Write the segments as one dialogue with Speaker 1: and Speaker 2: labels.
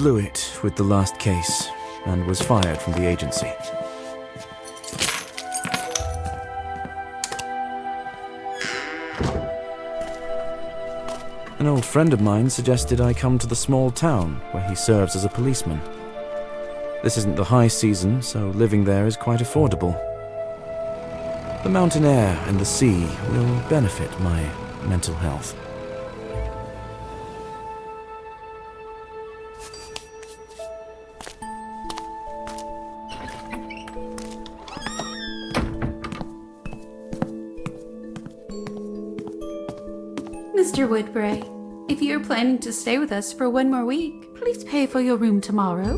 Speaker 1: blew it with the last case and was fired from the agency. An old friend of mine suggested I come to the small town where he serves as a policeman. This isn't the high season, so living there is quite affordable. The mountain air and the sea will benefit my mental health.
Speaker 2: Mr. Woodbury, if you are planning to stay with us for one more week, please pay for your room tomorrow.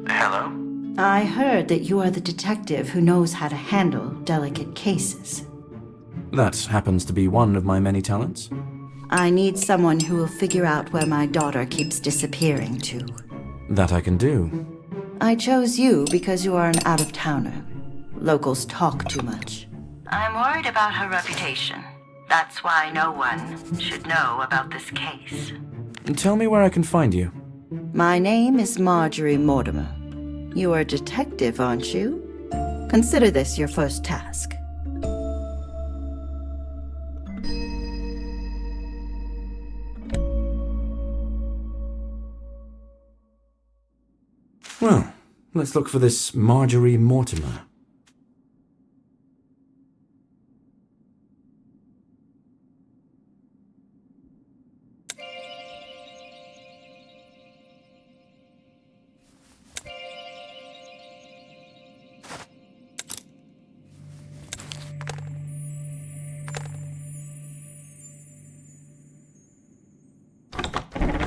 Speaker 1: Hello?
Speaker 3: I heard that you are the detective who knows how to handle delicate cases.
Speaker 1: That happens to be one of my many talents.
Speaker 3: I need someone who will figure out where my daughter keeps disappearing to.
Speaker 1: That I can do.
Speaker 3: I chose you because you are an out-of-towner. Locals talk too much. I'm worried about her reputation. That's why no one should know about this case.
Speaker 1: Tell me where I can find you.
Speaker 3: My name is Marjorie Mortimer. You are a detective, aren't you? Consider this your first task.
Speaker 1: Well, let's look for this Marjorie Mortimer.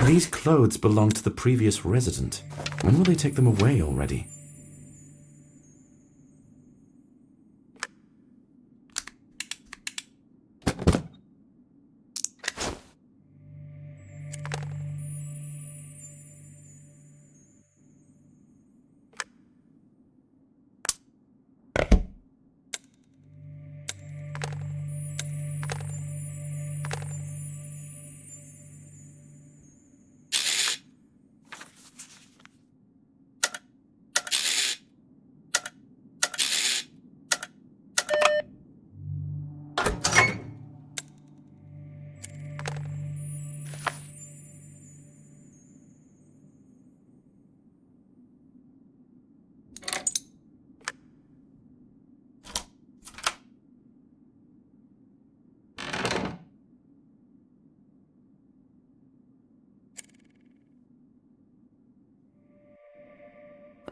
Speaker 1: These clothes belong to the previous resident. When will they take them away already?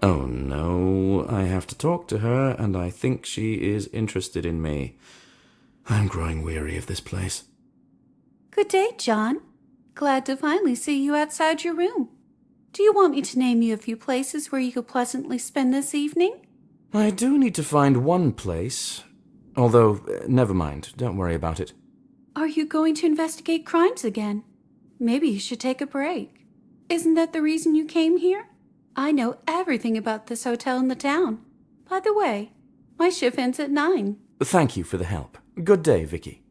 Speaker 1: Oh no, I have to talk to her, and I think she is interested in me. I'm growing weary of this place.
Speaker 2: Good day, John. Glad to finally see you outside your room. Do you want me to name you a few places where you could pleasantly spend this evening?
Speaker 1: I do need to find one place. Although, never mind, don't worry about it.
Speaker 2: Are you going to investigate crimes again? Maybe you should take a break. Isn't that the reason you came here? I know everything about this hotel in the town. By the way, my shift ends at 9.
Speaker 1: Thank you for the help. Good day, Vicky.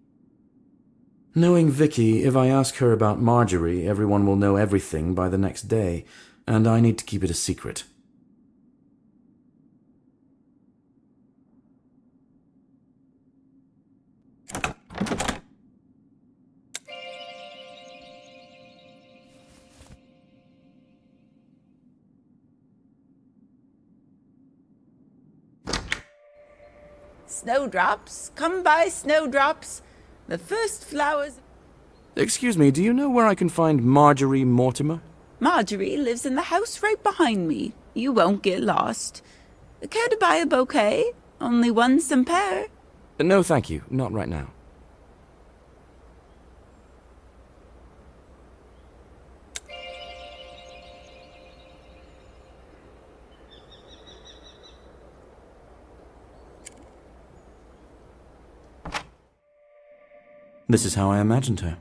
Speaker 1: Knowing Vicky, if I ask her about Marjorie, everyone will know everything by the next day, and I need to keep it a secret.
Speaker 4: Snowdrops, come by, snowdrops. The first flowers...
Speaker 1: Excuse me, do you know where I can find Marjorie Mortimer?
Speaker 4: Marjorie lives in the house right behind me. You won't get lost. Care to buy a bouquet? Only one some pair.
Speaker 1: No, thank you. Not right now. This is how I imagined her.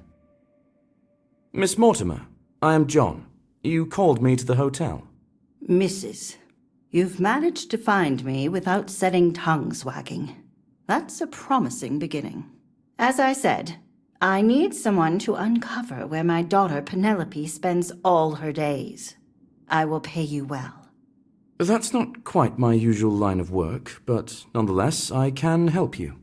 Speaker 1: Miss Mortimer, I am John. You called me to the hotel.
Speaker 3: Mrs. You've managed to find me without setting tongues wagging. That's a promising beginning. As I said, I need someone to uncover where my daughter Penelope spends all her days. I will pay you well.
Speaker 1: That's not quite my usual line of work, but nonetheless, I can help you.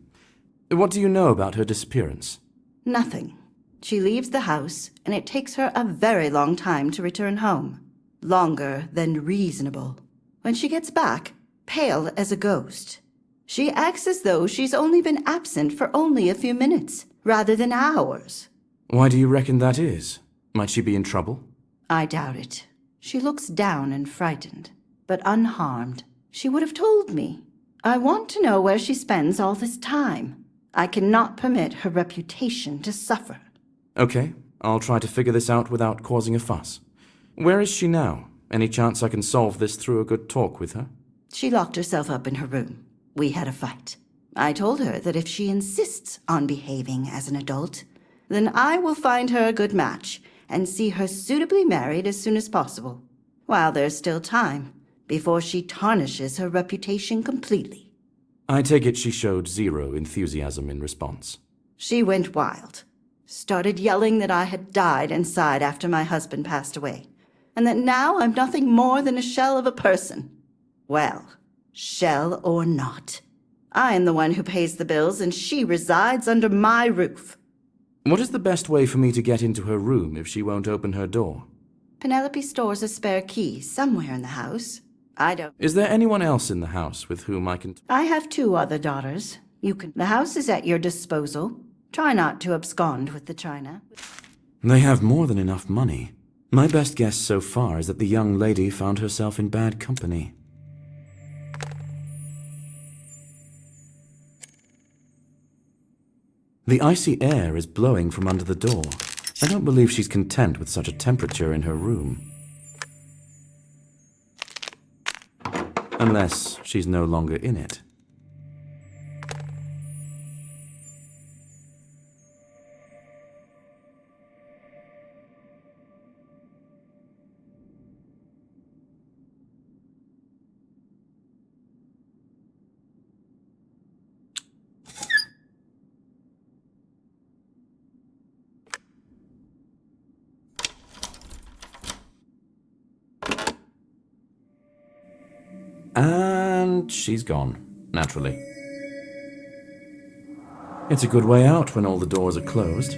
Speaker 1: What do you know about her disappearance?
Speaker 3: Nothing. She leaves the house, and it takes her a very long time to return home. Longer than reasonable. When she gets back, pale as a ghost. She acts as though she's only been absent for only a few minutes, rather than hours.
Speaker 1: Why do you reckon that is? Might she be in trouble?
Speaker 3: I doubt it. She looks down and frightened, but unharmed. She would have told me. I want to know where she spends all this time. I cannot permit her reputation to suffer.
Speaker 1: Okay, I'll try to figure this out without causing a fuss. Where is she now? Any chance I can solve this through a good talk with her?
Speaker 3: She locked herself up in her room. We had a fight. I told her that if she insists on behaving as an adult, then I will find her a good match and see her suitably married as soon as possible, while there's still time, before she tarnishes her reputation completely.
Speaker 1: I take it she showed zero enthusiasm in response.
Speaker 3: She went wild. Started yelling that I had died inside after my husband passed away, and that now I'm nothing more than a shell of a person. Well, shell or not, I am the one who pays the bills, and she resides under my roof.
Speaker 1: What is the best way for me to get into her room if she won't open her door?
Speaker 3: Penelope stores a spare key somewhere in the house. I don't...
Speaker 1: Is there anyone else in the house with whom I can...
Speaker 3: I have 2 other daughters. The house is at your disposal. Try not to abscond with the china.
Speaker 1: They have more than enough money. My best guess so far is that the young lady found herself in bad company. The icy air is blowing from under the door. I don't believe she's content with such a temperature in her room. Unless she's no longer in it. And she's gone, naturally. It's a good way out when all the doors are closed.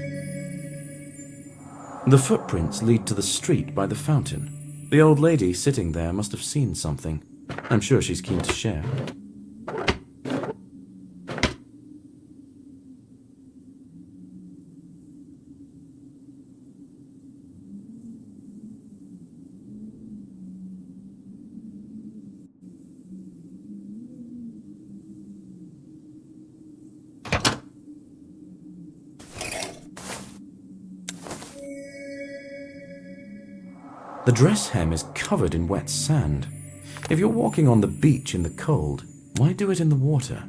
Speaker 1: The footprints lead to the street by the fountain. The old lady sitting there must have seen something. I'm sure she's keen to share. The dress hem is covered in wet sand. If you're walking on the beach in the cold, why do it in the water?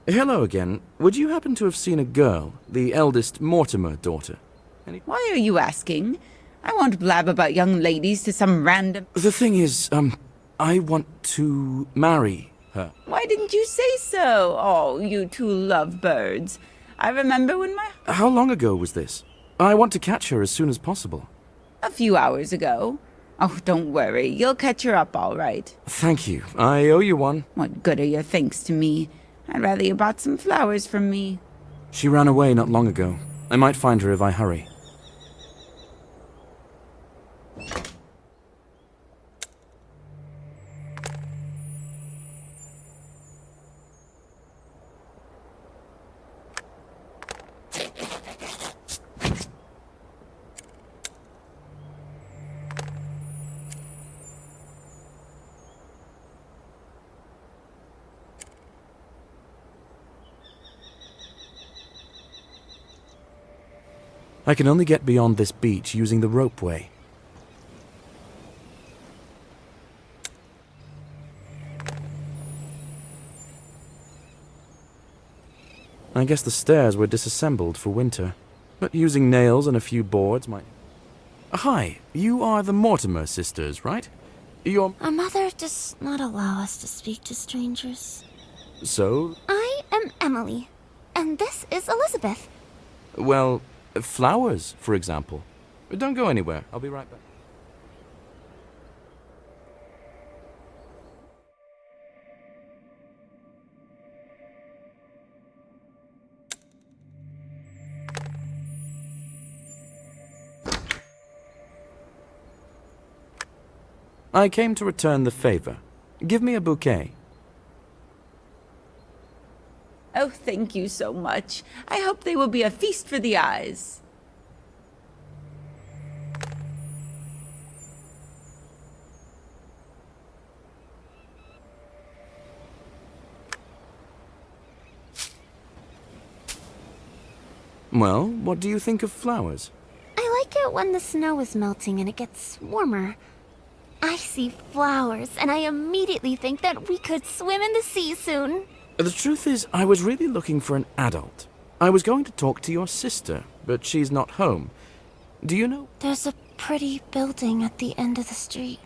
Speaker 1: Hello again. Would you happen to have seen a girl, the eldest Mortimer daughter?
Speaker 4: Why are you asking? I won't blab about young ladies to some random...
Speaker 1: The thing is, I want to marry her.
Speaker 4: Why didn't you say so? Oh, you 2 lovebirds. I remember when
Speaker 1: How long ago was this? I want to catch her as soon as possible.
Speaker 4: A few hours ago. Oh, don't worry. You'll catch her up all right.
Speaker 1: Thank you. I owe you one.
Speaker 4: What good are your thanks to me? I'd rather you bought some flowers from me.
Speaker 1: She ran away not long ago. I might find her if I hurry. I can only get beyond this beach using the ropeway. I guess the stairs were disassembled for winter, but using nails and a few boards might... Hi, you are the Mortimer sisters, right? You're...
Speaker 5: Our mother does not allow us to speak to strangers.
Speaker 1: So?
Speaker 5: I am Emily, and this is Elizabeth.
Speaker 1: Well, flowers, for example. Don't go anywhere. I'll be right back. I came to return the favor. Give me a bouquet.
Speaker 4: Oh, thank you so much. I hope they will be a feast for the eyes.
Speaker 1: Well, what do you think of flowers?
Speaker 5: I like it when the snow is melting and it gets warmer. I see flowers, and I immediately think that we could swim in the sea soon.
Speaker 1: The truth is, I was really looking for an adult. I was going to talk to your sister, but she's not home. Do you know?
Speaker 5: There's a pretty building at the end of the street.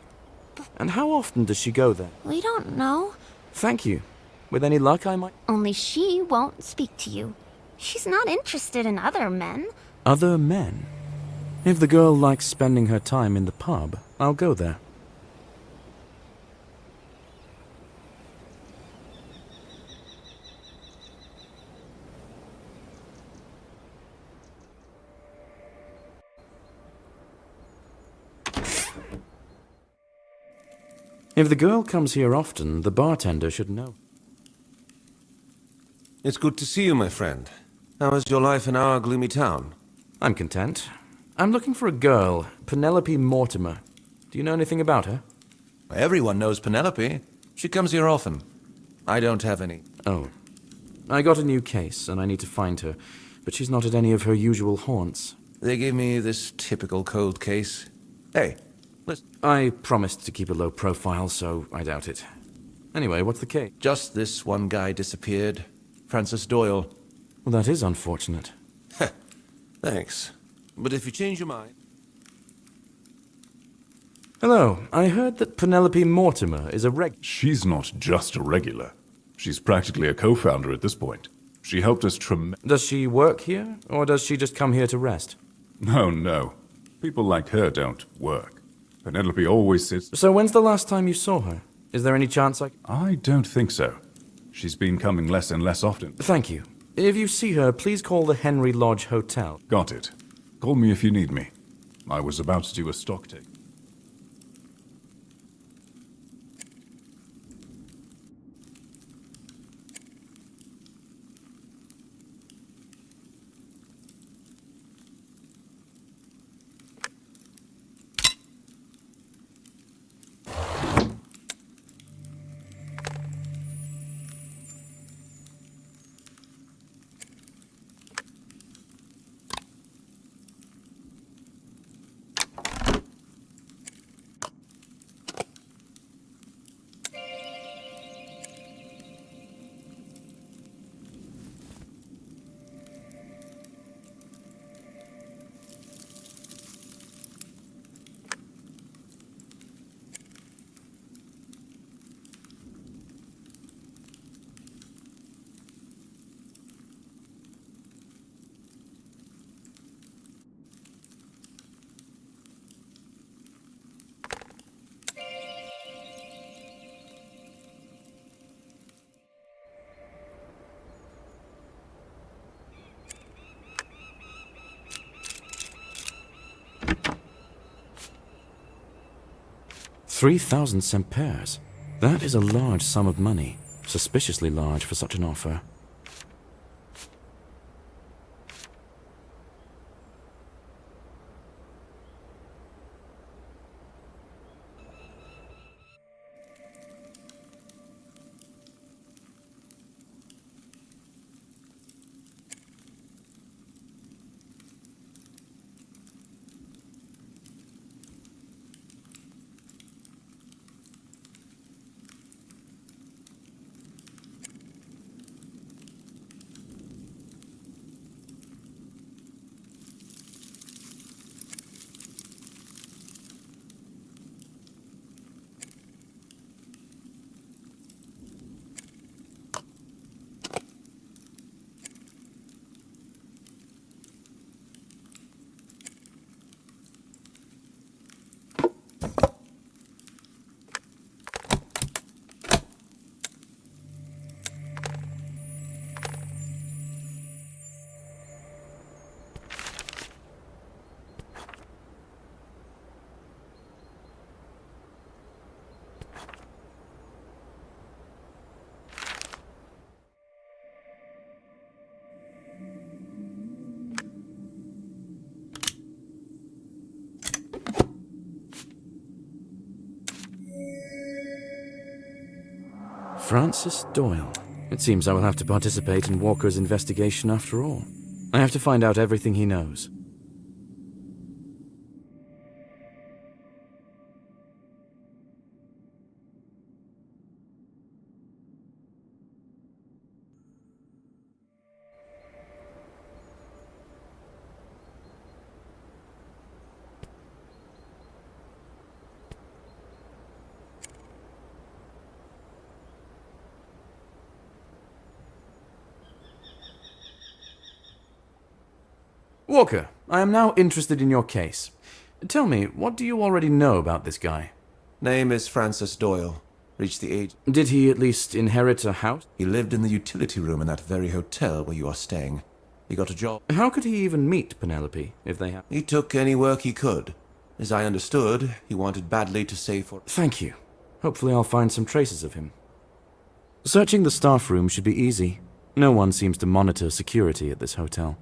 Speaker 1: And how often does she go there?
Speaker 5: We don't know.
Speaker 1: Thank you. With any luck, I might...
Speaker 5: Only she won't speak to you. She's not interested in other men.
Speaker 1: Other men? If the girl likes spending her time in the pub, I'll go there. If the girl comes here often, the bartender should know.
Speaker 6: It's good to see you, my friend. How is your life in our gloomy town?
Speaker 1: I'm content. I'm looking for a girl, Penelope Mortimer. Do you know anything about her?
Speaker 6: Everyone knows Penelope. She comes here often. I don't have any.
Speaker 1: Oh. I got a new case, and I need to find her, but she's not at any of her usual haunts.
Speaker 6: They gave me this typical cold case. Hey, listen.
Speaker 1: I promised to keep a low profile, so I doubt it. Anyway, what's the case?
Speaker 6: Just this one guy disappeared. Francis Doyle.
Speaker 1: Well, that is unfortunate.
Speaker 6: Thanks. But if you change your mind...
Speaker 1: Hello, I heard that Penelope Mortimer is a
Speaker 7: She's not just a regular. She's practically a co-founder at this point. She helped us
Speaker 1: Does she work here, or does she just come here to rest?
Speaker 7: No. People like her don't work. Penelope always sits...
Speaker 1: So when's the last time you saw her? Is there any chance
Speaker 7: I don't think so. She's been coming less and less often.
Speaker 1: Thank you. If you see her, please call the Henry Lodge Hotel.
Speaker 7: Got it. Call me if you need me. I was about to do a stock take.
Speaker 1: $3,000 cempairs. That is a large sum of money. Suspiciously large for such an offer. Francis Doyle. It seems I will have to participate in Walker's investigation after all. I have to find out everything he knows. Walker, I am now interested in your case. Tell me, what do you already know about this guy?
Speaker 6: Name is Francis Doyle. Reached the age.
Speaker 1: Did he at least inherit a house?
Speaker 6: He lived in the utility room in that very hotel where you are staying. He got a job.
Speaker 1: How could he even meet Penelope, if they have...
Speaker 6: He took any work he could. As I understood, he wanted badly to save for...
Speaker 1: Thank you. Hopefully I'll find some traces of him. Searching the staff room should be easy. No one seems to monitor security at this hotel.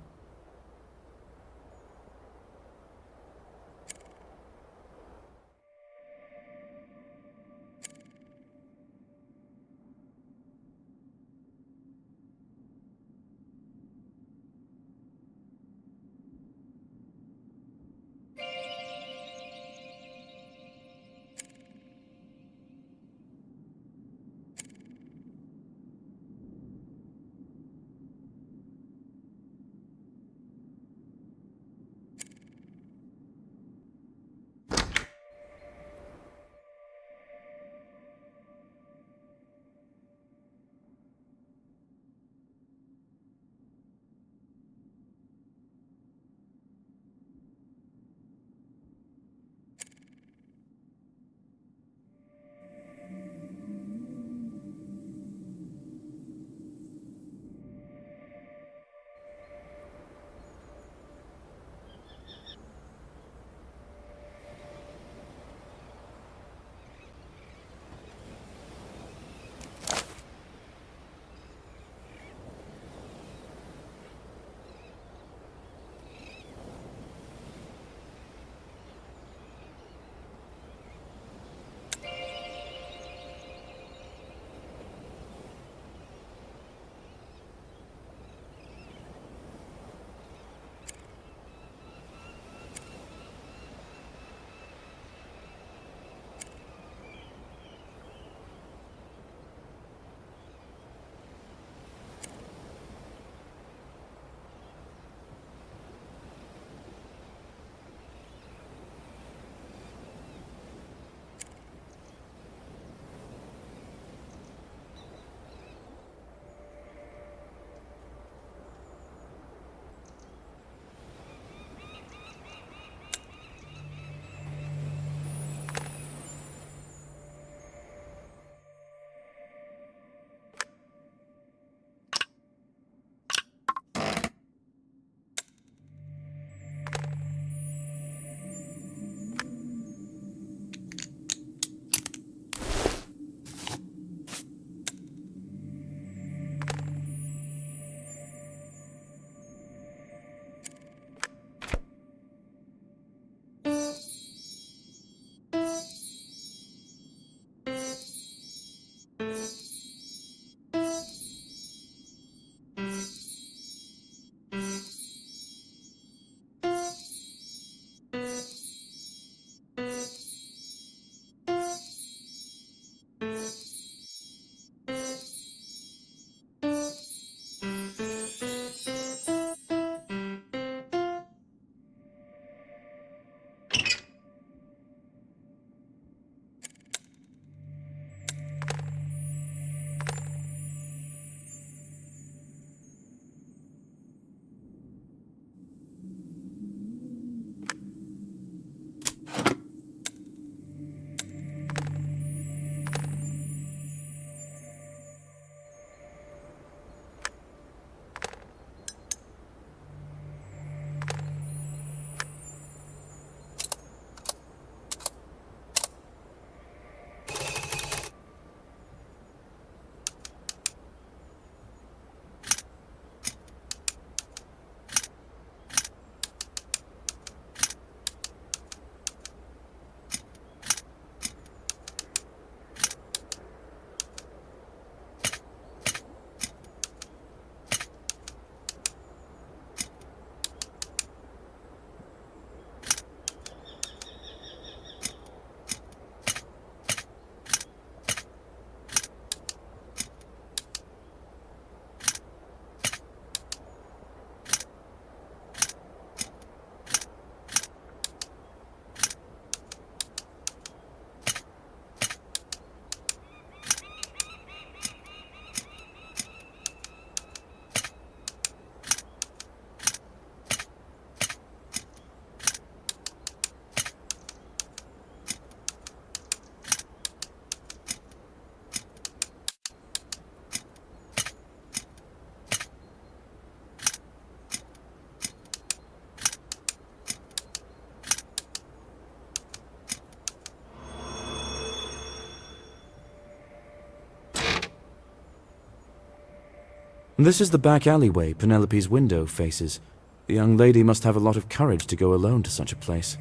Speaker 1: This is the back alleyway Penelope's window faces. The young lady must have a lot of courage to go alone to such a place.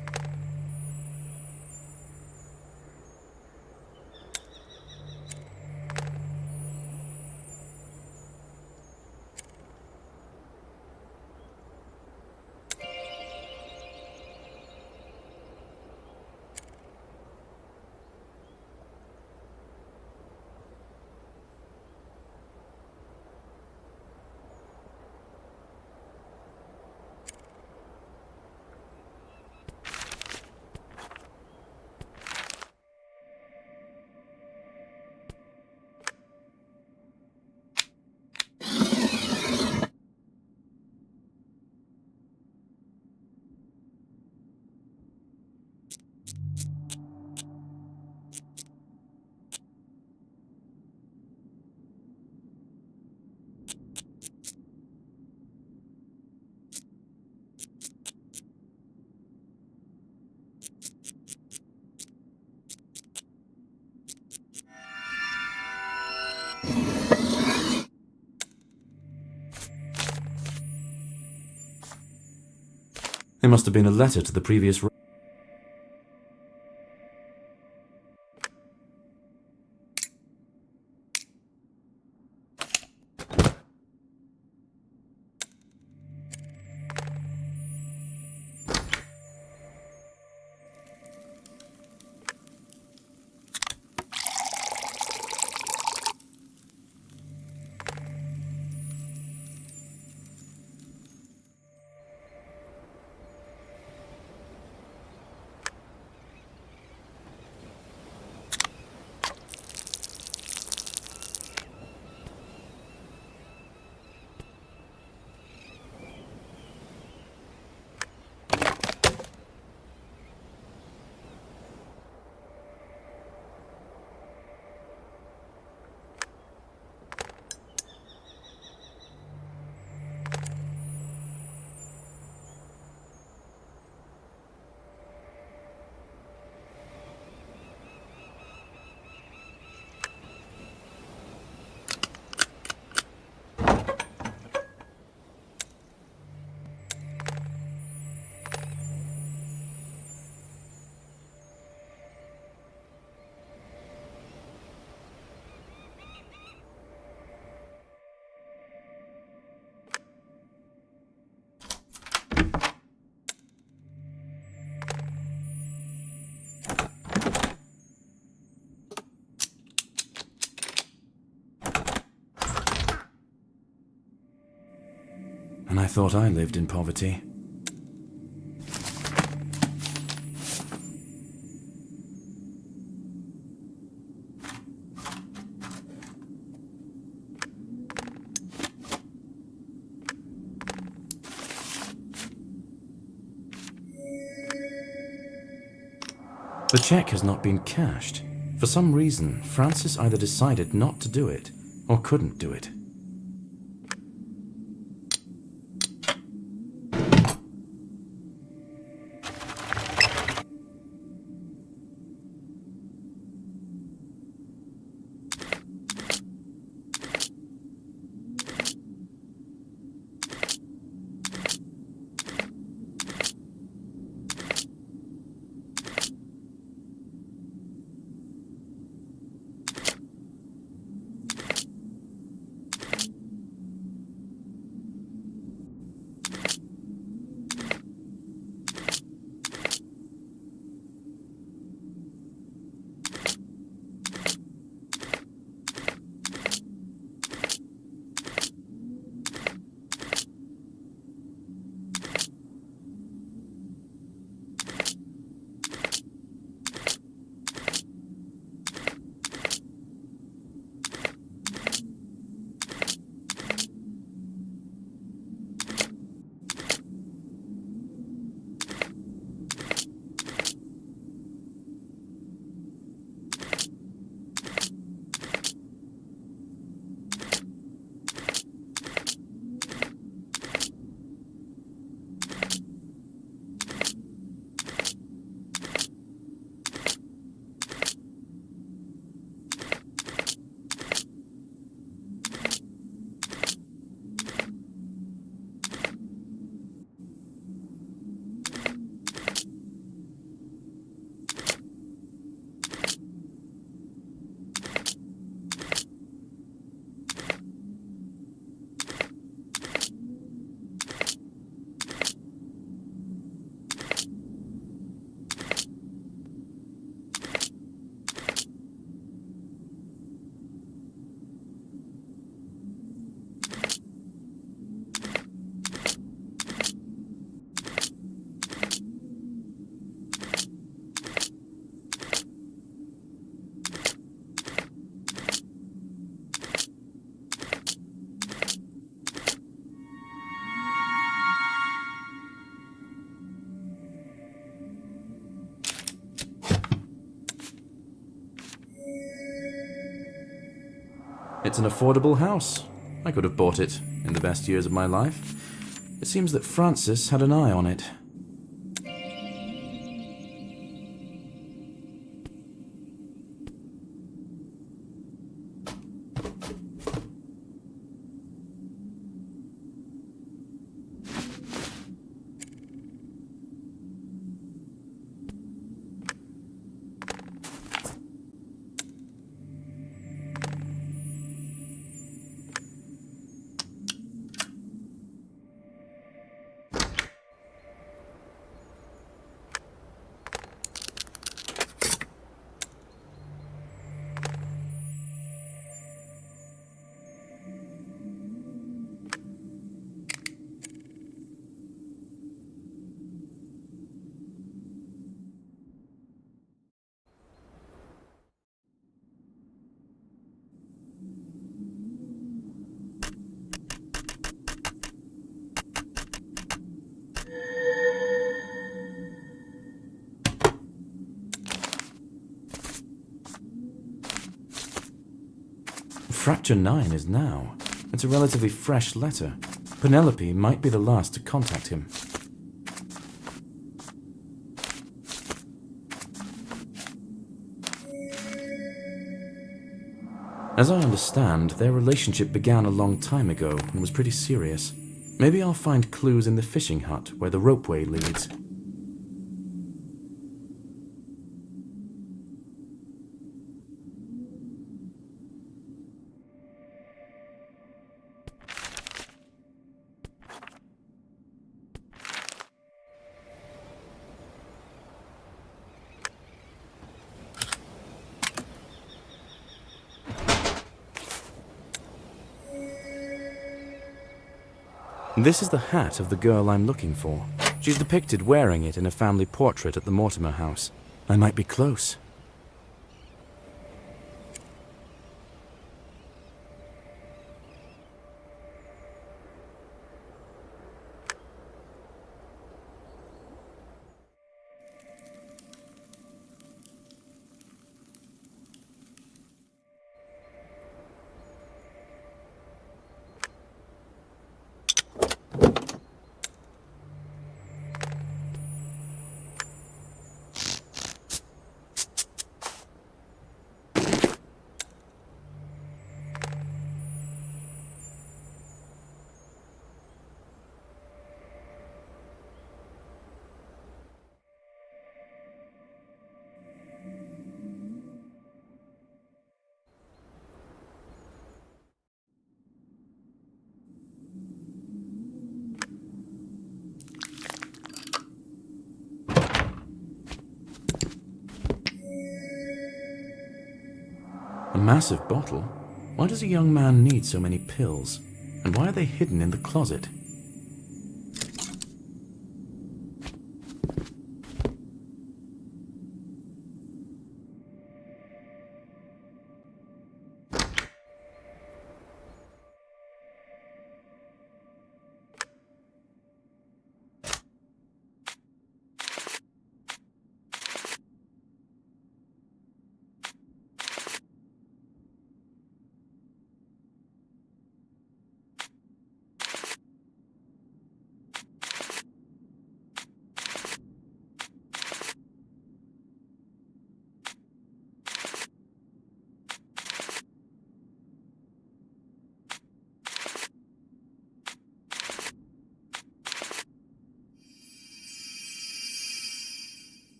Speaker 1: There must have been a letter to the previous room. And I thought I lived in poverty. The check has not been cashed. For some reason, Francis either decided not to do it, or couldn't do it. It's an affordable house. I could have bought it in the best years of my life. It seems that Francis had an eye on it. Fracture 9 is now. It's a relatively fresh letter. Penelope might be the last to contact him. As I understand, their relationship began a long time ago and was pretty serious. Maybe I'll find clues in the fishing hut where the ropeway leads. This is the hat of the girl I'm looking for. She's depicted wearing it in a family portrait at the Mortimer house. I might be close. A massive bottle? Why does a young man need so many pills? And why are they hidden in the closet?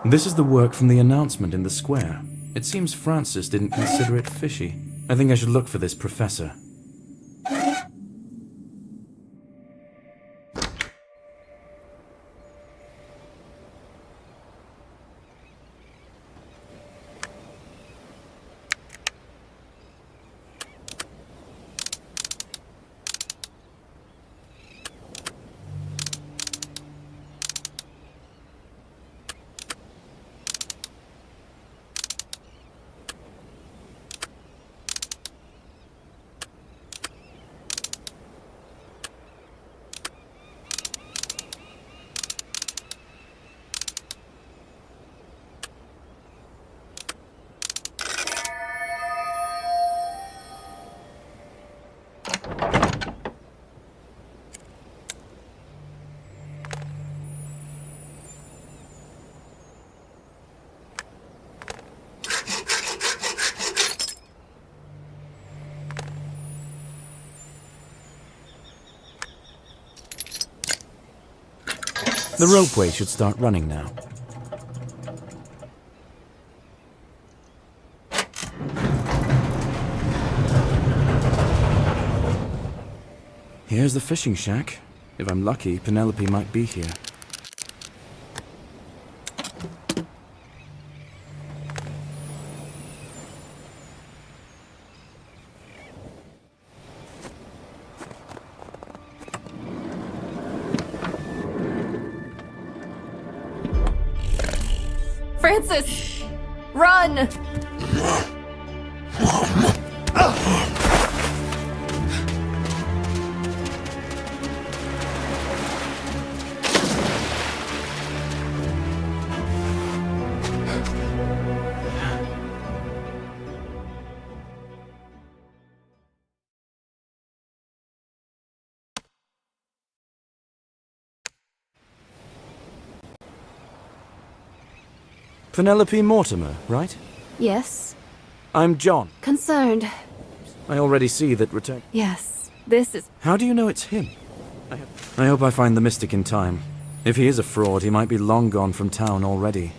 Speaker 1: This is the work from the announcement in the square. It seems Francis didn't consider it fishy. I think I should look for this professor. The ropeway should start running now. Here's the fishing shack. If I'm lucky, Penelope might be here.
Speaker 8: Francis! Run!
Speaker 1: Penelope Mortimer, right?
Speaker 8: Yes.
Speaker 1: I'm John.
Speaker 8: Concerned.
Speaker 1: I already see that return...
Speaker 8: Yes. This is...
Speaker 1: How do you know it's him? I hope I find the mystic in time. If he is a fraud, he might be long gone from town already.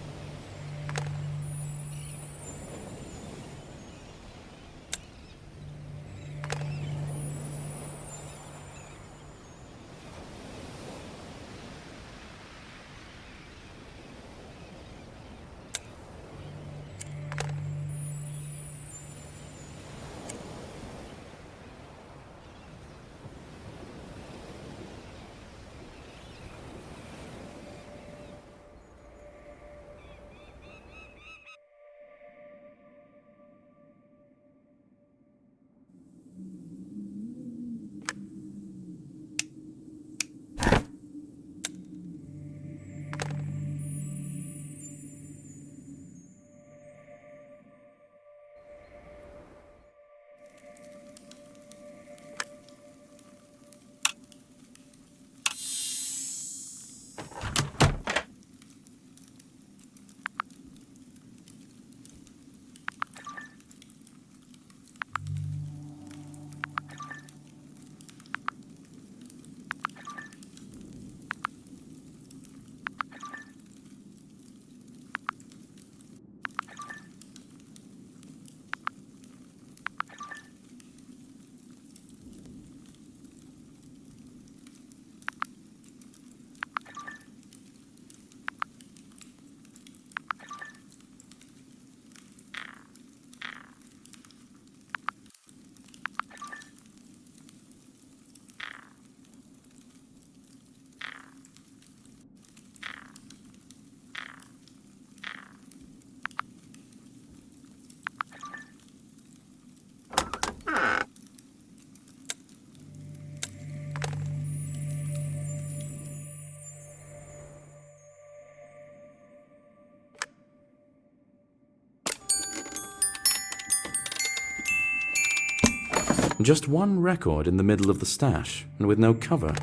Speaker 1: Just one record in the middle of the stash, and with no cover.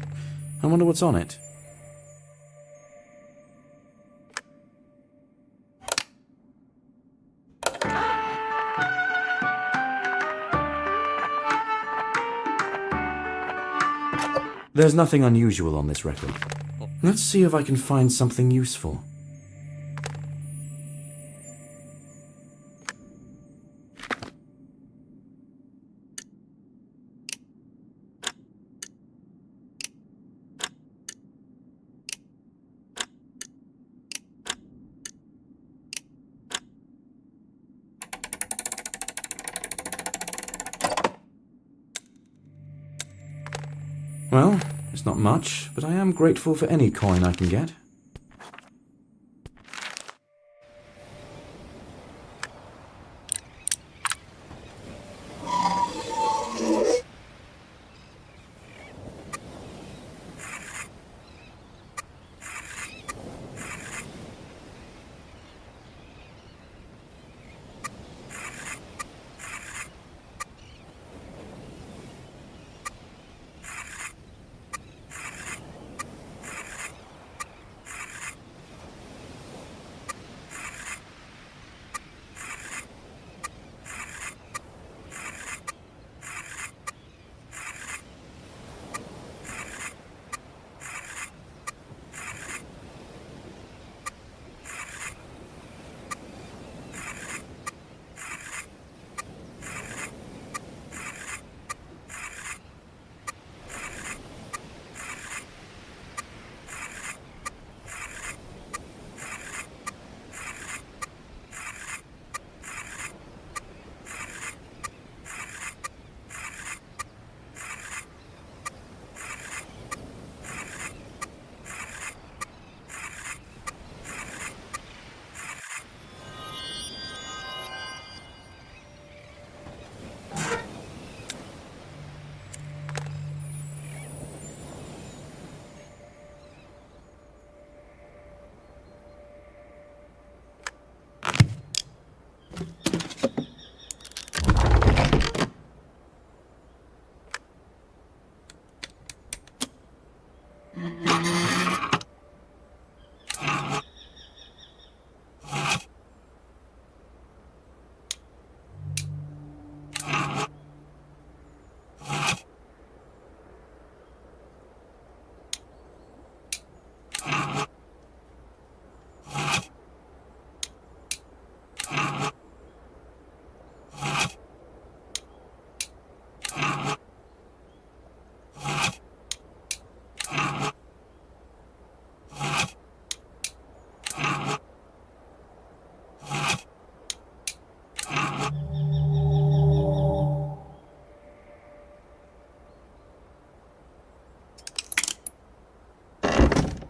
Speaker 1: I wonder what's on it. There's nothing unusual on this record. Let's see if I can find something useful. Well, it's not much, but I am grateful for any coin I can get.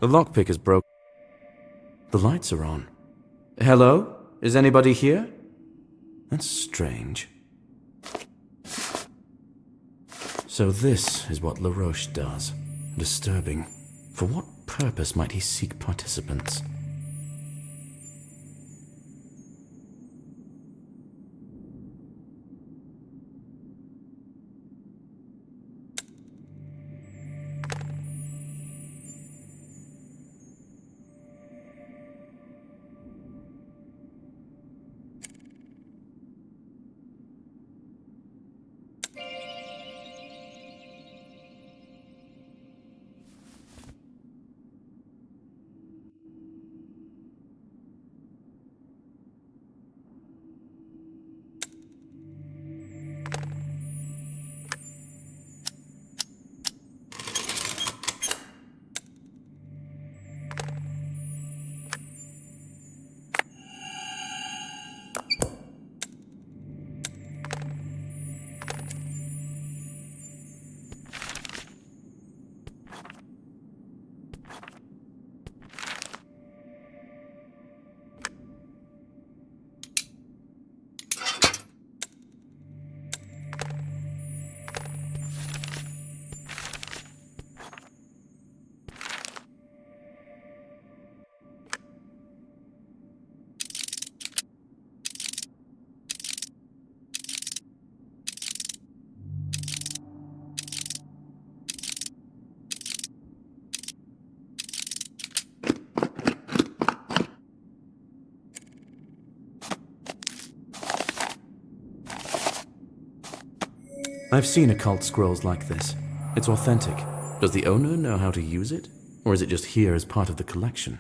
Speaker 1: The lockpick is broken. The lights are on. Hello? Is anybody here? That's strange. So this is what LaRoche does. Disturbing. For what purpose might he seek participants? I've seen occult scrolls like this. It's authentic. Does the owner know how to use it? Or is it just here as part of the collection?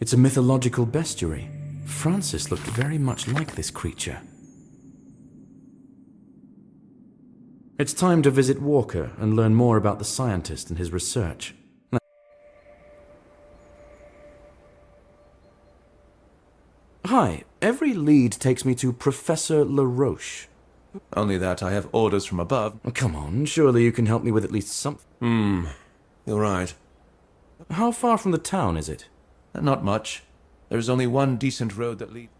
Speaker 1: It's a mythological bestiary. Francis looked very much like this creature. It's time to visit Walker and learn more about the scientist and his research. Hi, every lead takes me to Professor LaRoche.
Speaker 6: Only that I have orders from above.
Speaker 1: Come on, surely you can help me with at least something.
Speaker 6: You're right.
Speaker 1: How far from the town is it?
Speaker 6: Not much. There's only one decent road that leads.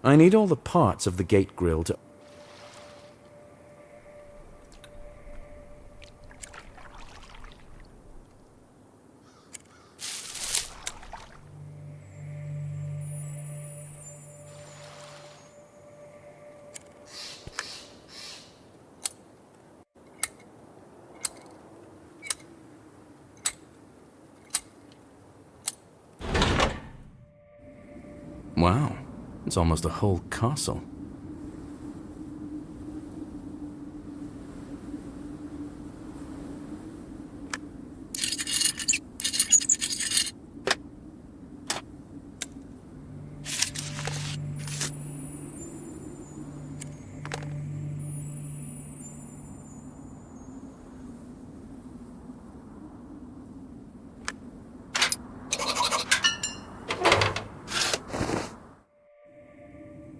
Speaker 1: I need all the parts of the gate grill to... Wow, it's almost a whole castle.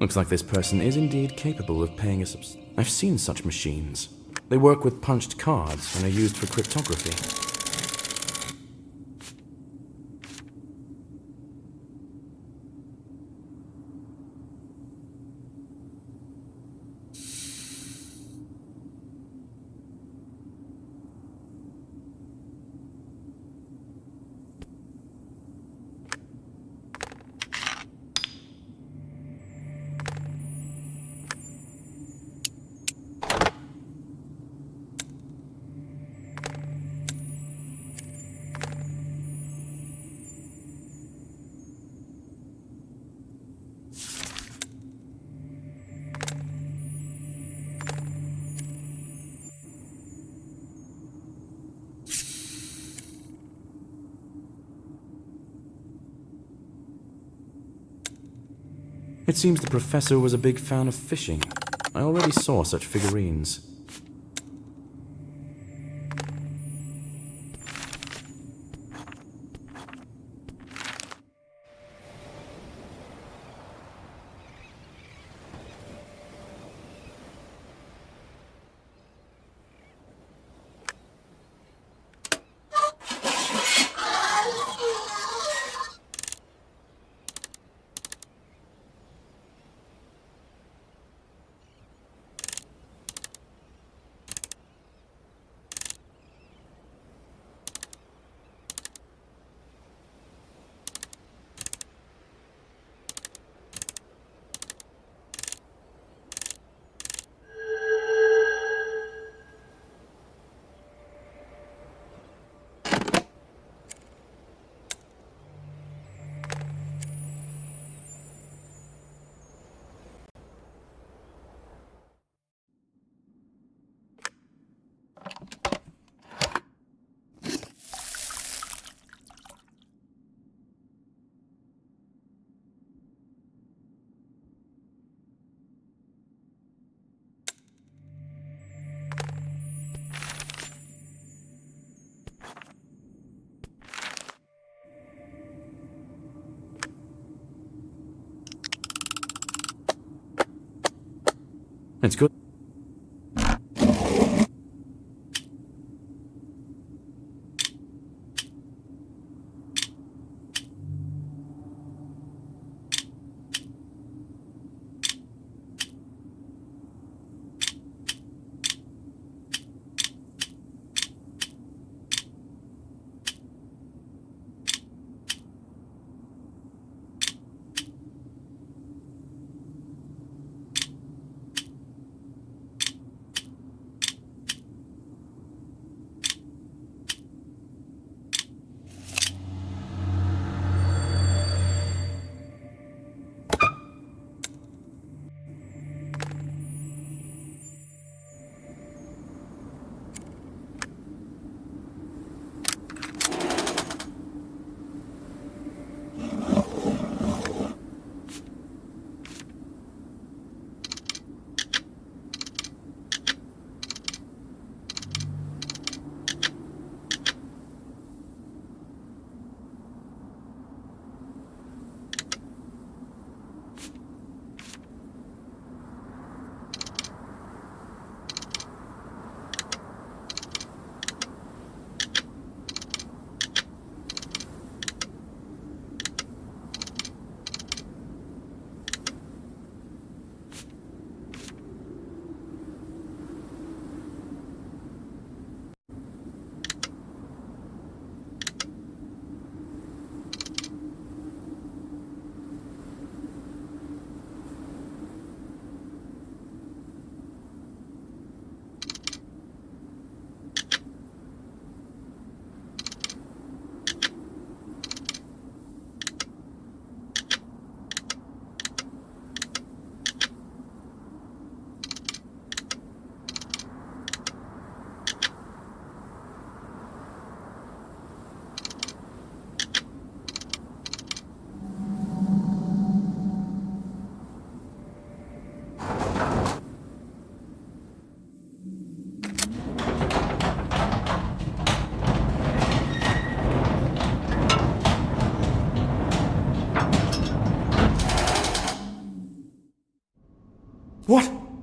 Speaker 1: Looks like this person is indeed capable of paying a I've seen such machines. They work with punched cards and are used for cryptography. It seems the professor was a big fan of fishing. I already saw such figurines. It's good.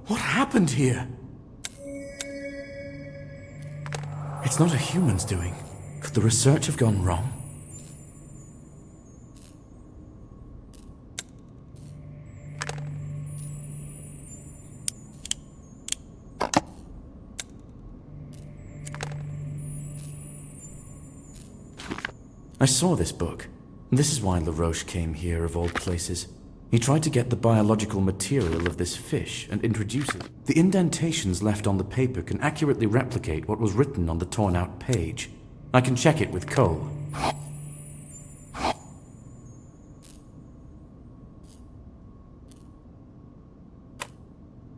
Speaker 1: What happened here? It's not a human's doing. Could the research have gone wrong? I saw this book. This is why LaRoche came here, of all places. He tried to get the biological material of this fish and introduce it. The indentations left on the paper can accurately replicate what was written on the torn-out page. I can check it with Cole.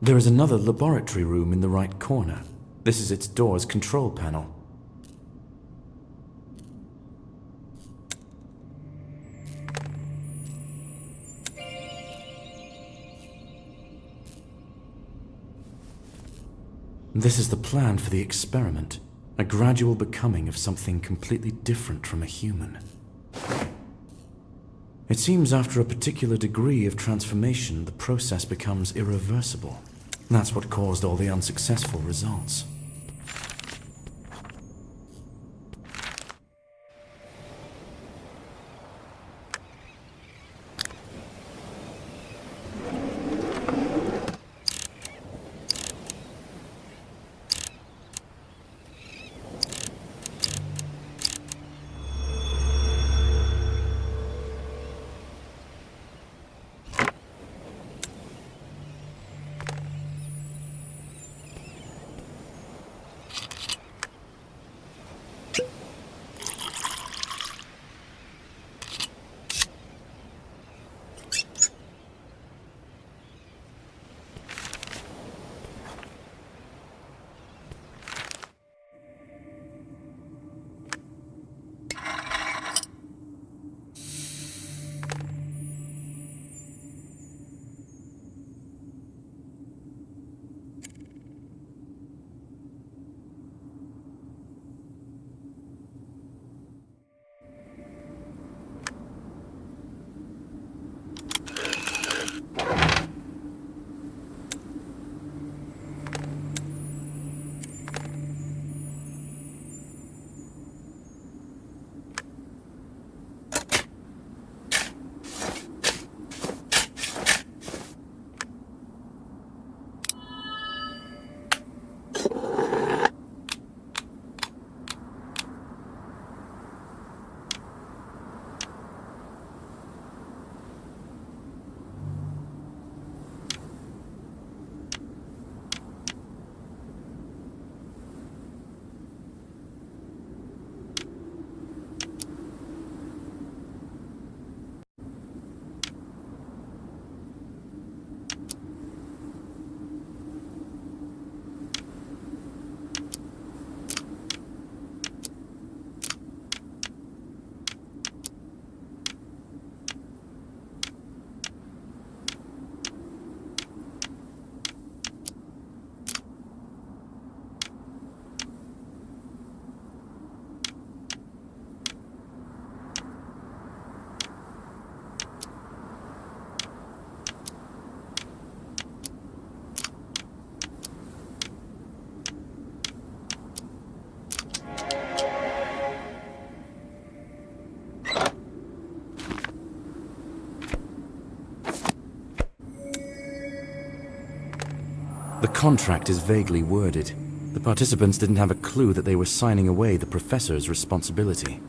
Speaker 1: There is another laboratory room in the right corner. This is its door's control panel. This is the plan for the experiment, a gradual becoming of something completely different from a human. It seems after a particular degree of transformation, the process becomes irreversible. That's what caused all the unsuccessful results. The contract is vaguely worded. The participants didn't have a clue that they were signing away the professor's responsibility.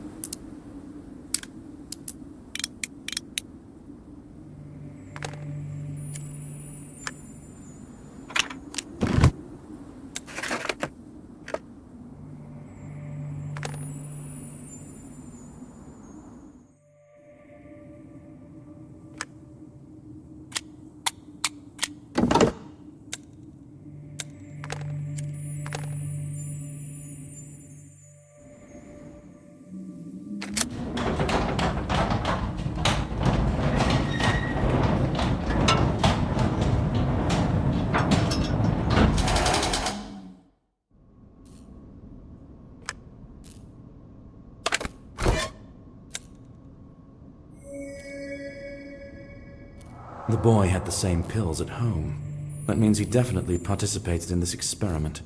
Speaker 1: The boy had the same pills at home. That means he definitely participated in this experiment.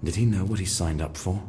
Speaker 1: Did he know what he signed up for?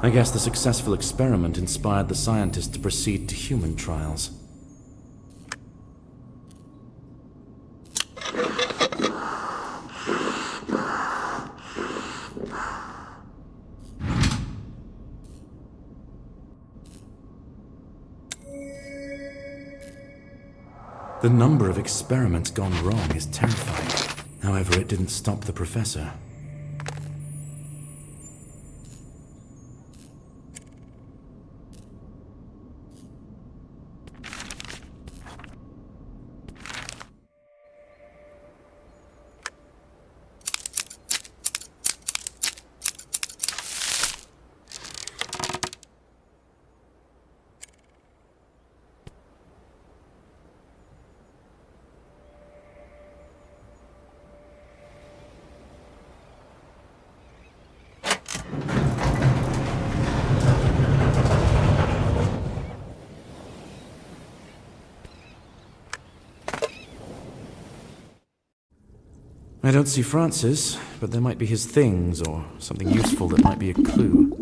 Speaker 1: I guess the successful experiment inspired the scientists to proceed to human trials. The number of experiments gone wrong is terrifying. However, it didn't stop the professor. I don't see Francis, but there might be his things or something useful that might be a clue.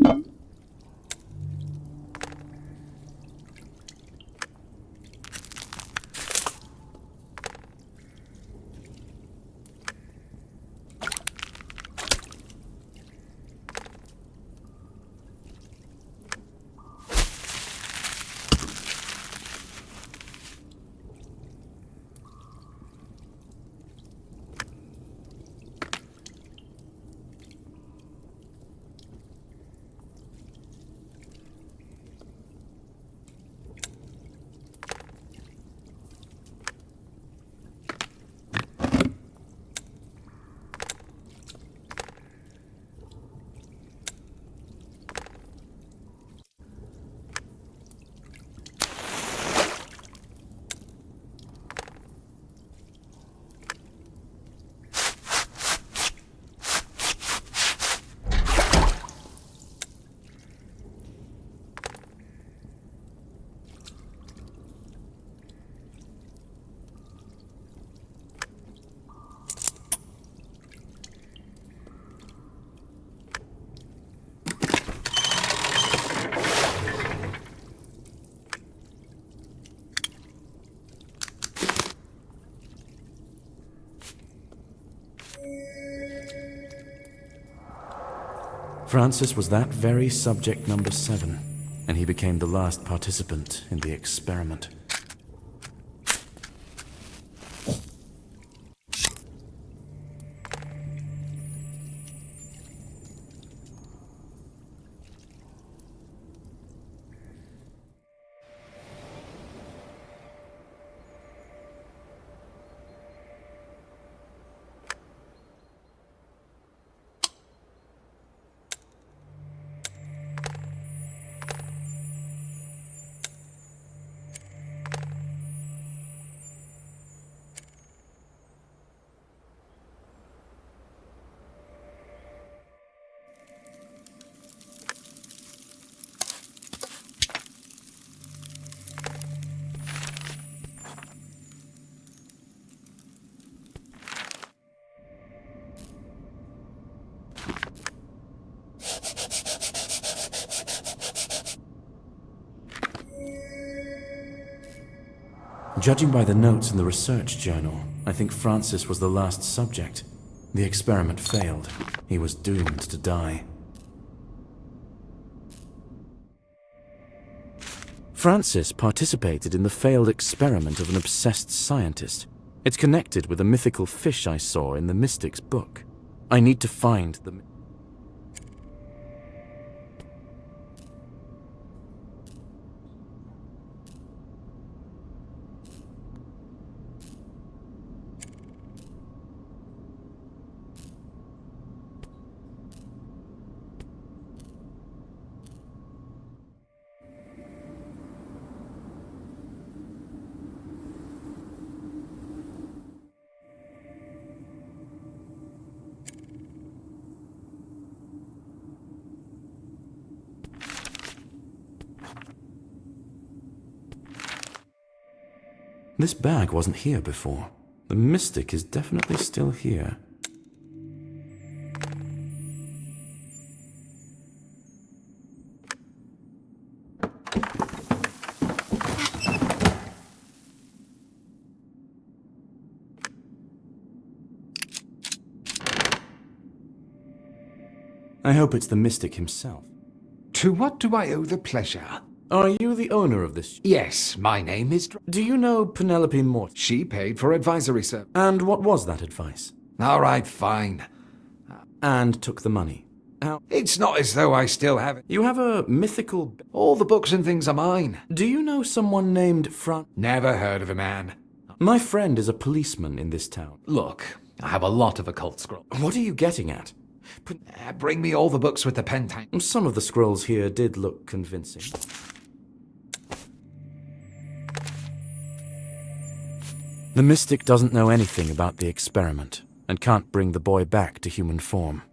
Speaker 1: Francis was that very subject number 7, and he became the last participant in the experiment. Judging by the notes in the research journal, I think Francis was the last subject. The experiment failed. He was doomed to die. Francis participated in the failed experiment of an obsessed scientist. It's connected with a mythical fish I saw in the Mystic's book. I need to find the... This bag wasn't here before. The Mystic is definitely still here. I hope it's the Mystic himself.
Speaker 9: To what do I owe the pleasure?
Speaker 1: Are you the owner of this?
Speaker 9: Yes, my name is...
Speaker 1: Do you know Penelope Morton?
Speaker 9: She paid for advisory service.
Speaker 1: And what was that advice?
Speaker 9: All right, fine.
Speaker 1: And took the money. How?
Speaker 9: It's not as though I still have it.
Speaker 1: You have a mythical...
Speaker 9: All the books and things are mine.
Speaker 1: Do you know someone named
Speaker 9: Never heard of a man.
Speaker 1: My friend is a policeman in this town.
Speaker 9: Look, I have a lot of occult scrolls.
Speaker 1: What are you getting at?
Speaker 9: Bring me all the books with the pentang.
Speaker 1: Some of the scrolls here did look convincing. The Mystic doesn't know anything about the experiment, and can't bring the boy back to human form.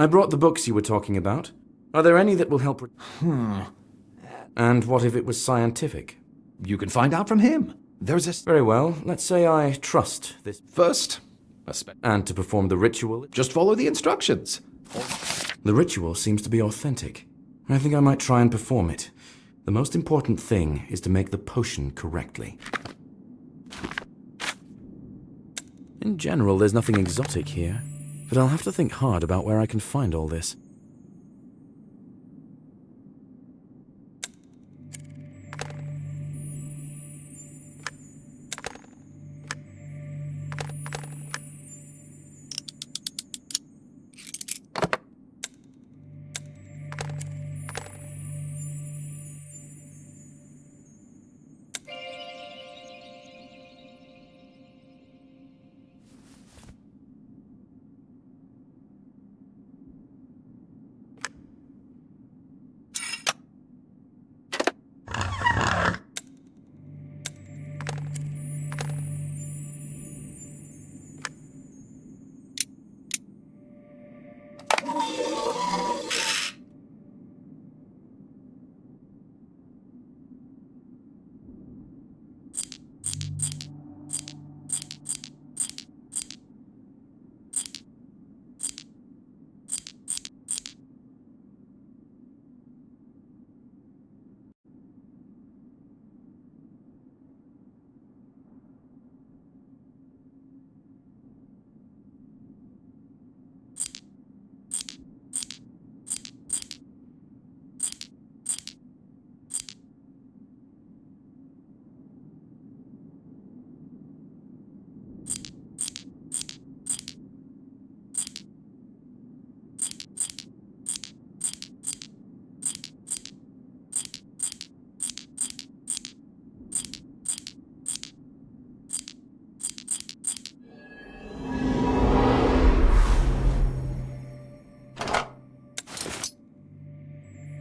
Speaker 1: I brought the books you were talking about. Are there any that will help? And what if it was scientific?
Speaker 9: You can find out from him. There's a...
Speaker 1: Very well, let's say I trust this.
Speaker 9: First,
Speaker 1: And to perform the ritual?
Speaker 9: just follow the instructions.
Speaker 1: The ritual seems to be authentic. I think I might try and perform it. The most important thing is to make the potion correctly. In general, there's nothing exotic here, but I'll have to think hard about where I can find all this.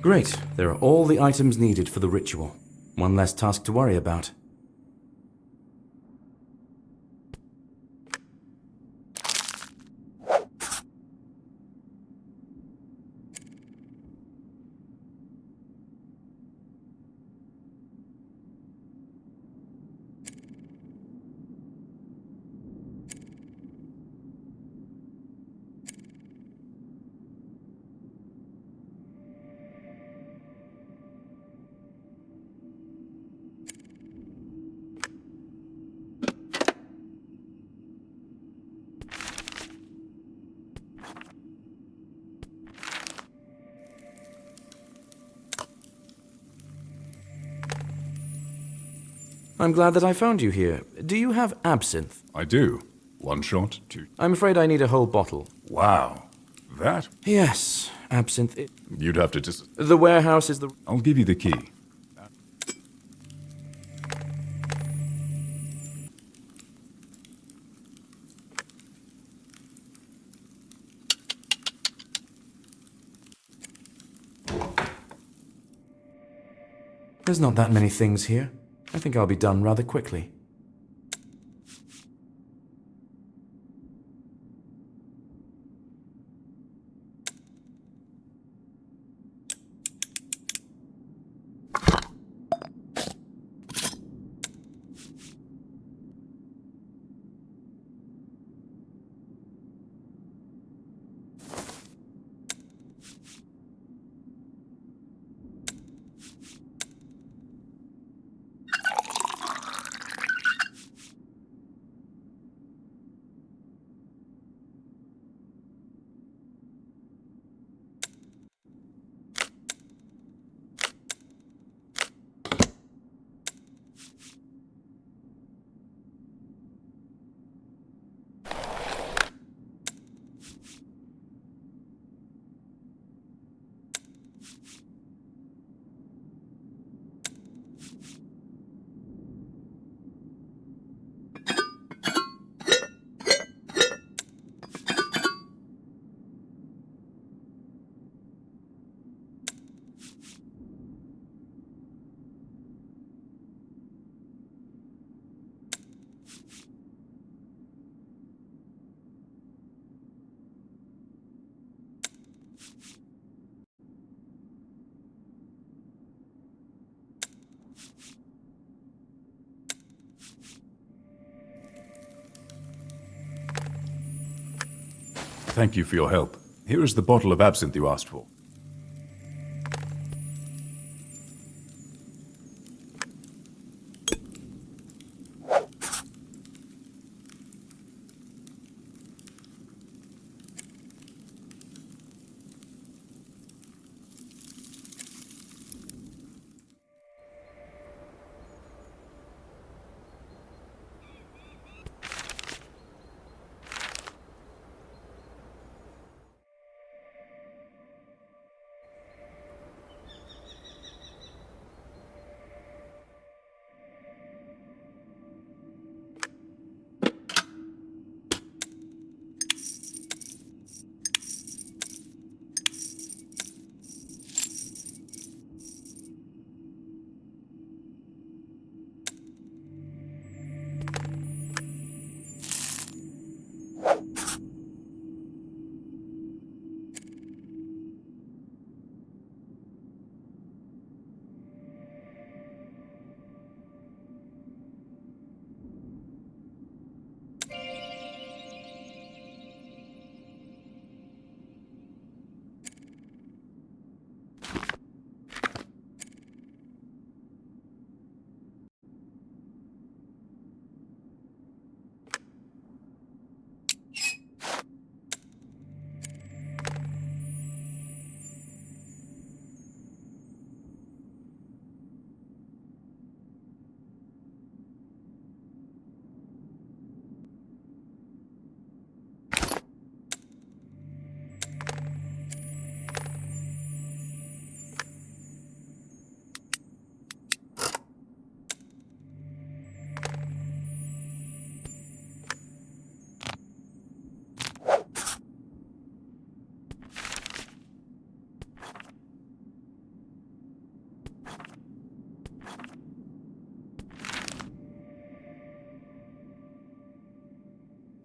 Speaker 1: Great, there are all the items needed for the ritual. One less task to worry about. I'm glad that I found you here. Do you have absinthe?
Speaker 7: I do. One shot, two.
Speaker 1: I'm afraid I need a whole bottle.
Speaker 7: Wow. That?
Speaker 1: Yes, absinthe.
Speaker 7: You'd have to just...
Speaker 1: The warehouse is the...
Speaker 7: I'll give you the key.
Speaker 1: There's not that many things here. I think I'll be done rather quickly.
Speaker 7: Thank you for your help. Here is the bottle of absinthe you asked for.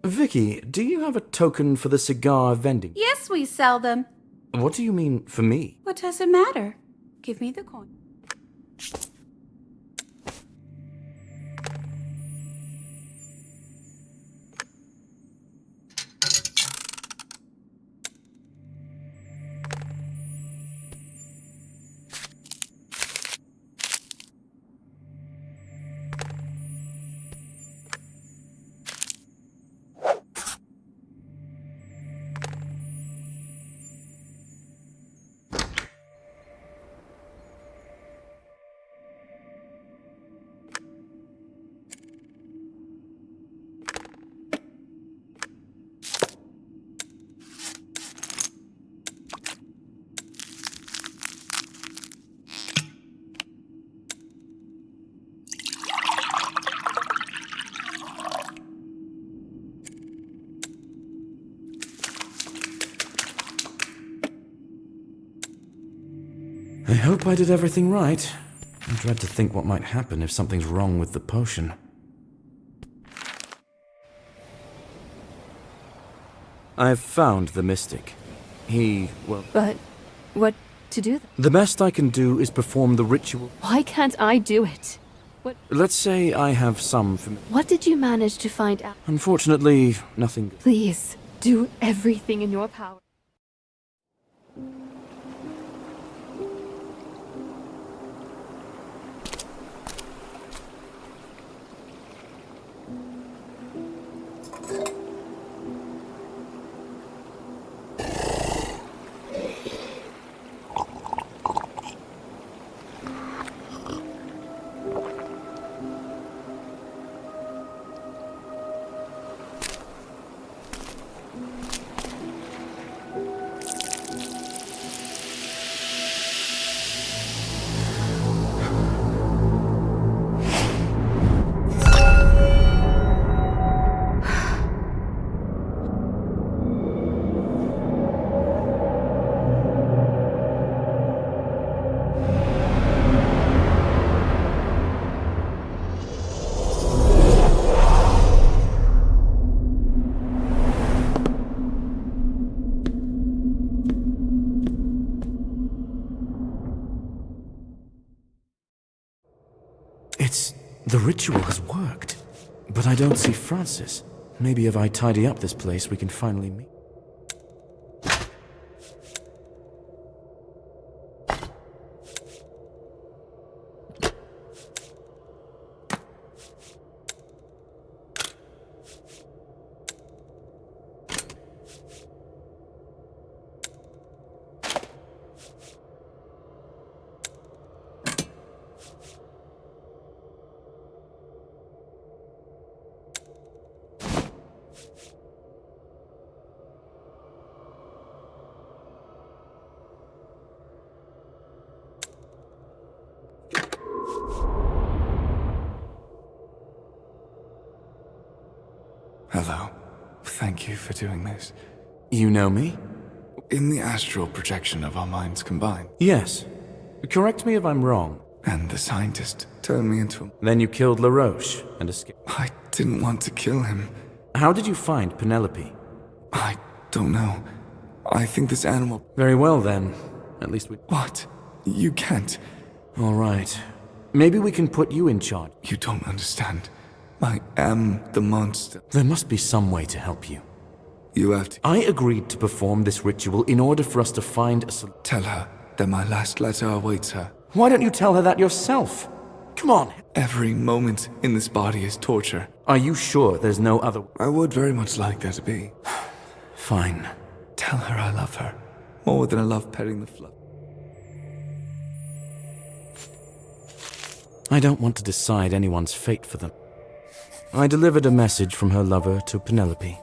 Speaker 1: Vicky, do you have a token for the cigar vending?
Speaker 2: Yes, we sell them.
Speaker 1: What do you mean, for me?
Speaker 2: What does it matter? Give me the coin.
Speaker 1: I hope I did everything right. I dread to think what might happen if something's wrong with the potion. I've found the mystic.
Speaker 8: But what to do?
Speaker 1: The best I can do is perform the ritual.
Speaker 8: Why can't I do it?
Speaker 1: Let's say I have some
Speaker 8: What did you manage to find out?
Speaker 1: Unfortunately, nothing.
Speaker 8: Please, do everything in your power.
Speaker 1: The ritual has worked. But I don't see Francis. Maybe if I tidy up this place, we can finally meet.
Speaker 10: Hello. Thank you for doing this.
Speaker 1: You know me?
Speaker 10: In the astral projection of our minds combined.
Speaker 1: Yes. Correct me if I'm wrong.
Speaker 10: And the scientist turned me into a...
Speaker 1: Then you killed LaRoche and escaped.
Speaker 10: I didn't want to kill him.
Speaker 1: How did you find Penelope?
Speaker 10: I don't know. I think this animal...
Speaker 1: Very well then. At least we...
Speaker 10: What? You can't.
Speaker 1: All right. Maybe we can put you in charge.
Speaker 10: You don't understand. I am the monster.
Speaker 1: There must be some way to help you.
Speaker 10: You have to...
Speaker 1: I agreed to perform this ritual in order for us to find a solution.
Speaker 10: Tell her that my last letter awaits her.
Speaker 1: Why don't you tell her that yourself? Come on.
Speaker 10: Every moment in this body is torture.
Speaker 1: Are you sure there's no other...
Speaker 10: I would very much like there to be.
Speaker 1: Fine.
Speaker 10: Tell her I love her. More than I love petting the fluff.
Speaker 1: I don't want to decide anyone's fate for them. I delivered a message from her lover to Penelope.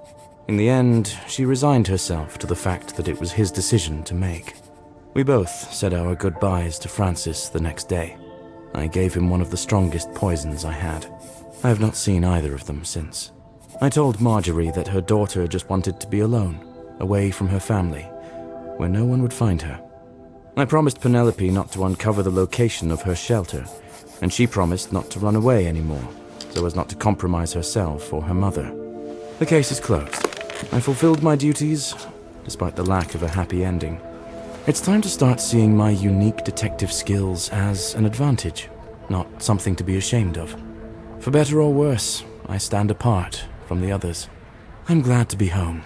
Speaker 1: In the end, she resigned herself to the fact that it was his decision to make. We both said our goodbyes to Francis the next day. I gave him one of the strongest poisons I had. I have not seen either of them since. I told Marjorie that her daughter just wanted to be alone, away from her family, where no one would find her. I promised Penelope not to uncover the location of her shelter, and she promised not to run away anymore, so as not to compromise herself or her mother. The case is closed. I fulfilled my duties, despite the lack of a happy ending. It's time to start seeing my unique detective skills as an advantage, not something to be ashamed of. For better or worse, I stand apart from the others. I'm glad to be home.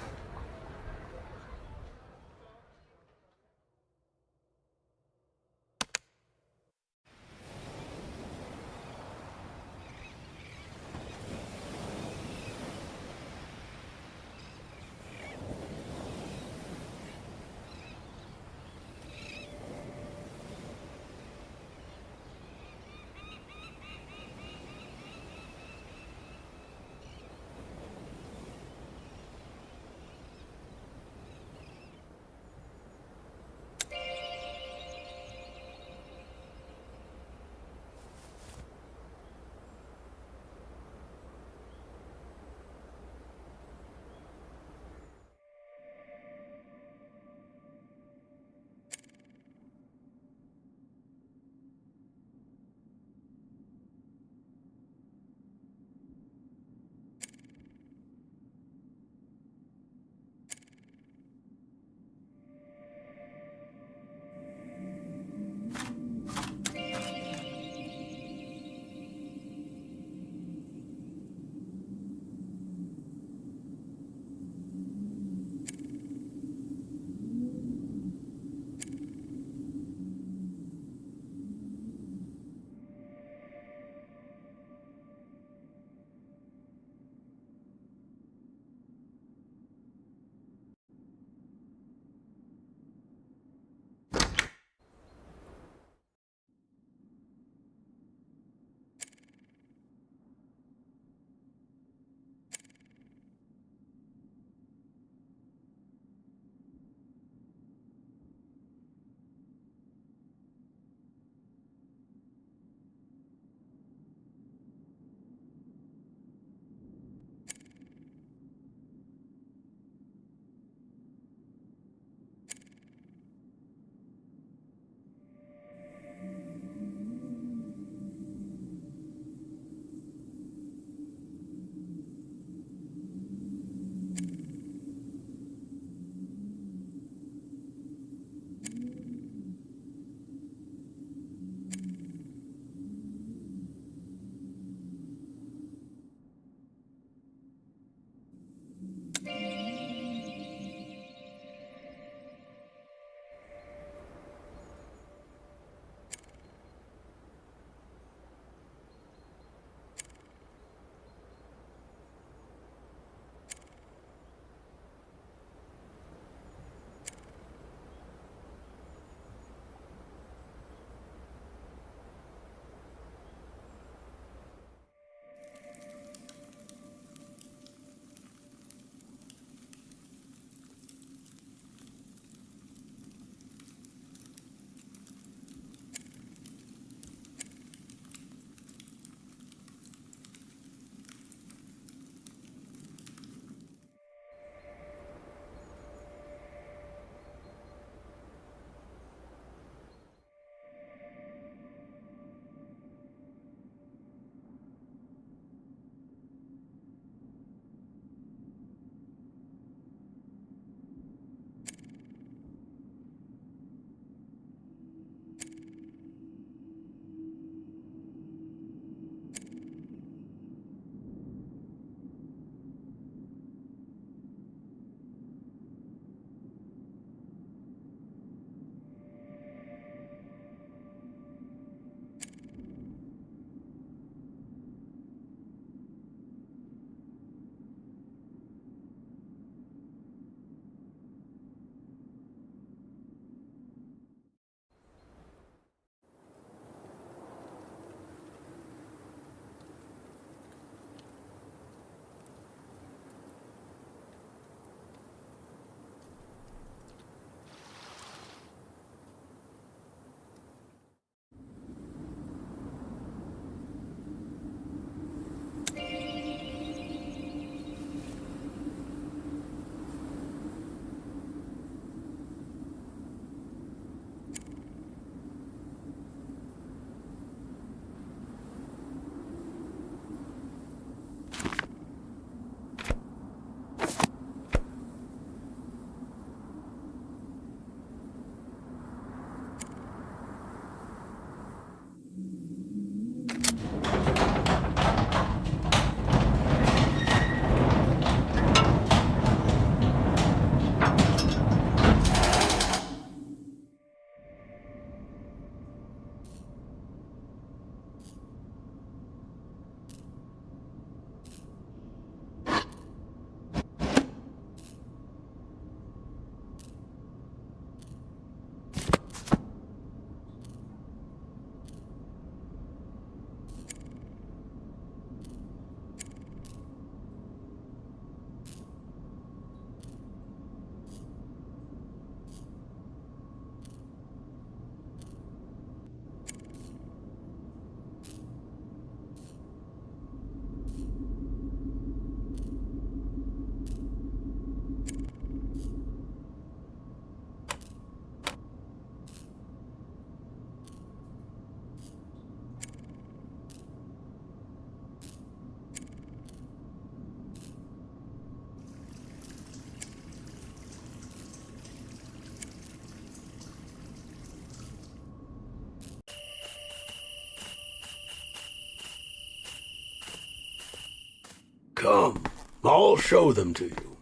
Speaker 11: Come, I'll show them to you.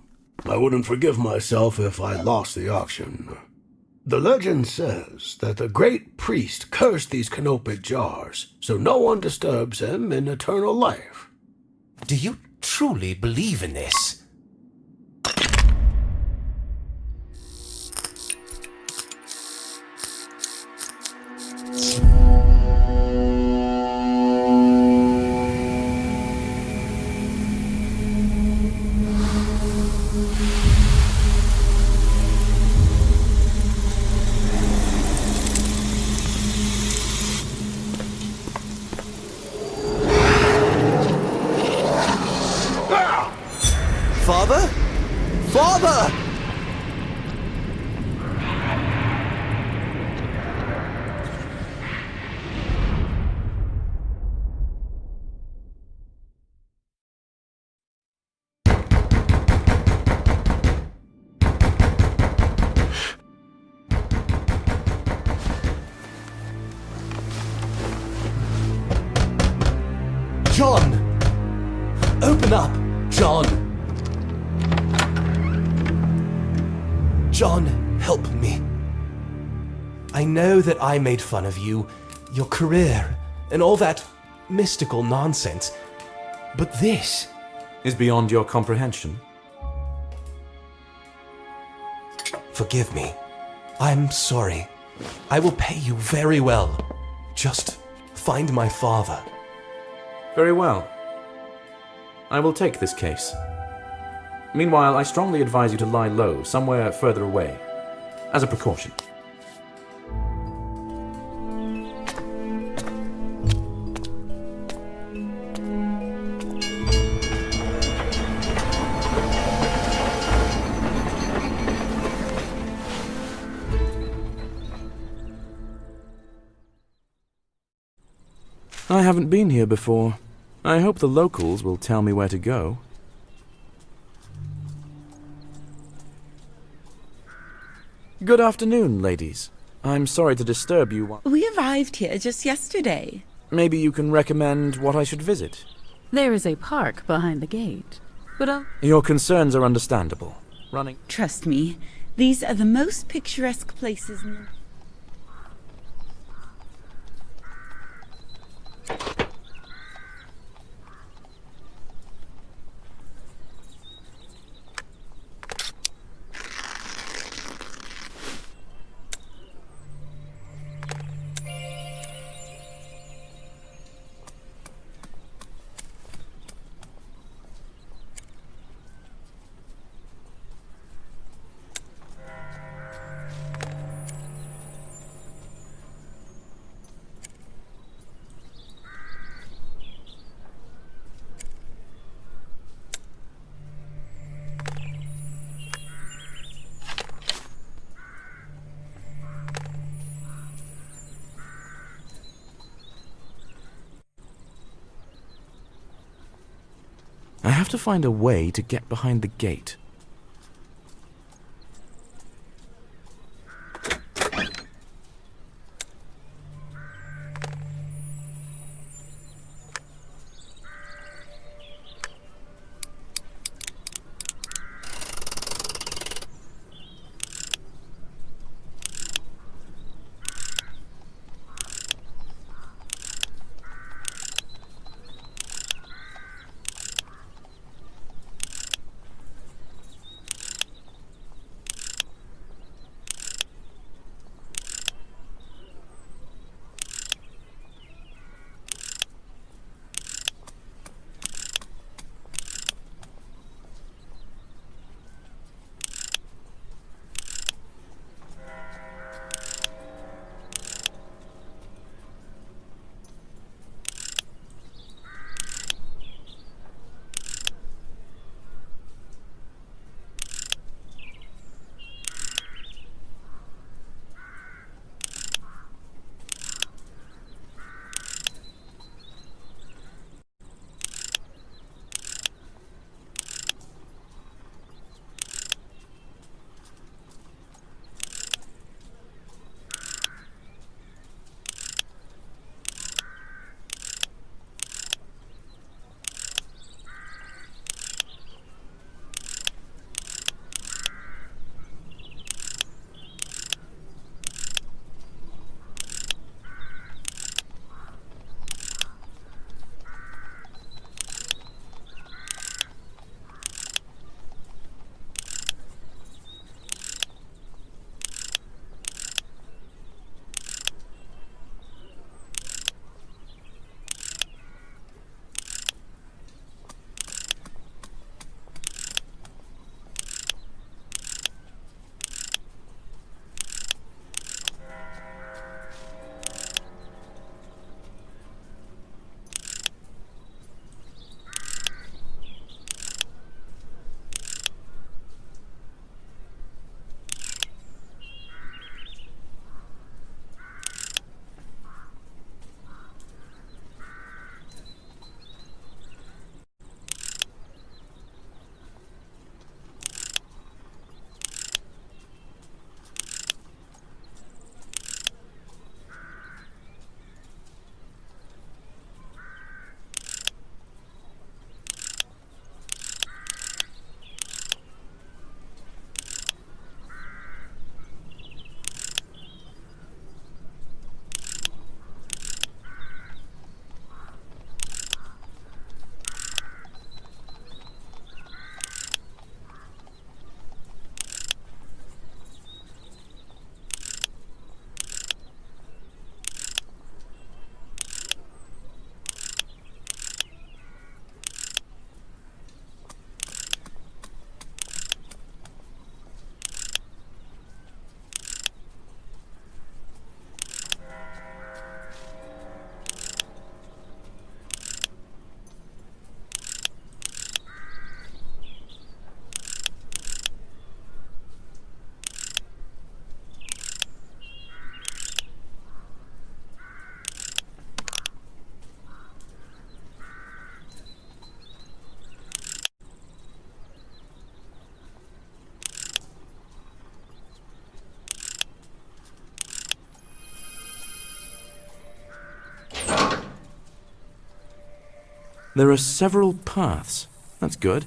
Speaker 11: I wouldn't forgive myself if I lost the auction. The legend says that the great priest cursed these canopic jars, so no one disturbs him in eternal life.
Speaker 12: Do you truly believe in this? Father? Father! John! Open up, John! John, help me. I know that I made fun of you, your career, and all that mystical nonsense. But this
Speaker 1: is beyond your comprehension.
Speaker 12: Forgive me. I'm sorry. I will pay you very well. Just find my father.
Speaker 1: Very well. I will take this case. Meanwhile, I strongly advise you to lie low, somewhere further away, as a precaution. I haven't been here before. I hope the locals will tell me where to go. Good afternoon, ladies. I'm sorry to disturb you.
Speaker 4: We arrived here just yesterday.
Speaker 1: Maybe you can recommend what I should visit.
Speaker 13: There is a park behind the gate, but
Speaker 1: Your concerns are understandable. Running.
Speaker 4: Trust me, these are the most picturesque places in the...
Speaker 1: I have to find a way to get behind the gate. There are several paths. That's good.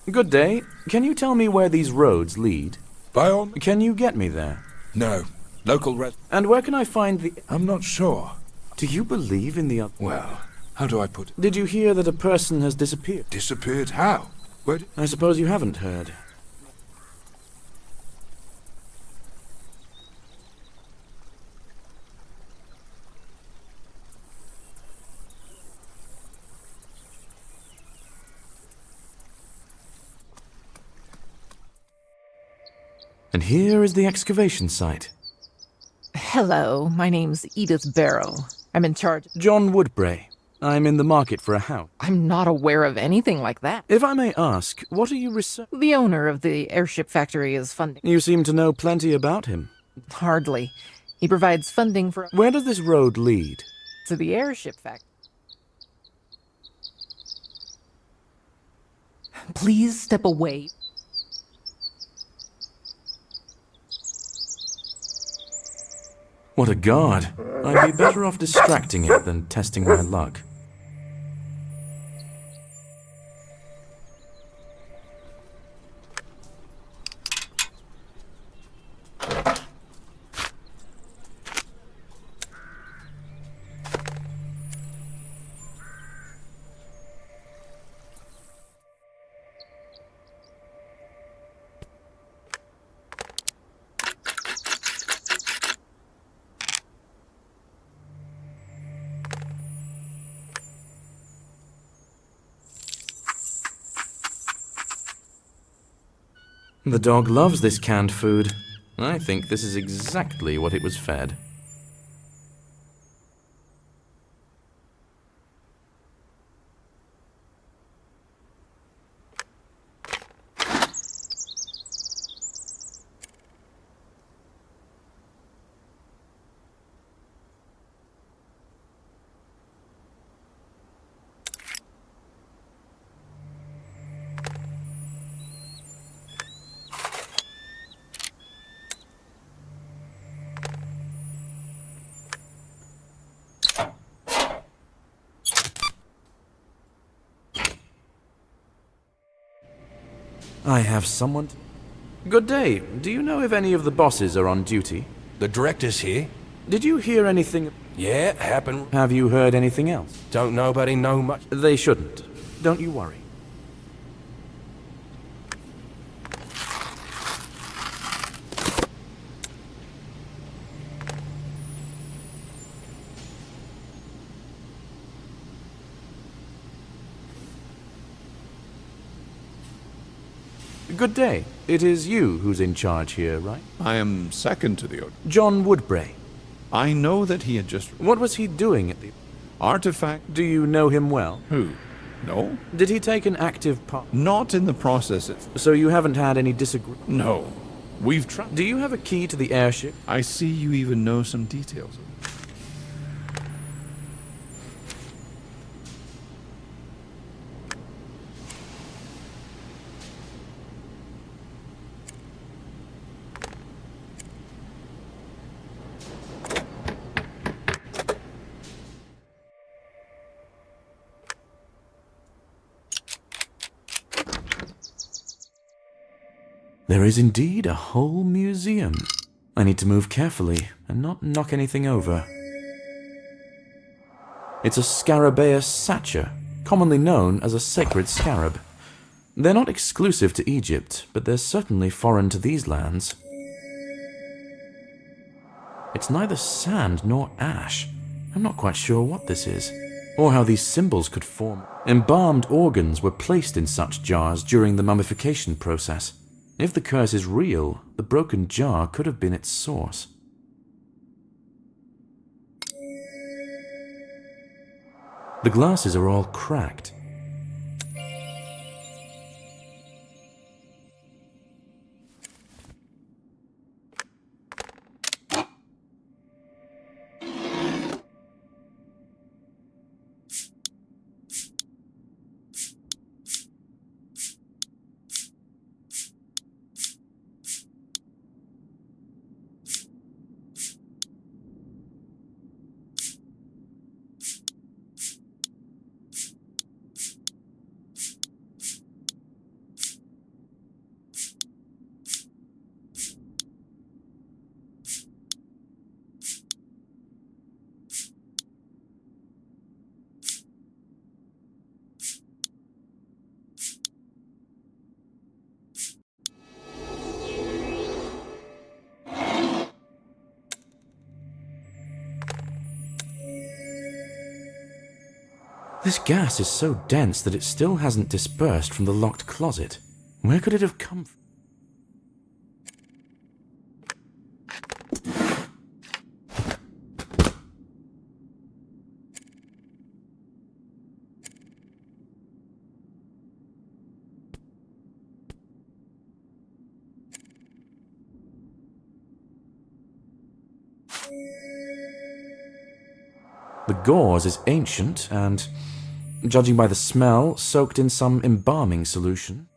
Speaker 1: Good day. Can you tell me where these roads lead?
Speaker 14: By all...
Speaker 1: Can you get me there?
Speaker 14: No. Local res...
Speaker 1: And where can I find the...
Speaker 14: I'm not sure.
Speaker 1: Do you believe in the...
Speaker 14: Well, how do I put it?
Speaker 1: Did you hear that a person has disappeared?
Speaker 14: Disappeared? How? Where did...
Speaker 1: I suppose you haven't heard. And here is the excavation site.
Speaker 15: Hello, my name's Edith Barrow. I'm in charge.
Speaker 1: John Woodbray. I'm in the market for a house.
Speaker 15: I'm not aware of anything like that.
Speaker 1: If I may ask, what are you
Speaker 15: The owner of the airship factory is funding.
Speaker 1: You seem to know plenty about him.
Speaker 15: Hardly. He provides funding for...
Speaker 1: Where does this road lead?
Speaker 15: To the airship factory. Please step away.
Speaker 1: What a guard. I'd be better off distracting it than testing my luck. The dog loves this canned food. I think this is exactly what it was fed. I have someone... Good day. Do you know if any of the bosses are on duty?
Speaker 12: The director's here.
Speaker 1: Did you hear anything...
Speaker 12: Yeah, happened.
Speaker 1: Have you heard anything else?
Speaker 12: Don't nobody know much.
Speaker 1: They shouldn't. Don't you worry. Good day. It is you who's in charge here, right?
Speaker 16: I am second to the order.
Speaker 1: John Woodbray.
Speaker 16: I know that he had just...
Speaker 1: What was he doing at the...
Speaker 16: Artifact?
Speaker 1: Do you know him well?
Speaker 16: Who? No.
Speaker 1: Did he take an active part?
Speaker 16: Not in the process.
Speaker 1: So you haven't had any disagreement?
Speaker 16: No. We've tried.
Speaker 1: Do you have a key to the airship?
Speaker 16: I see you even know some details of it.
Speaker 1: There is indeed a whole museum. I need to move carefully and not knock anything over. It's a Scarabaeus satyr, commonly known as a sacred scarab. They're not exclusive to Egypt, but they're certainly foreign to these lands. It's neither sand nor ash. I'm not quite sure what this is, or how these symbols could form. Embalmed organs were placed in such jars during the mummification process. If the curse is real, the broken jar could have been its source. The glasses are all cracked. This gas is so dense that it still hasn't dispersed from the locked closet. Where could it have come from? The gauze is ancient and, judging by the smell, soaked in some embalming solution.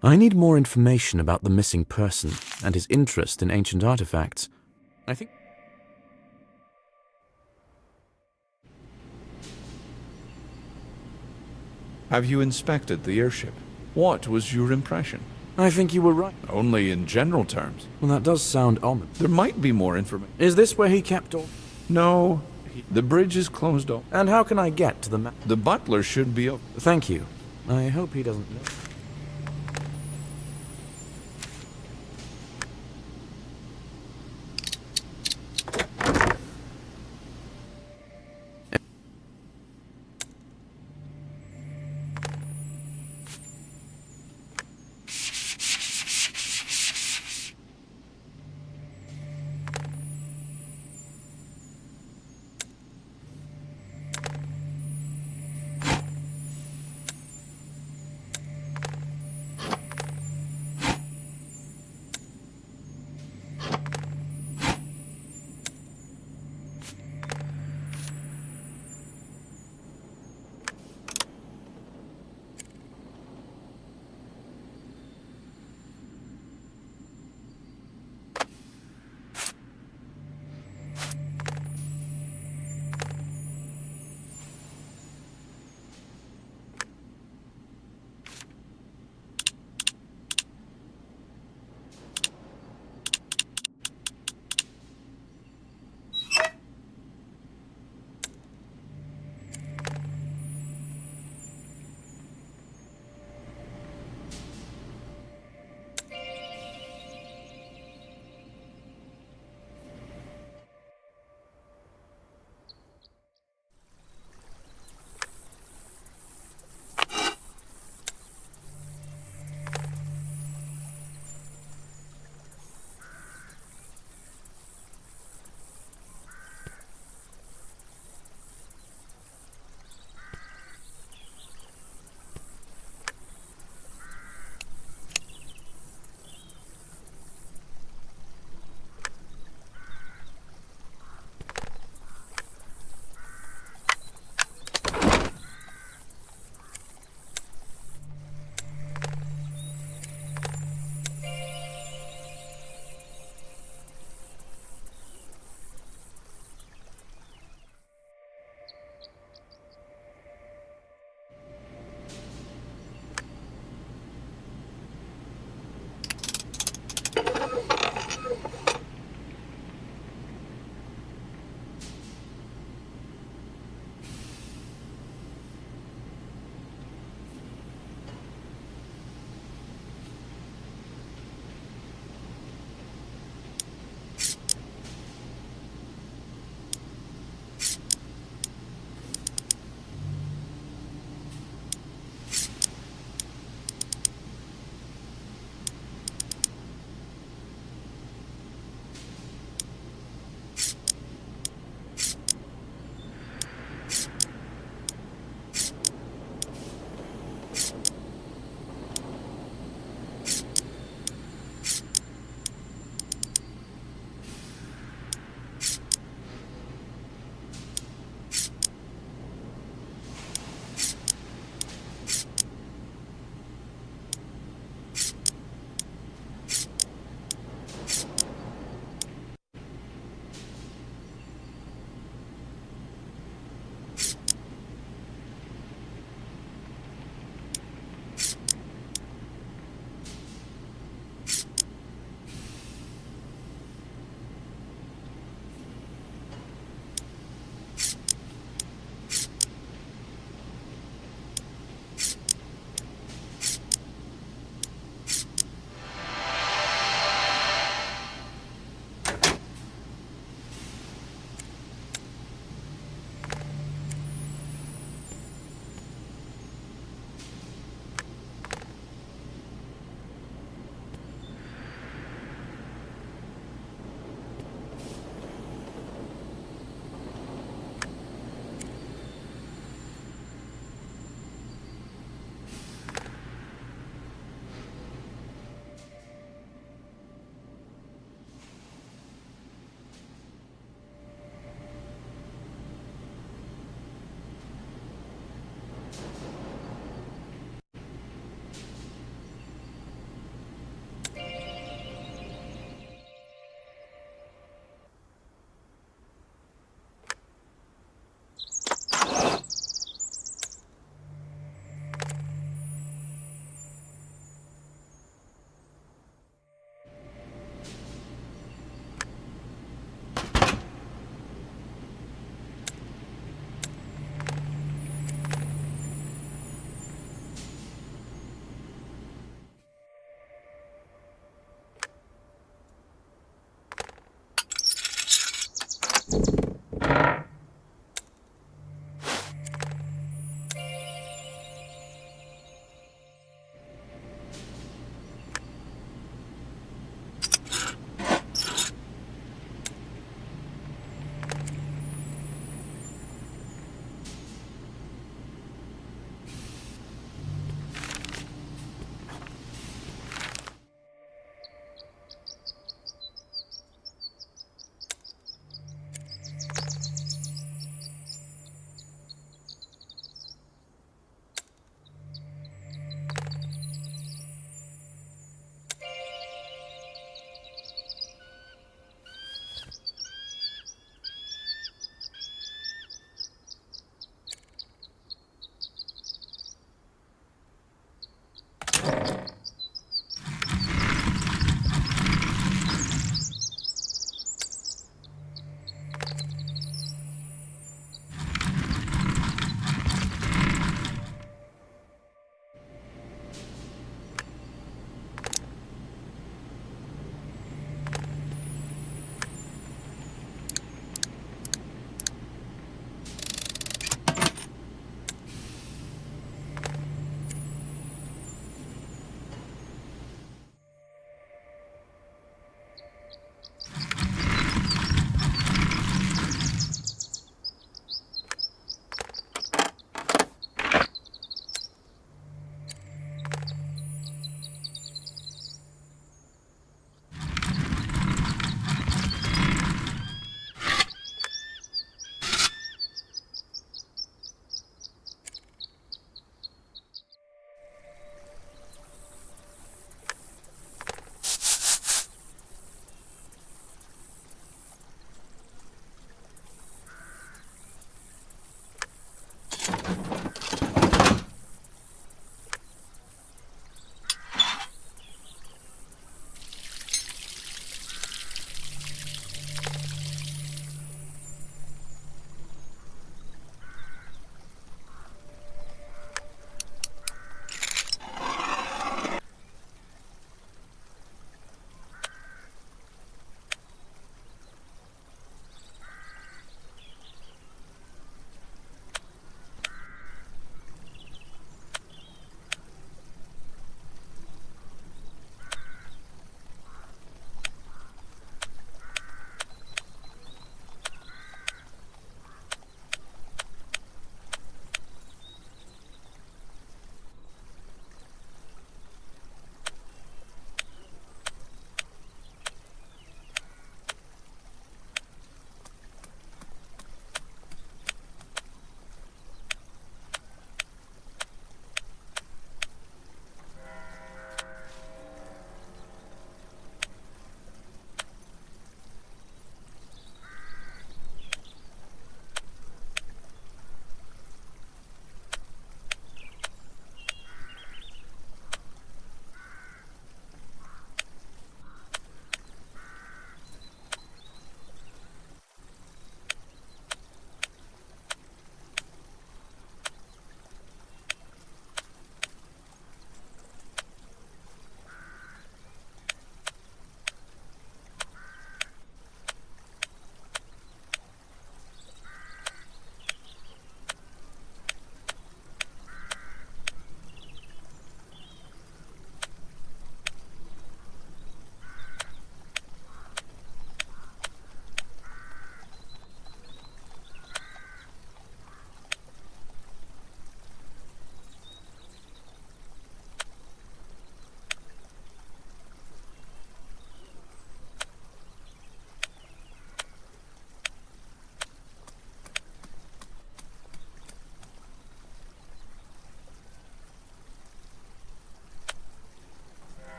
Speaker 1: I need more information about the missing person and his interest in ancient artifacts. I think...
Speaker 16: Have you inspected the airship? What was your impression?
Speaker 1: I think you were right.
Speaker 16: Only in general terms.
Speaker 1: Well, that does sound ominous.
Speaker 16: There might be more information.
Speaker 1: Is this where he kept all...
Speaker 16: No, the bridge is closed off.
Speaker 1: And how can I get to the map?
Speaker 16: The butler should be up.
Speaker 1: Thank you. I hope he doesn't know.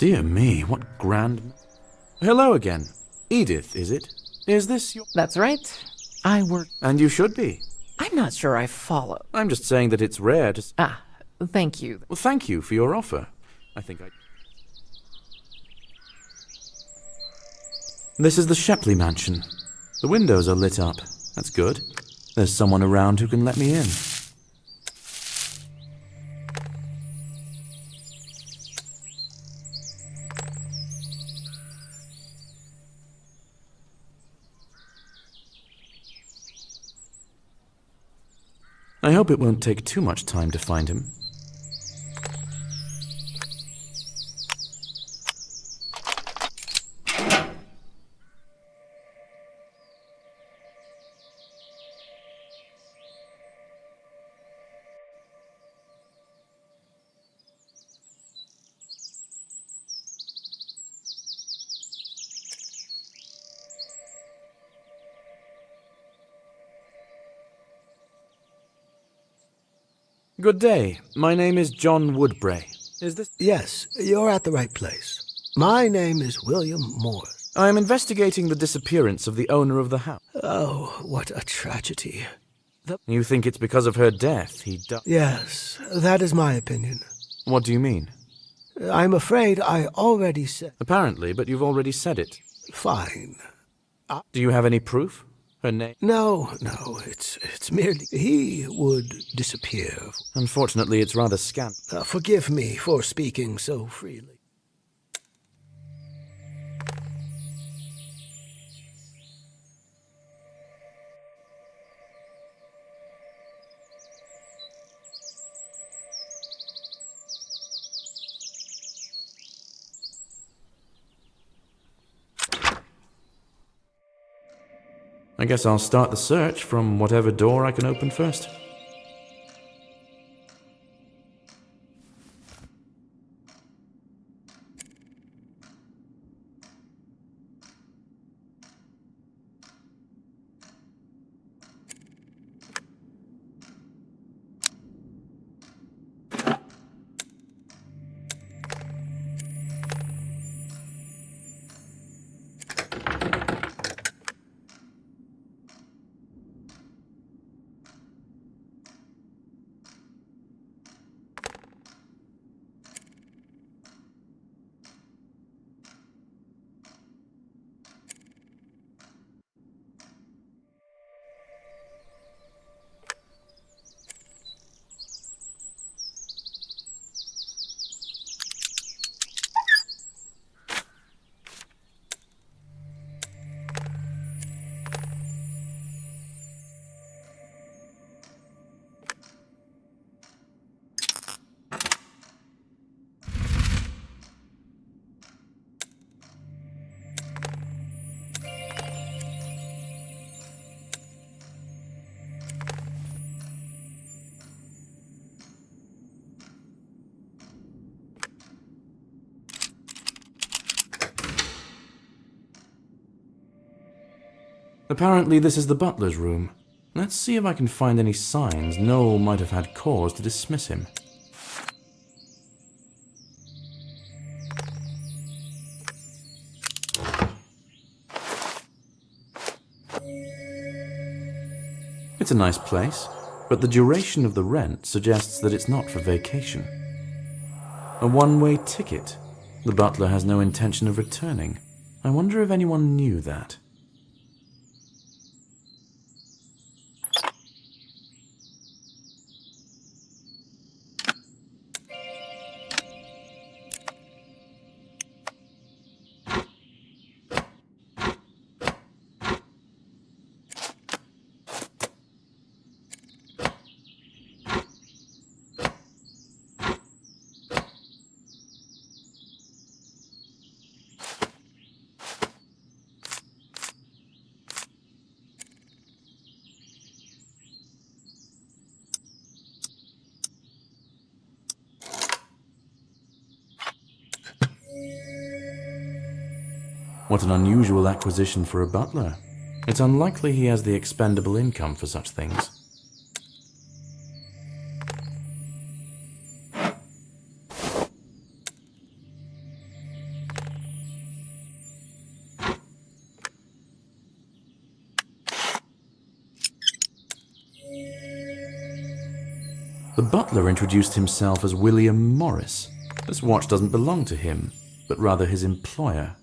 Speaker 1: Dear me, what grand... Hello again. Edith, is it? Is this your...
Speaker 15: That's right. I work...
Speaker 1: And you should be.
Speaker 15: I'm not sure I follow.
Speaker 1: I'm just saying that it's rare to...
Speaker 15: Ah, thank you.
Speaker 1: Well, thank you for your offer. I think I... This is the Shepley mansion. The windows are lit up. That's good. There's someone around who can let me in. I hope it won't take too much time to find him. Good day. My name is John Woodbray. Is this...
Speaker 11: Yes, you're at the right place. My name is William Morris.
Speaker 1: I am investigating the disappearance of the owner of the house.
Speaker 11: Oh, what a tragedy.
Speaker 1: You think it's because of her death he died?
Speaker 11: Yes, that is my opinion.
Speaker 1: What do you mean?
Speaker 11: I'm afraid I already said...
Speaker 1: Apparently, but you've already said it.
Speaker 11: Fine.
Speaker 1: Do you have any proof? Her name?
Speaker 11: No, it's merely... He would disappear.
Speaker 1: Unfortunately, it's rather scant.
Speaker 11: Forgive me for speaking so freely.
Speaker 1: I guess I'll start the search from whatever door I can open first. Apparently this is the butler's room. Let's see if I can find any signs Noel might have had cause to dismiss him. It's a nice place, but the duration of the rent suggests that it's not for vacation. A one-way ticket. The butler has no intention of returning. I wonder if anyone knew that. What an unusual acquisition for a butler. It's unlikely he has the expendable income for such things. The butler introduced himself as William Morris. This watch doesn't belong to him, but rather his employer.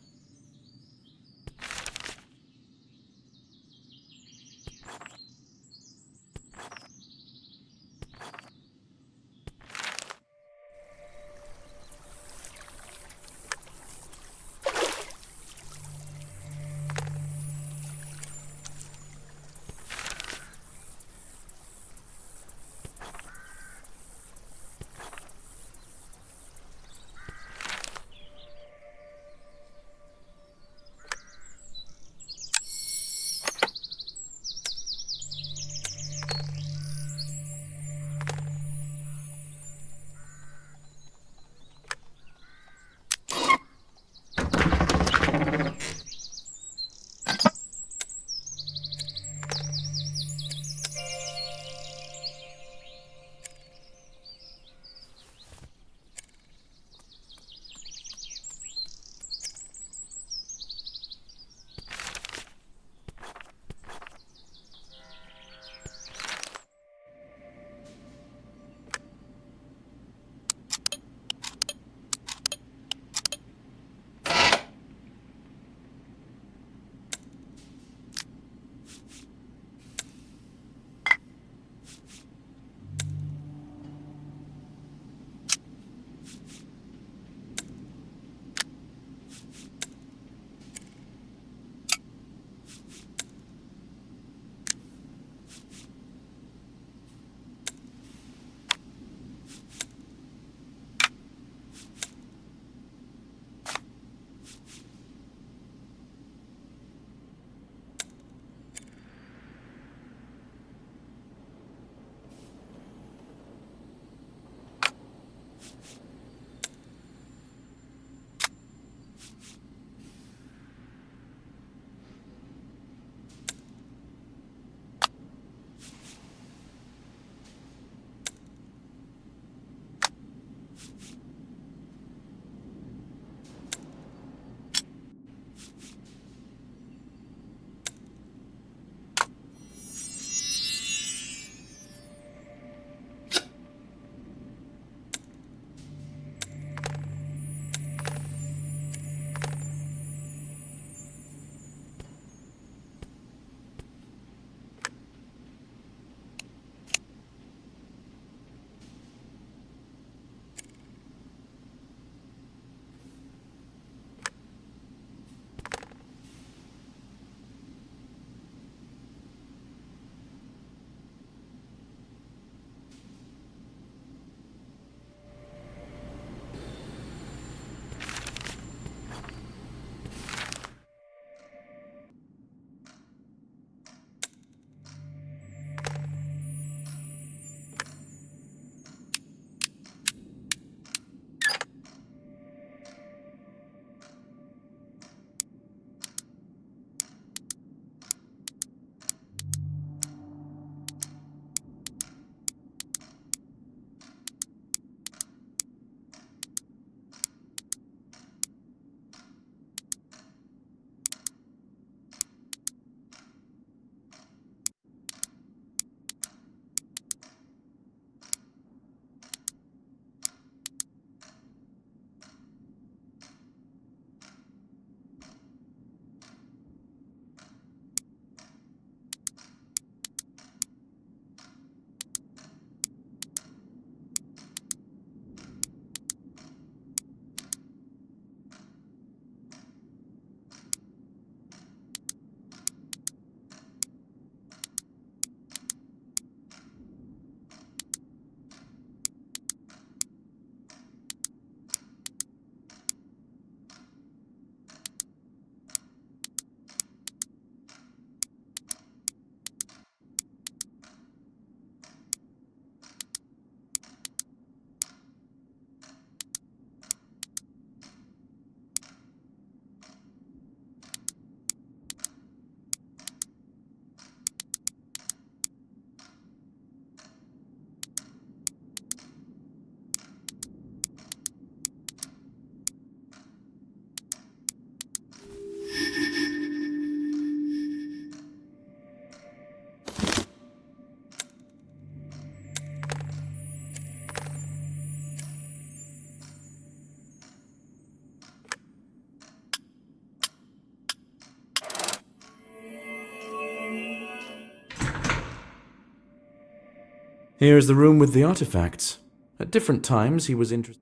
Speaker 1: Here is the room with the artifacts. At different times he was interested.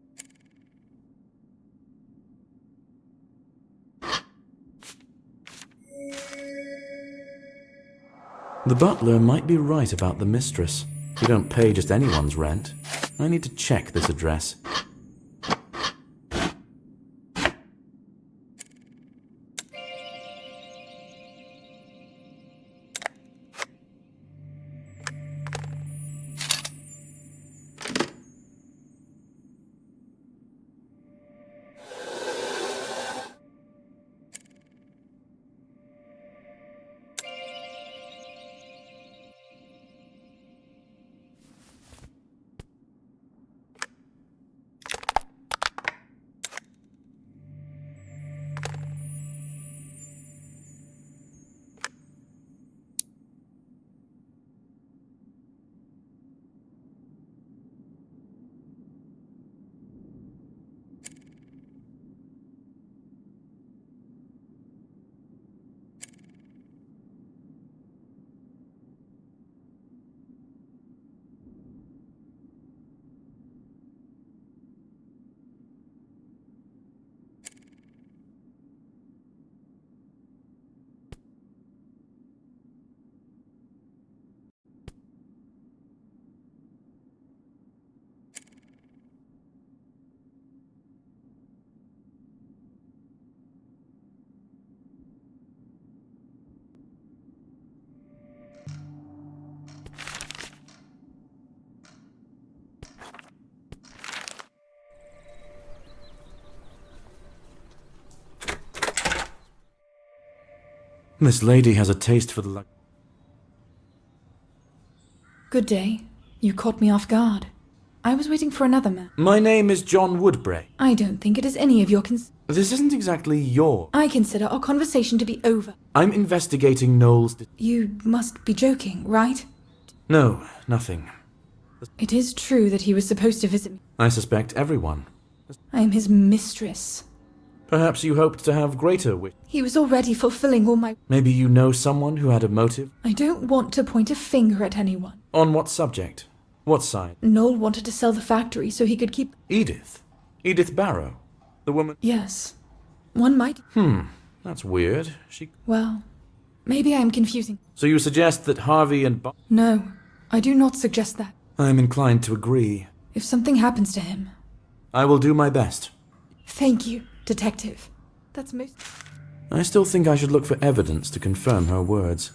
Speaker 1: The butler might be right about the mistress. You don't pay just anyone's rent. I need to check this address. This lady has a taste for the
Speaker 17: Good day. You caught me off guard. I was waiting for another man.
Speaker 1: My name is John Woodbray.
Speaker 17: I don't think it is any of your
Speaker 1: This isn't exactly your...
Speaker 17: I consider our conversation to be over.
Speaker 1: I'm investigating Noel's...
Speaker 17: You must be joking, right?
Speaker 1: No, nothing.
Speaker 17: It is true that he was supposed to visit me.
Speaker 1: I suspect everyone.
Speaker 17: I am his mistress.
Speaker 1: Perhaps you hoped to have greater wish.
Speaker 17: He was already fulfilling all my...
Speaker 1: Maybe you know someone who had a motive?
Speaker 17: I don't want to point a finger at anyone.
Speaker 1: On what subject? What side?
Speaker 17: Noel wanted to sell the factory so he could keep...
Speaker 1: Edith? Edith Barrow? The woman...
Speaker 17: Yes. One might...
Speaker 1: That's weird.
Speaker 17: Well, maybe I am confusing.
Speaker 1: So you suggest that Harvey and...
Speaker 17: No, I do not suggest that.
Speaker 1: I'm inclined to agree.
Speaker 17: If something happens to him...
Speaker 1: I will do my best.
Speaker 17: Thank you, Detective. That's most...
Speaker 1: I still think I should look for evidence to confirm her words.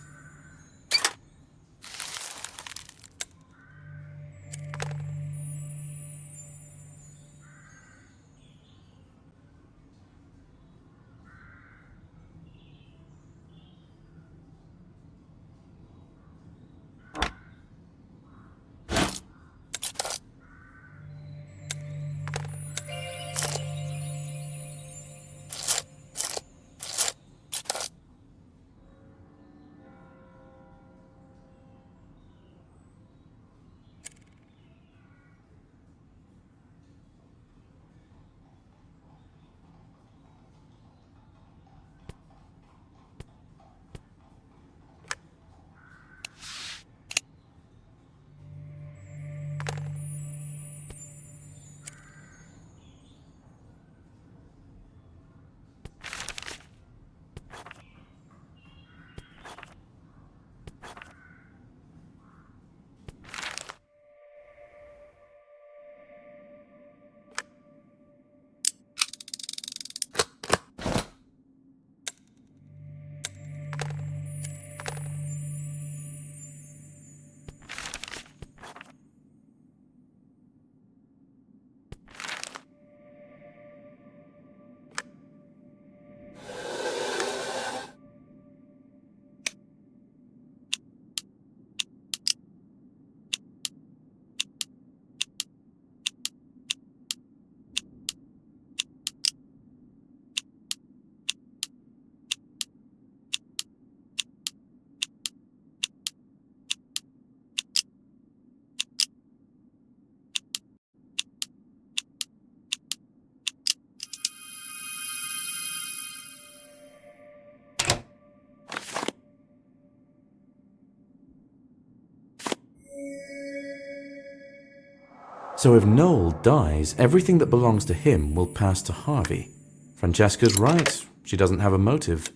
Speaker 1: So if Noel dies, everything that belongs to him will pass to Harvey. Francesca's right. She doesn't have a motive.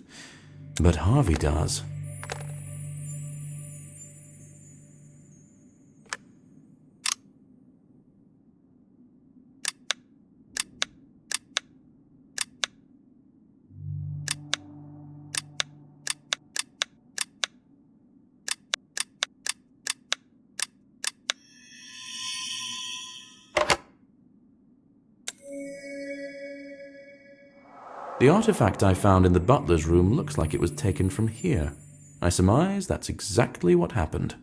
Speaker 1: But Harvey does. The artifact I found in the butler's room looks like it was taken from here. I surmise that's exactly what happened.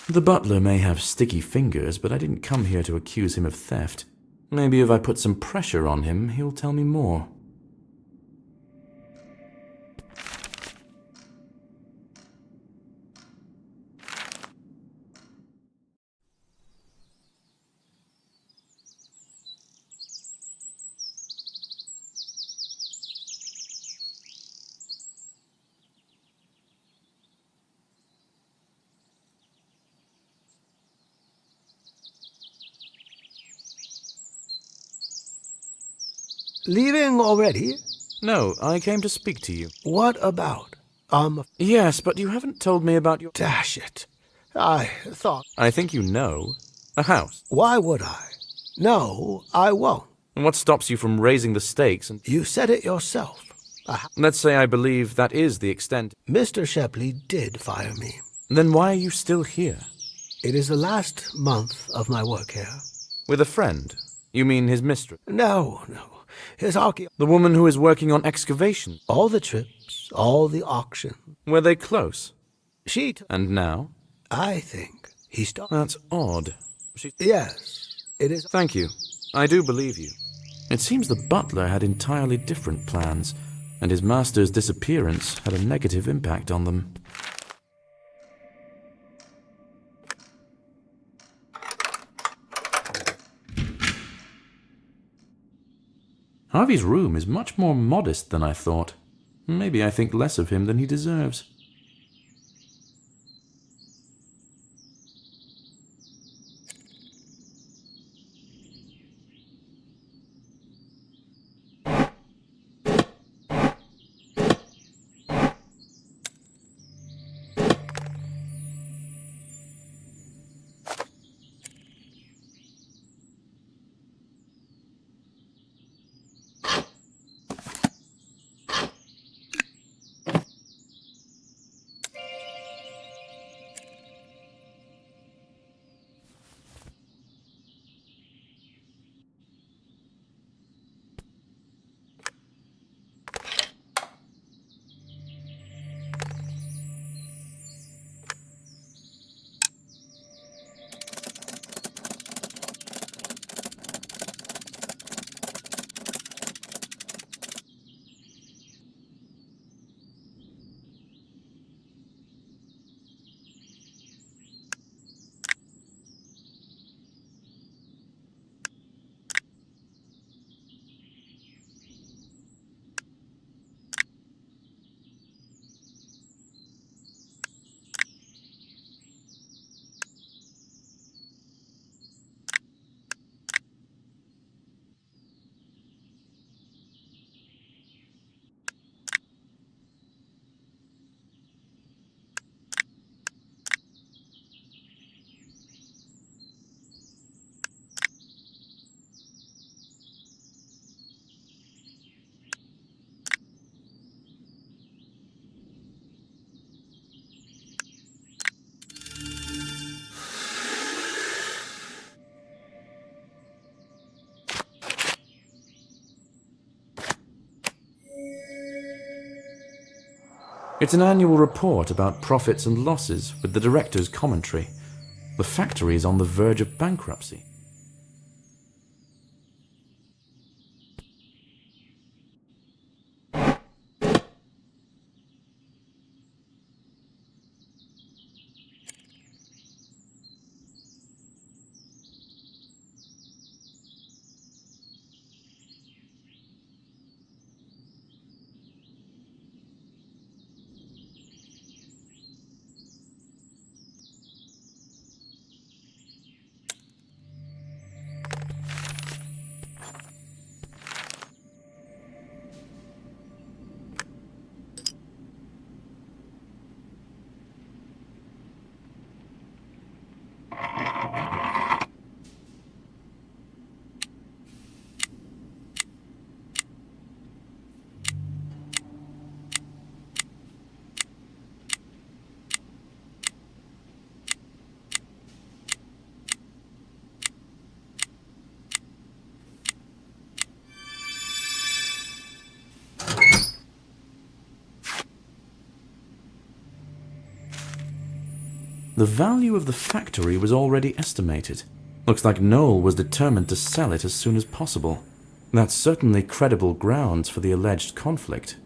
Speaker 1: The butler may have sticky fingers, but I didn't come here to accuse him of theft. Maybe if I put some pressure on him, he'll tell me more.
Speaker 11: Leaving already?
Speaker 1: No, I came to speak to you.
Speaker 11: What about?
Speaker 1: Yes, but you haven't told me about your...
Speaker 11: Dash it. I thought...
Speaker 1: I think you know. A house.
Speaker 11: Why would I? No, I won't.
Speaker 1: And what stops you from raising the stakes and...
Speaker 11: You said it yourself.
Speaker 1: Let's say I believe that is the extent...
Speaker 11: Mr. Shepley did fire me.
Speaker 1: Then why are you still here?
Speaker 11: It is the last month of my work here.
Speaker 1: With a friend? You mean his mistress?
Speaker 11: No. His
Speaker 1: The woman who is working on excavation?
Speaker 11: All the trips, all the auctions.
Speaker 1: Were they close?
Speaker 11: And
Speaker 1: now?
Speaker 11: I think he stopped.
Speaker 1: That's odd.
Speaker 11: Yes, it is.
Speaker 1: Thank you. I do believe you. It seems the butler had entirely different plans, and his master's disappearance had a negative impact on them. Harvey's room is much more modest than I thought. Maybe I think less of him than he deserves. It's an annual report about profits and losses with the director's commentary. The factory is on the verge of bankruptcy. The value of the factory was already estimated. Looks like Noel was determined to sell it as soon as possible. That's certainly credible grounds for the alleged conflict.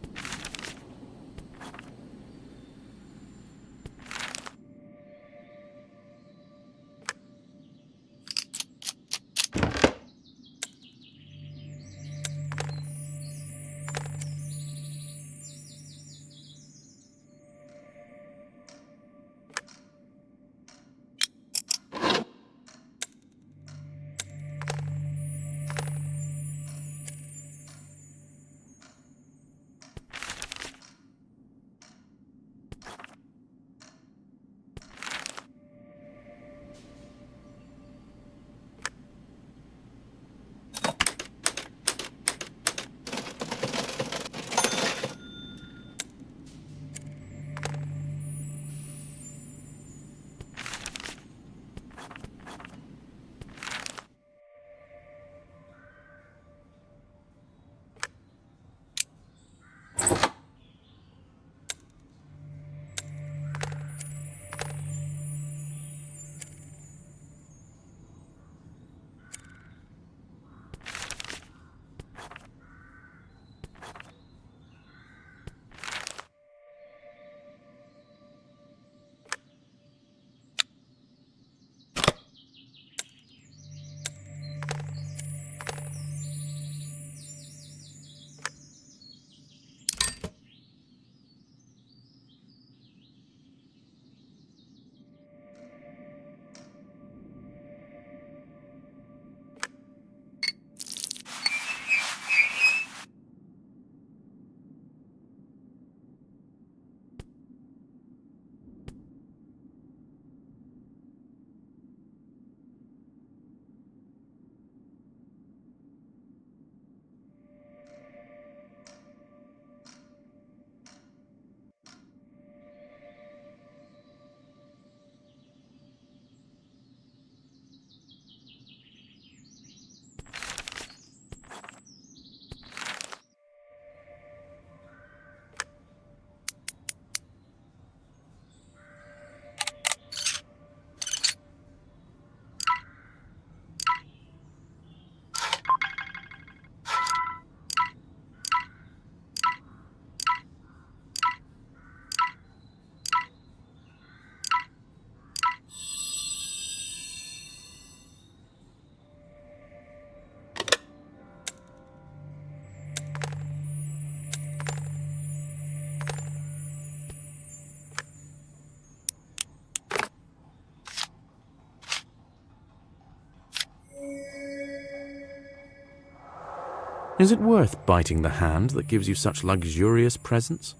Speaker 1: Is it worth biting the hand that gives you such luxurious presents?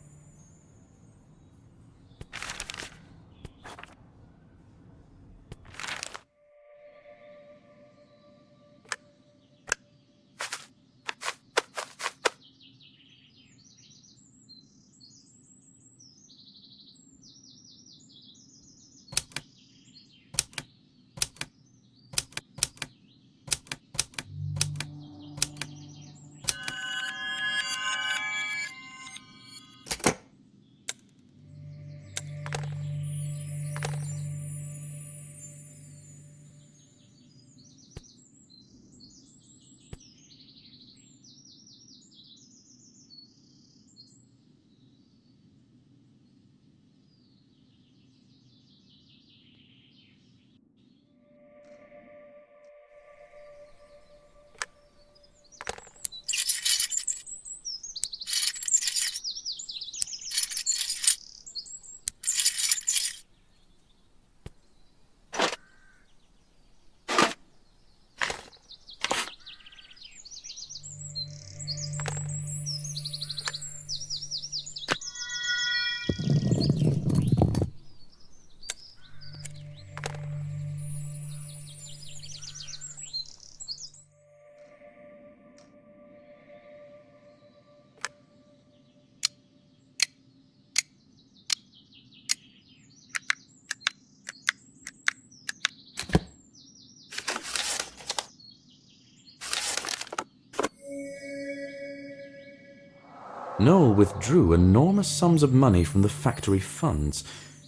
Speaker 1: Noel withdrew enormous sums of money from the factory funds.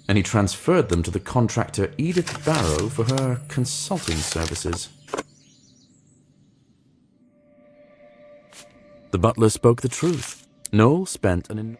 Speaker 1: and he transferred them to the contractor Edith Barrow for her consulting services. The butler spoke the truth. Noel spent an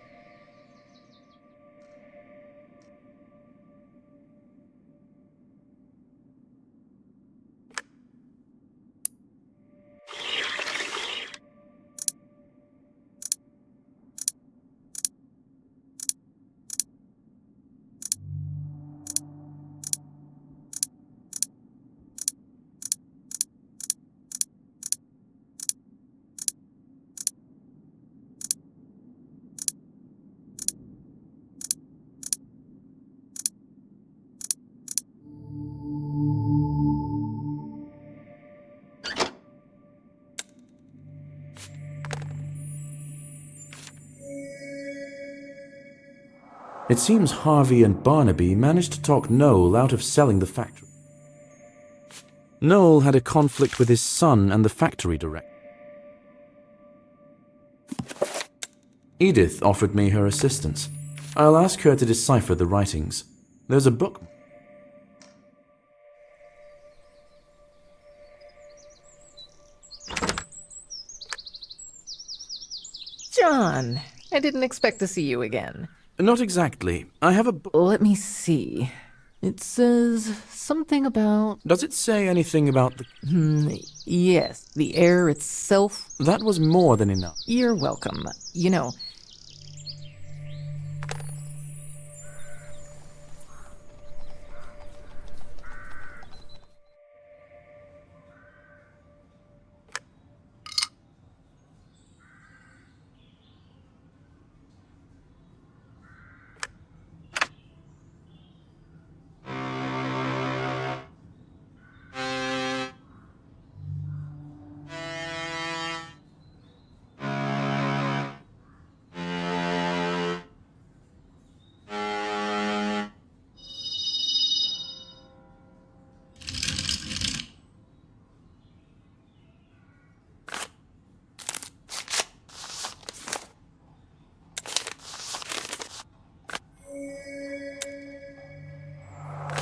Speaker 1: It seems Harvey and Barnaby managed to talk Noel out of selling the factory. Noel had a conflict with his son and the factory director. Edith offered me her assistance. I'll ask her to decipher the writings. There's a book.
Speaker 15: John, I didn't expect to see you again.
Speaker 1: Not exactly. I have a book.
Speaker 15: Let me see. It says something about...
Speaker 1: Does it say anything about the...
Speaker 15: Yes, the air itself.
Speaker 1: That was more than enough.
Speaker 15: You're welcome. You know...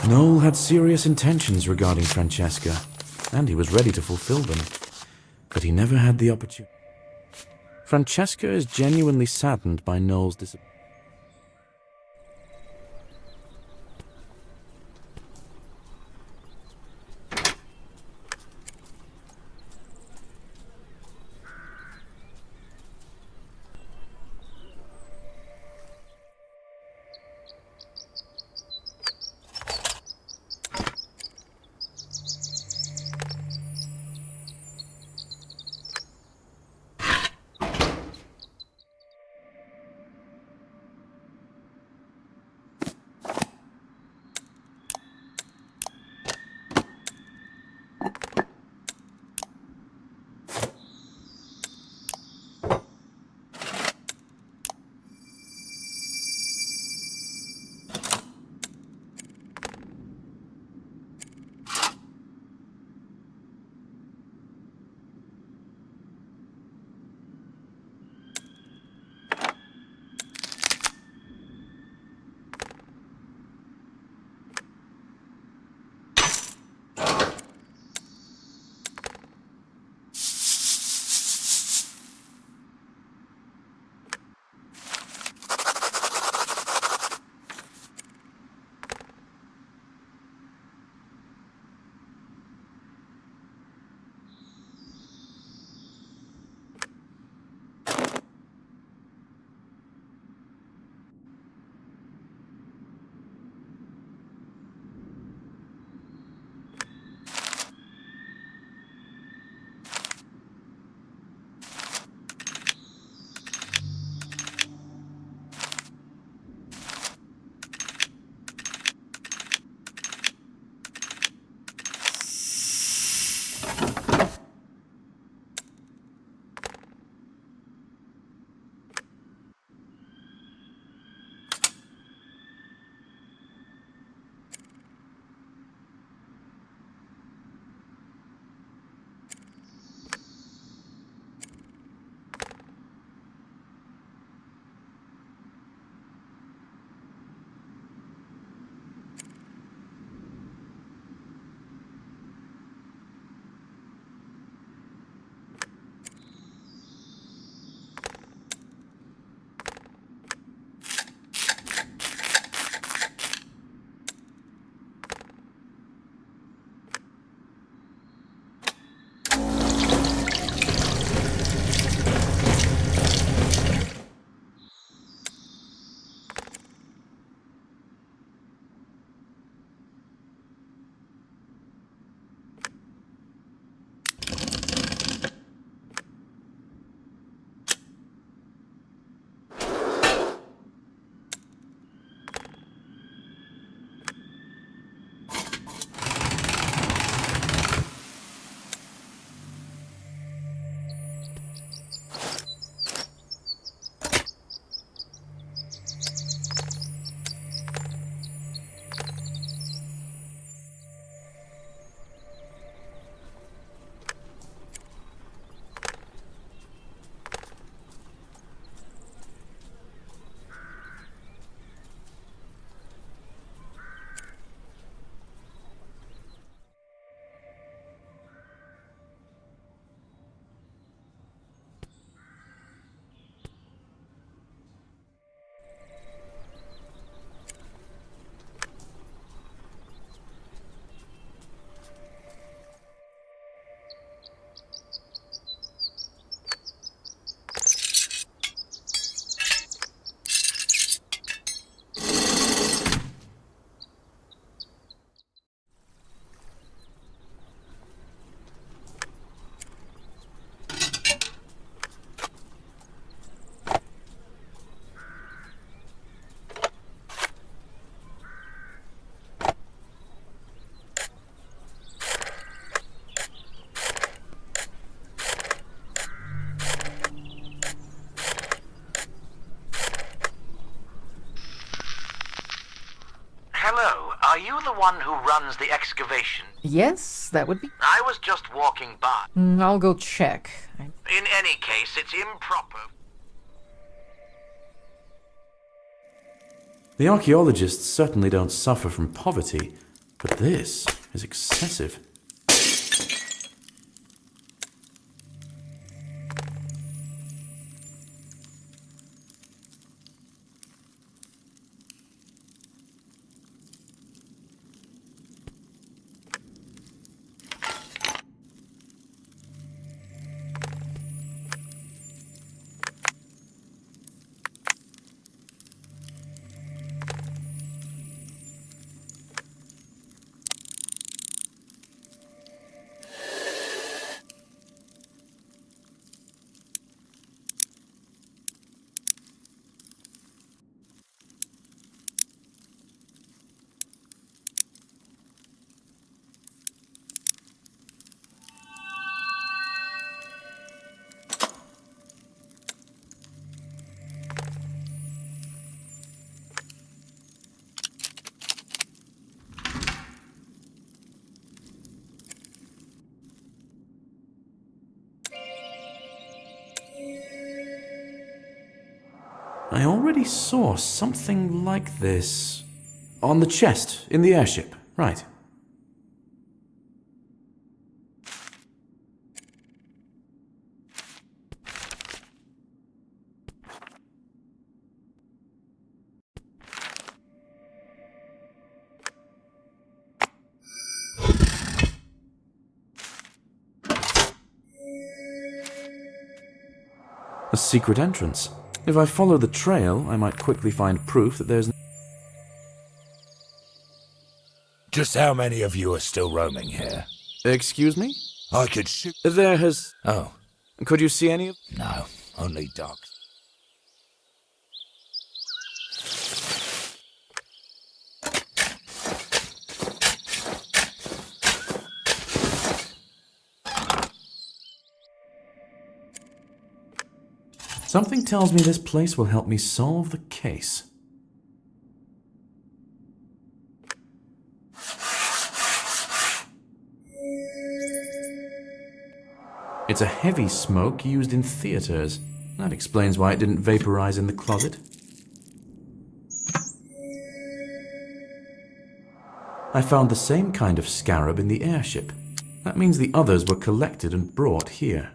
Speaker 1: Noel had serious intentions regarding Francesca, and he was ready to fulfill them. But he never had the opportunity. Francesca is genuinely saddened by Noel's disappearance.
Speaker 18: you the one who runs the excavation?
Speaker 15: Yes, that would be.
Speaker 18: I was just walking by.
Speaker 15: I'll go check.
Speaker 18: In any case, it's improper.
Speaker 1: The archaeologists certainly don't suffer from poverty, but this is excessive. I already saw something like this. On the chest, in the airship, right. A secret entrance. If I follow the trail, I might quickly find proof that there's...
Speaker 19: Just how many of you are still roaming here?
Speaker 1: Excuse me?
Speaker 19: I could shoot...
Speaker 1: There has...
Speaker 19: Oh.
Speaker 1: Could you see any of...
Speaker 19: No, only dogs.
Speaker 1: Something tells me this place will help me solve the case. It's a heavy smoke used in theaters. That explains why it didn't vaporize in the closet. I found the same kind of scarab in the airship. That means the others were collected and brought here.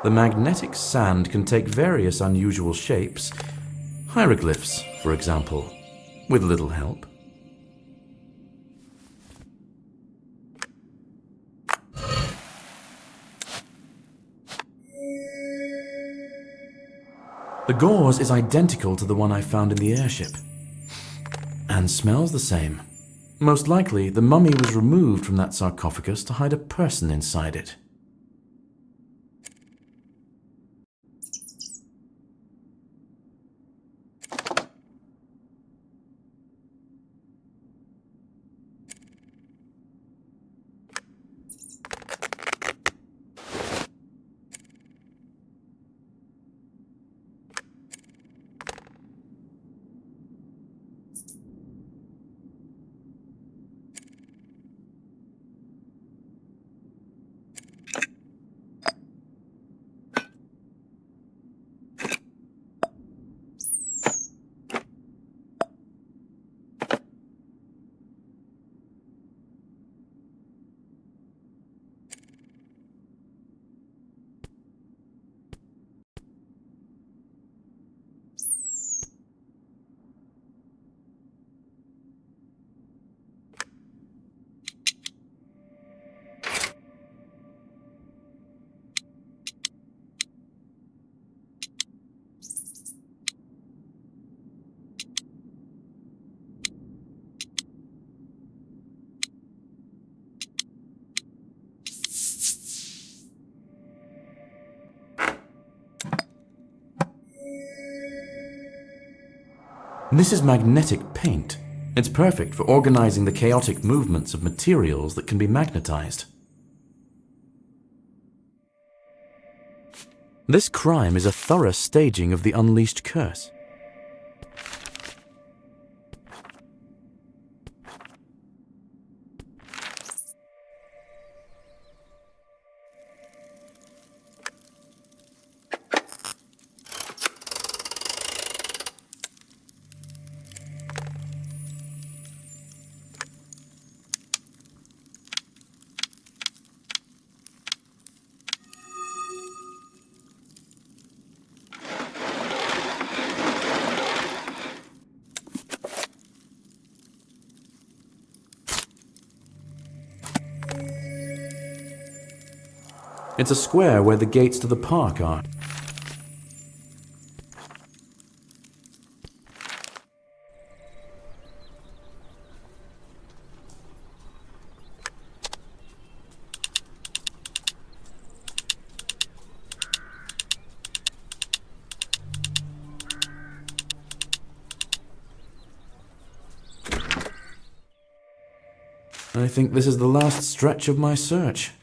Speaker 1: The magnetic sand can take various unusual shapes. Hieroglyphs, for example, with a little help. The gauze is identical to the one I found in the airship, and smells the same. Most likely, the mummy was removed from that sarcophagus to hide a person inside it. This is magnetic paint. It's perfect for organizing the chaotic movements of materials that can be magnetized. This crime is a thorough staging of the unleashed curse. It's a square where the gates to the park are. I think this is the last stretch of my search.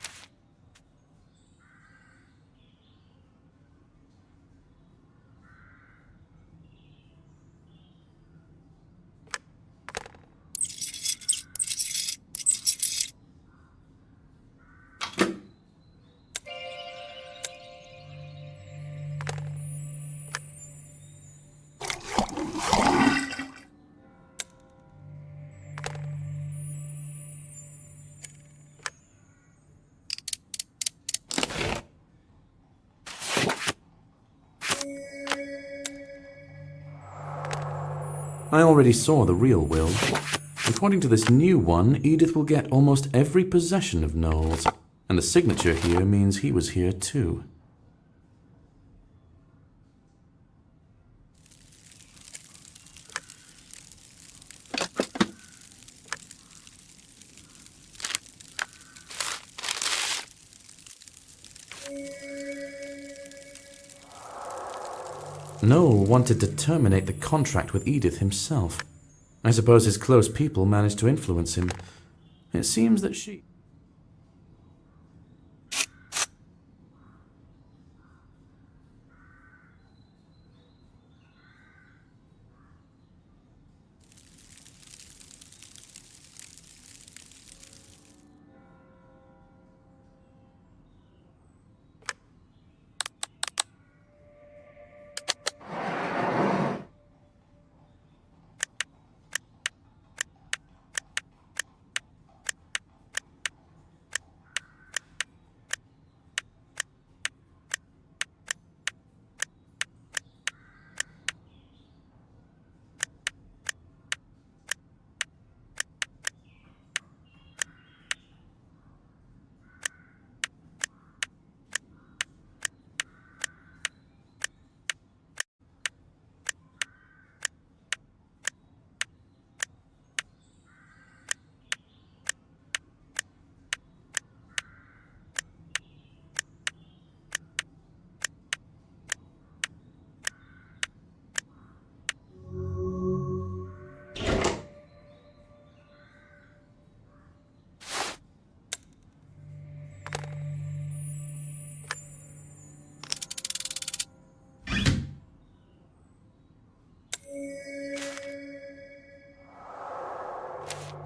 Speaker 1: I already saw the real will. According to this new one, Edith will get almost every possession of Noel's, and the signature here means he was here too. Noel wanted to terminate the contract with Edith himself. I suppose his close people managed to influence him. It seems that she...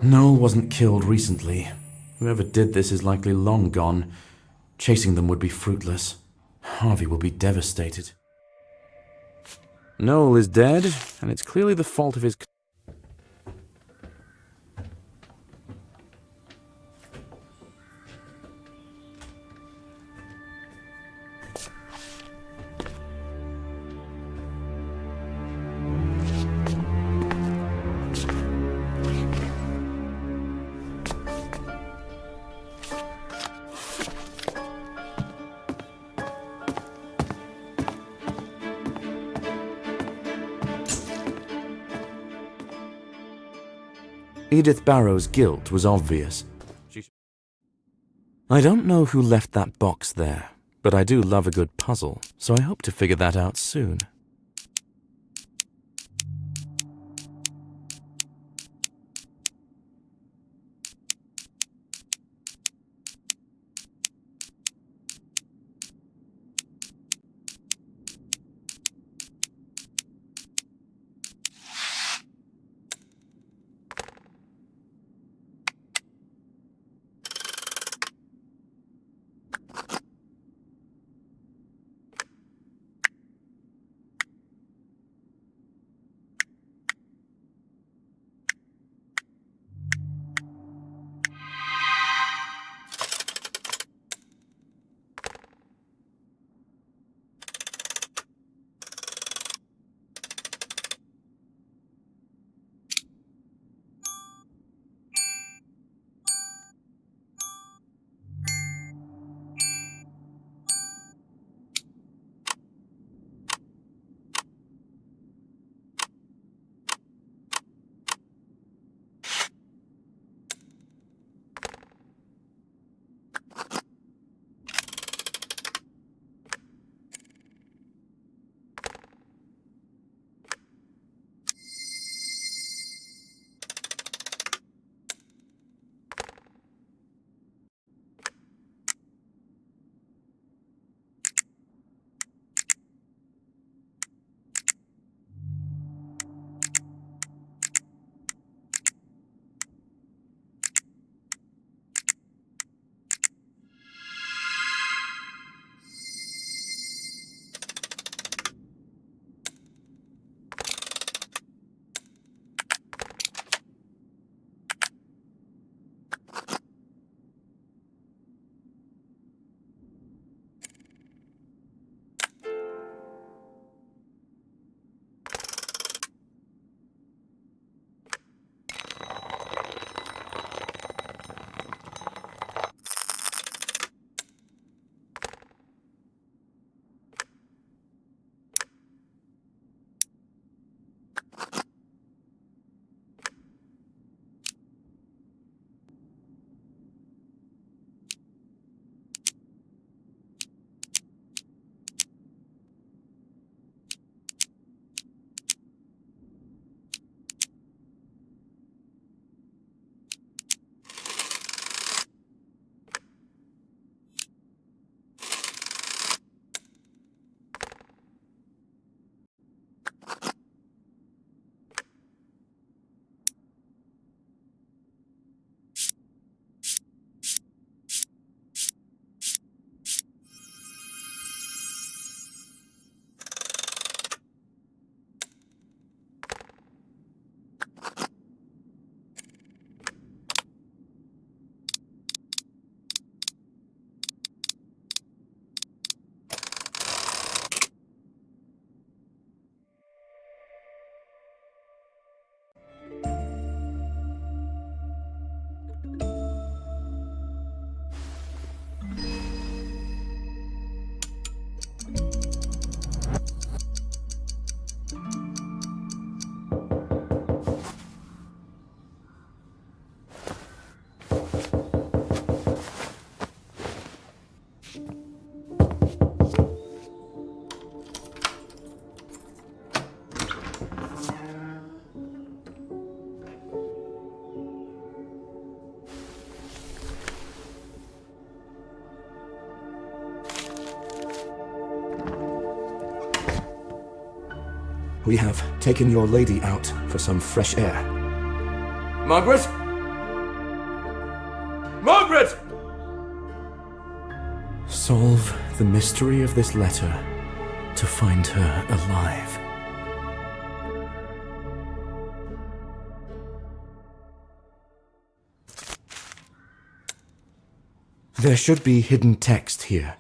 Speaker 1: Noel wasn't killed recently. Whoever did this is likely long gone. Chasing them would be fruitless. Harvey will be devastated. Noel is dead, and it's clearly the fault of his... Edith Barrow's guilt was obvious. I don't know who left that box there, but I do love a good puzzle, so I hope to figure that out soon.
Speaker 9: We have taken your lady out for some fresh air.
Speaker 1: Margaret? Margaret! Solve the mystery of this letter to find her alive. There should be hidden text here.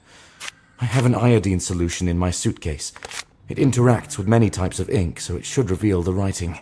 Speaker 1: I have an iodine solution in my suitcase. It interacts with many types of ink, so it should reveal the writing.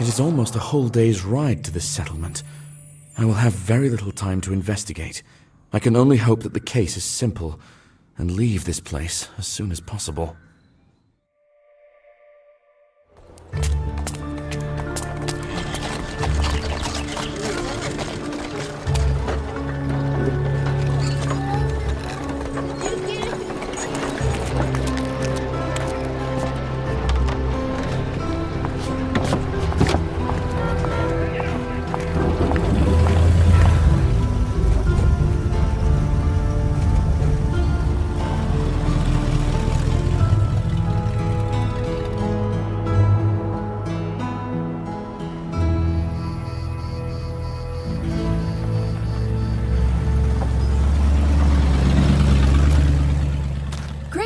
Speaker 1: It is almost a whole day's ride to this settlement. I will have very little time to investigate. I can only hope that the case is simple and leave this place as soon as possible.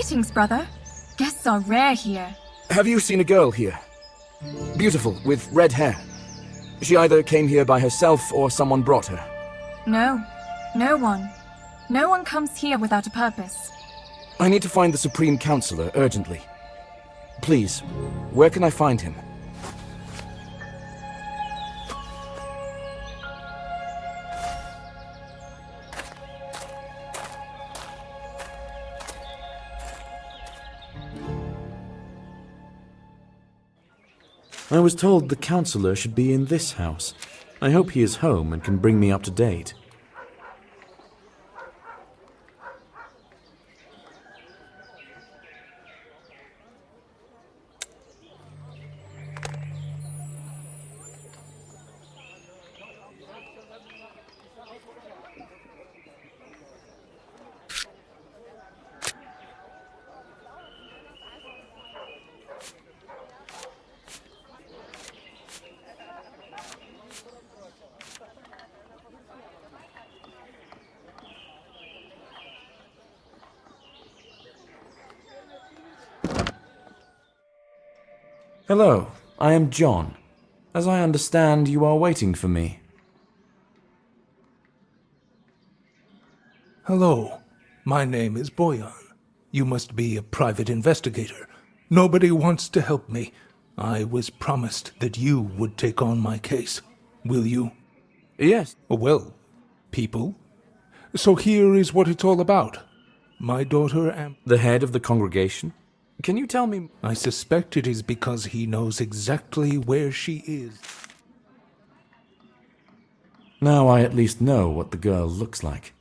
Speaker 20: Greetings, brother. Guests are rare here.
Speaker 1: Have you seen a girl here? Beautiful, with red hair. She either came here by herself or someone brought her.
Speaker 20: No. No one. No one comes here without a purpose.
Speaker 1: I need to find the Supreme Counselor urgently. Please, where can I find him? I was told the counselor should be in this house. I hope he is home and can bring me up to date. Hello, I am John. As I understand, you are waiting for me.
Speaker 21: Hello, my name is Boyan. You must be a private investigator. Nobody wants to help me. I was promised that you would take on my case. Will you?
Speaker 1: Yes.
Speaker 21: Well, people. So here is what it's all about. My daughter
Speaker 1: The head of the congregation? Can you tell me?
Speaker 21: I suspect it is because he knows exactly where she is.
Speaker 1: Now I at least know what the girl looks like.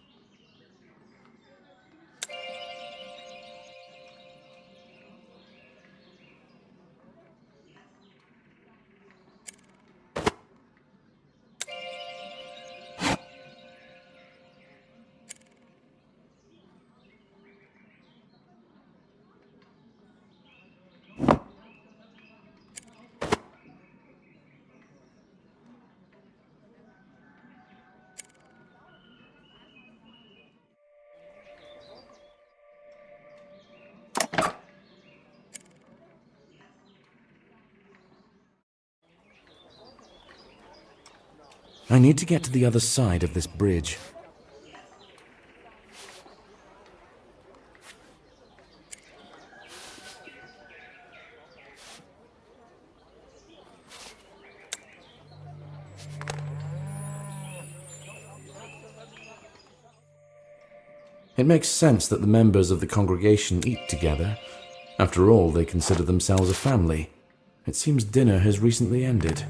Speaker 1: I need to get to the other side of this bridge. It makes sense that the members of the congregation eat together. After all, they consider themselves a family. It seems dinner has recently ended.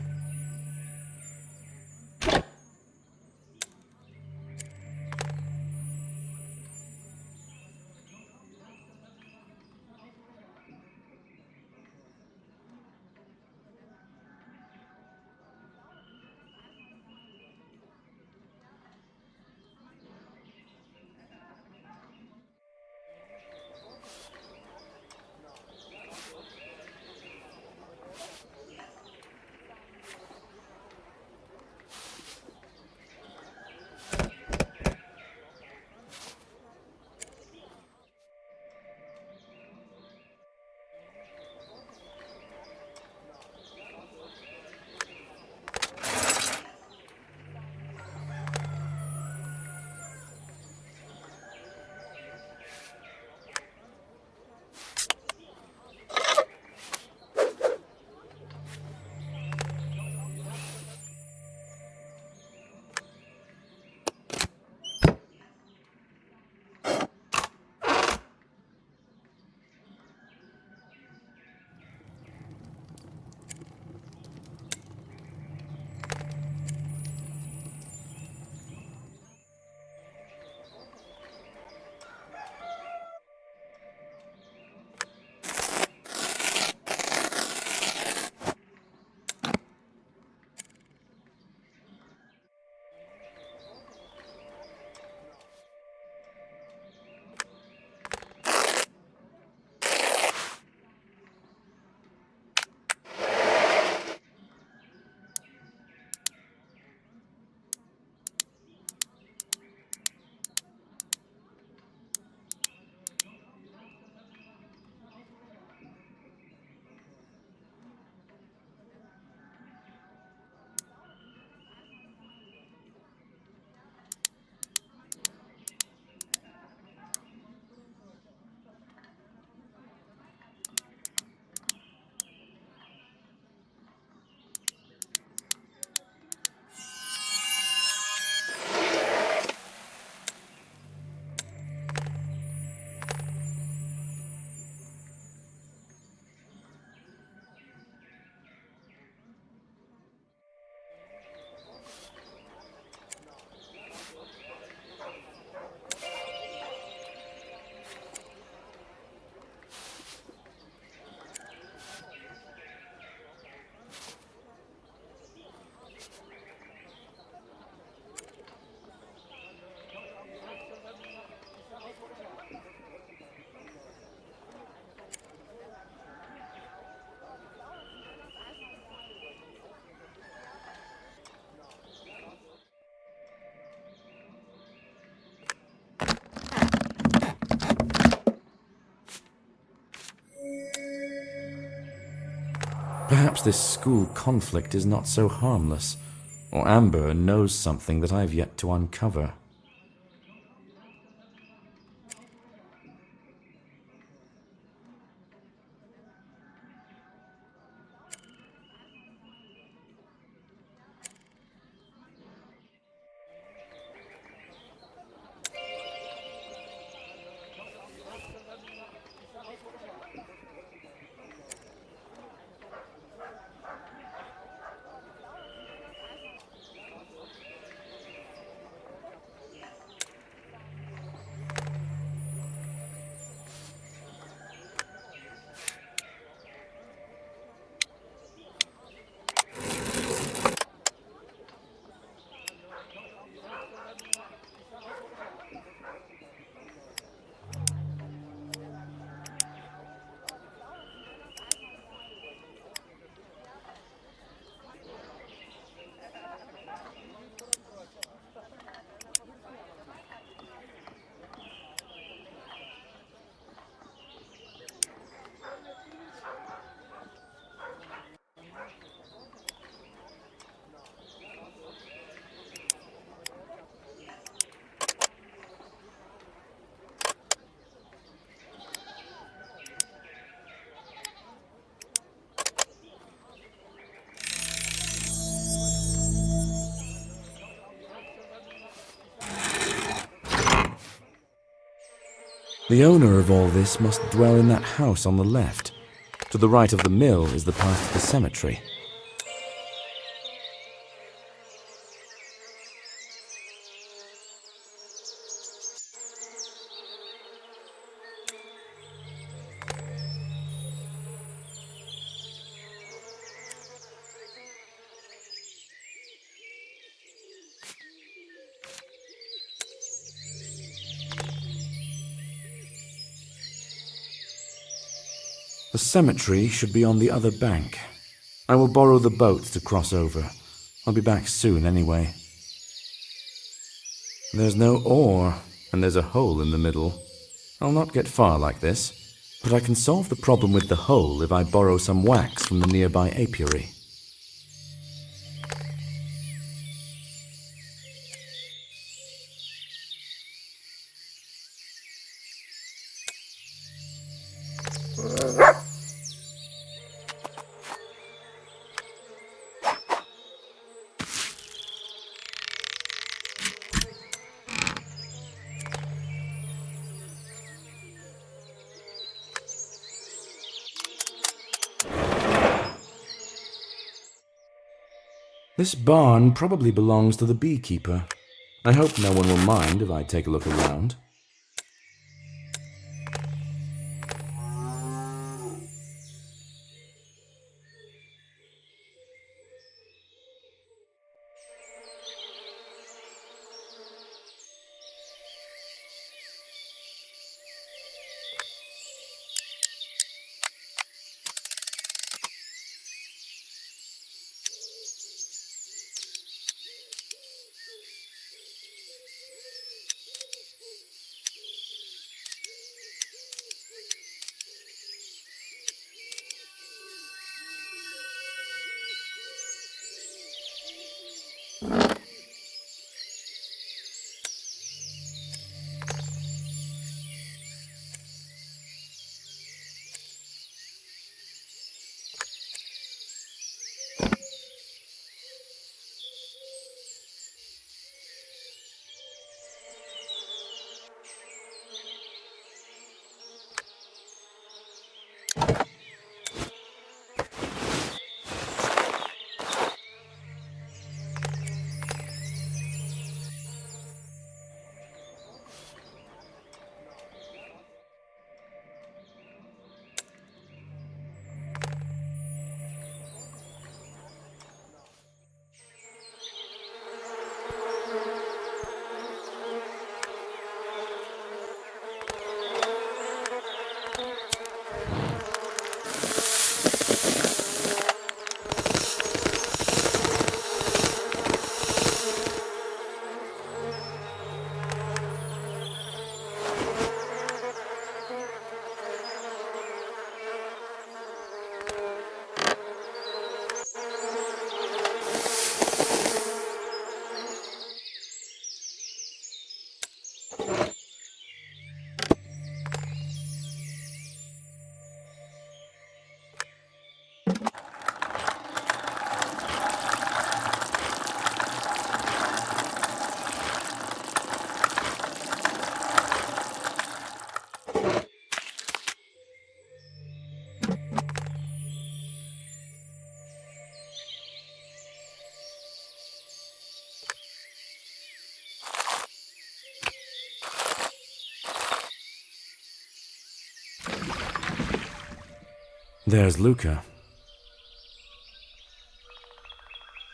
Speaker 1: Perhaps this school conflict is not so harmless, or Amber knows something that I've yet to uncover. The owner of all this must dwell in that house on the left. To the right of the mill is the path to the cemetery. The cemetery should be on the other bank. I will borrow the boat to cross over. I'll be back soon anyway. There's no oar, and there's a hole in the middle. I'll not get far like this, but I can solve the problem with the hole if I borrow some wax from the nearby apiary. This barn probably belongs to the beekeeper. I hope no one will mind if I take a look around. There's Luca.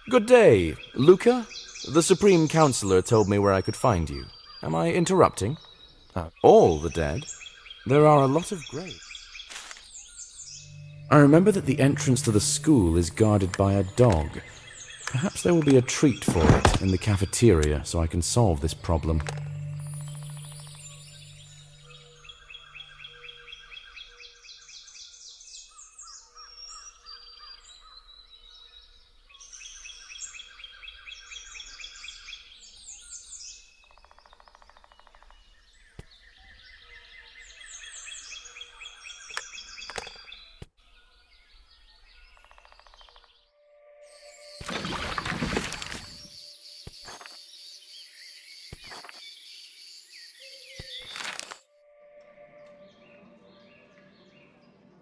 Speaker 1: Good day, Luca. The Supreme Counselor told me where I could find you. Am I interrupting? All the dead? There are a lot of graves. I remember that the entrance to the school is guarded by a dog. Perhaps there will be a treat for it in the cafeteria so I can solve this problem.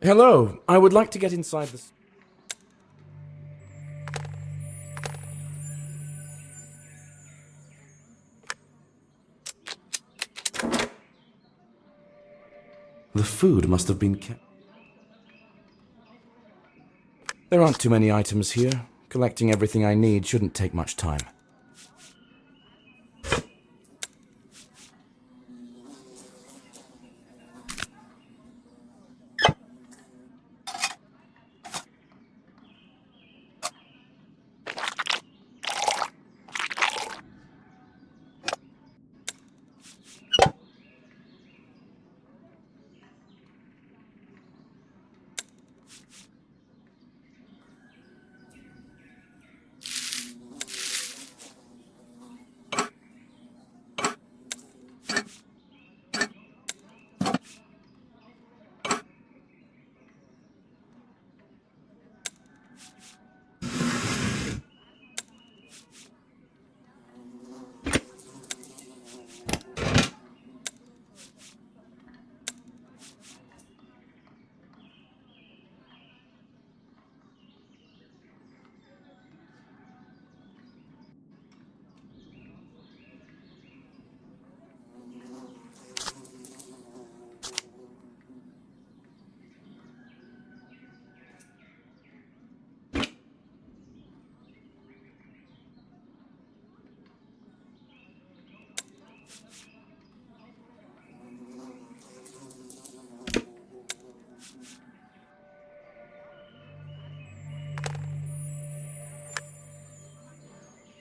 Speaker 1: Hello, I would like to get inside the... The food must have been kept... There aren't too many items here. Collecting everything I need shouldn't take much time.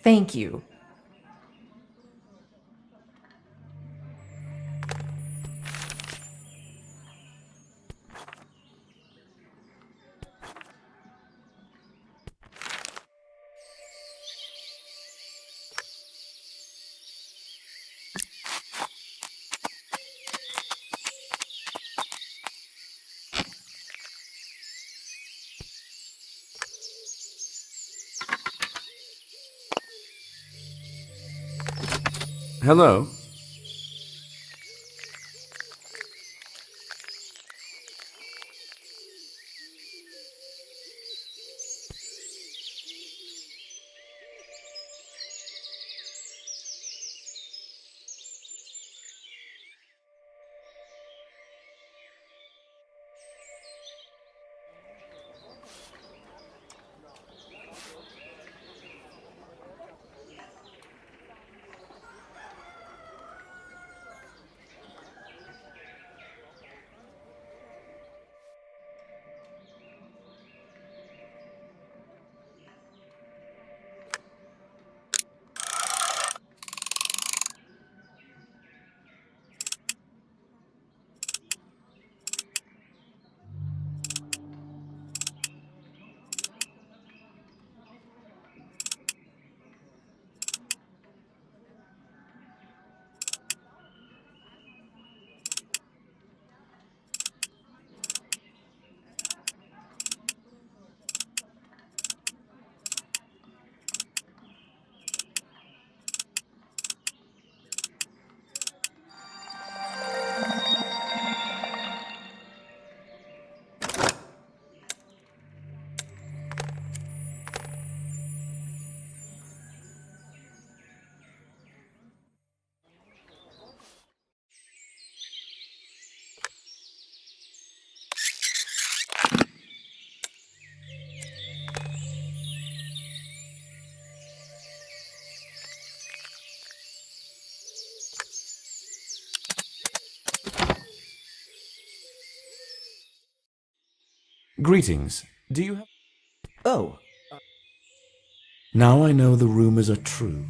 Speaker 15: Thank you.
Speaker 1: Hello? Greetings. Do you have...
Speaker 12: Oh.
Speaker 1: Now I know the rumors are true.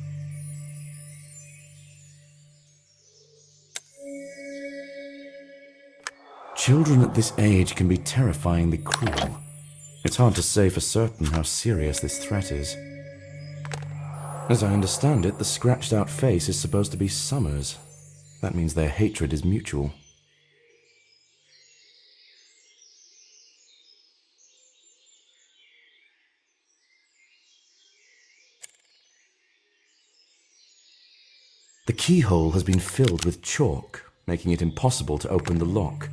Speaker 1: Children at this age can be terrifyingly cruel. It's hard to say for certain how serious this threat is. As I understand it, the scratched-out face is supposed to be Summer's. That means their hatred is mutual. The keyhole has been filled with chalk, making it impossible to open the lock.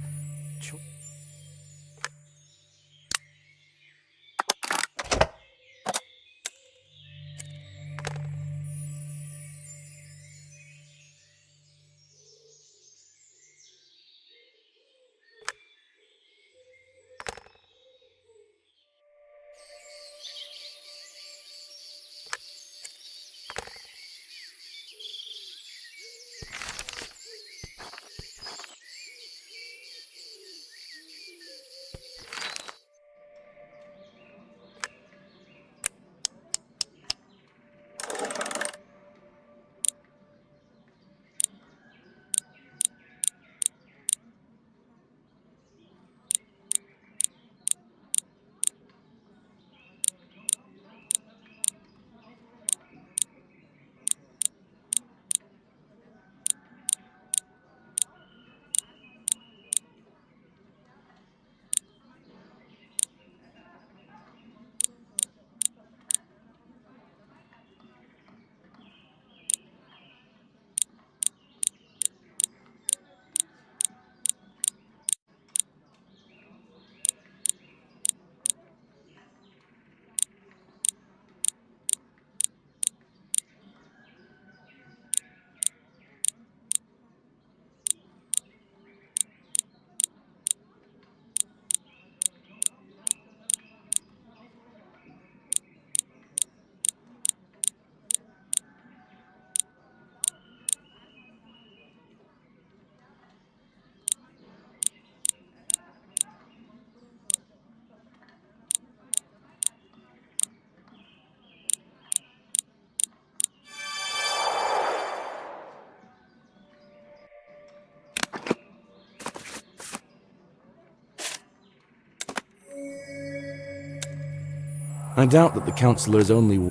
Speaker 1: I doubt that the counselor is only...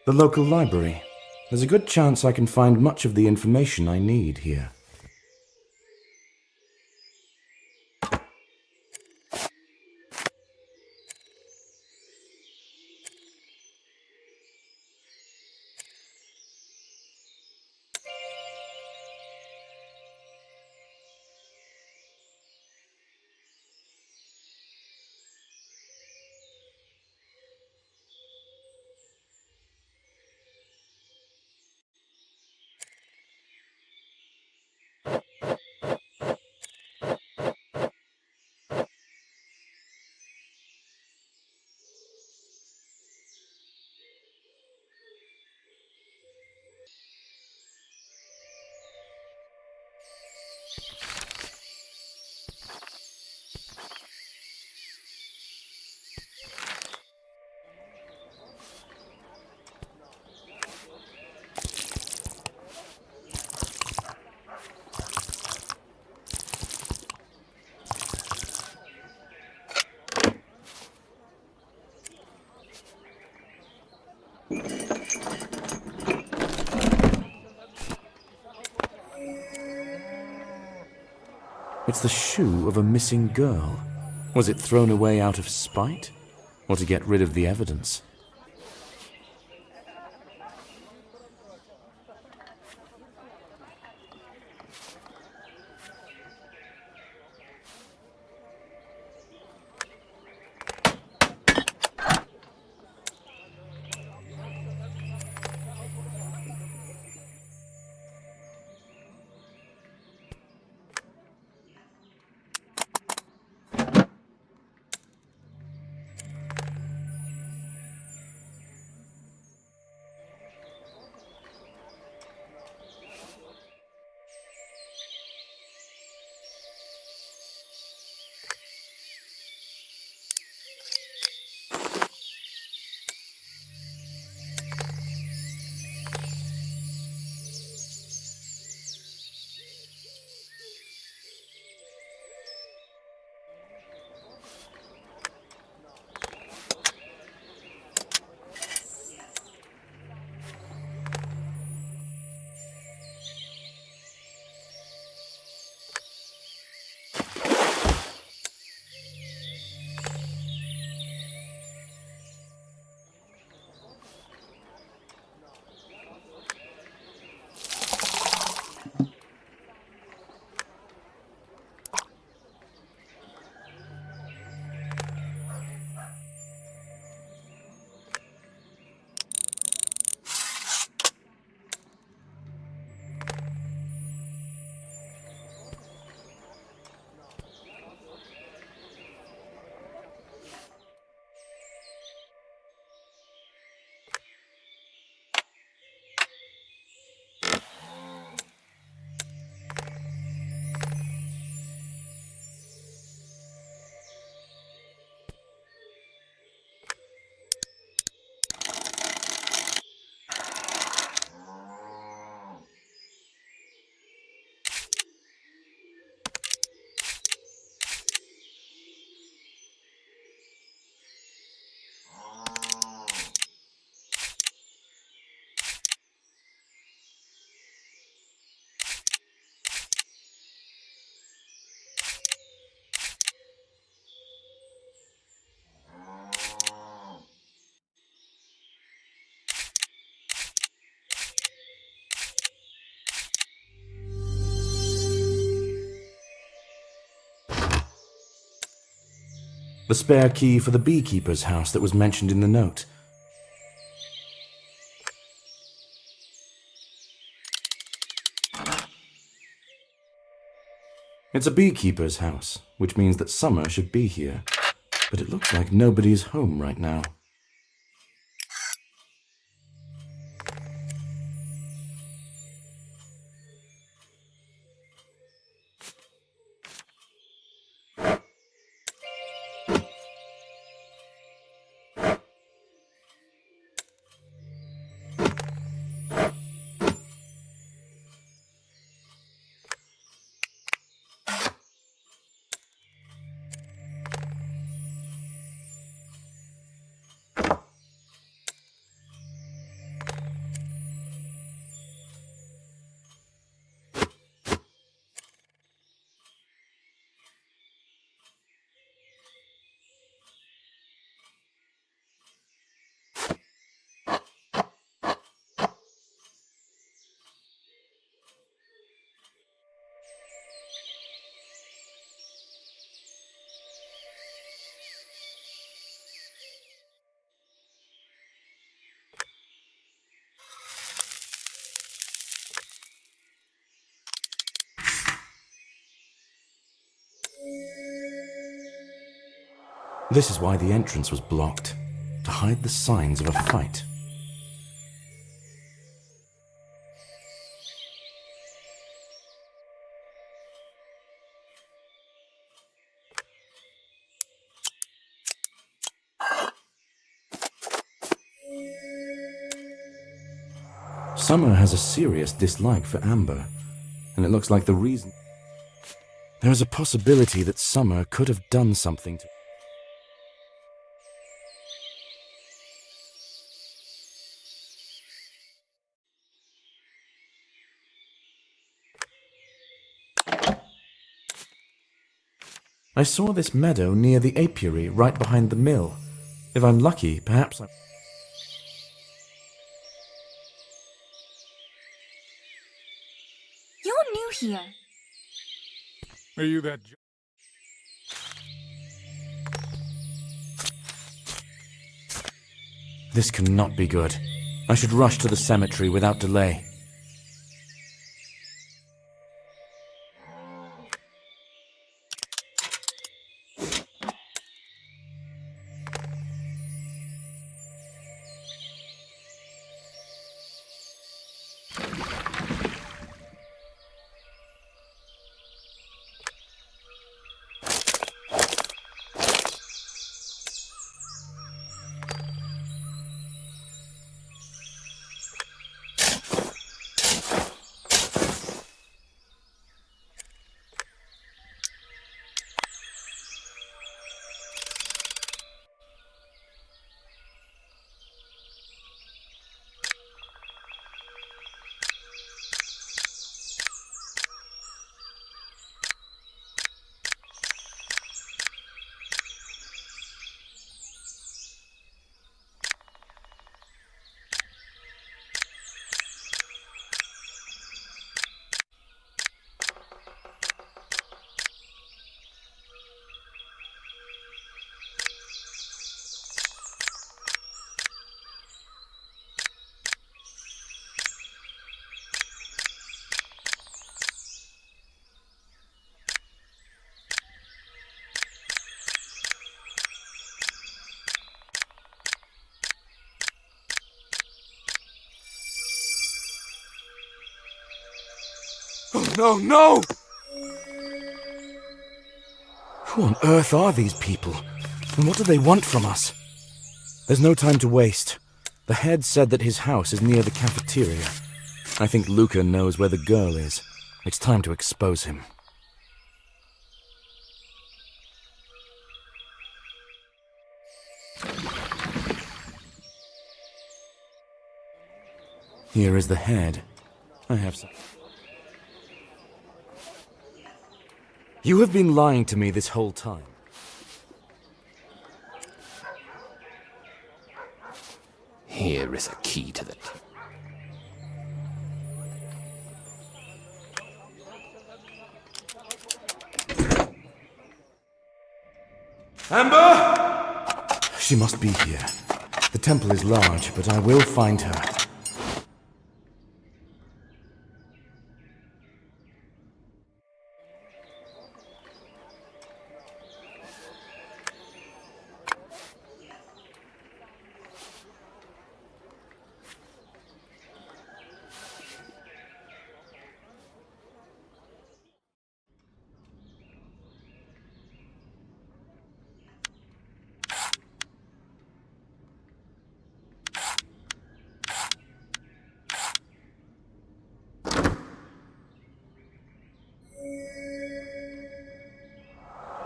Speaker 1: The local library. There's a good chance I can find much of the information I need here. It's the shoe of a missing girl. Was it thrown away out of spite? Or to get rid of the evidence? The spare key for the beekeeper's house that was mentioned in the note. It's a beekeeper's house, which means that Summer should be here. But it looks like nobody's home right now. This is why the entrance was blocked, to hide the signs of a fight. Summer has a serious dislike for Amber, and it looks like the reason... There is a possibility that Summer could have done something to... I saw this meadow near the apiary right behind the mill. If I'm lucky, perhaps I...
Speaker 20: You're new here.
Speaker 14: Are you that...
Speaker 1: This cannot be good. I should rush to the cemetery without delay.
Speaker 14: Oh, no, no!
Speaker 1: Who on earth are these people? And what do they want from us? There's no time to waste. The head said that his house is near the cafeteria. I think Luca knows where the girl is. It's time to expose him. Here is the head. I have some... You have been lying to me this whole time.
Speaker 3: Here is a key to the...
Speaker 1: Amber! She must be here. The temple is large, but I will find her.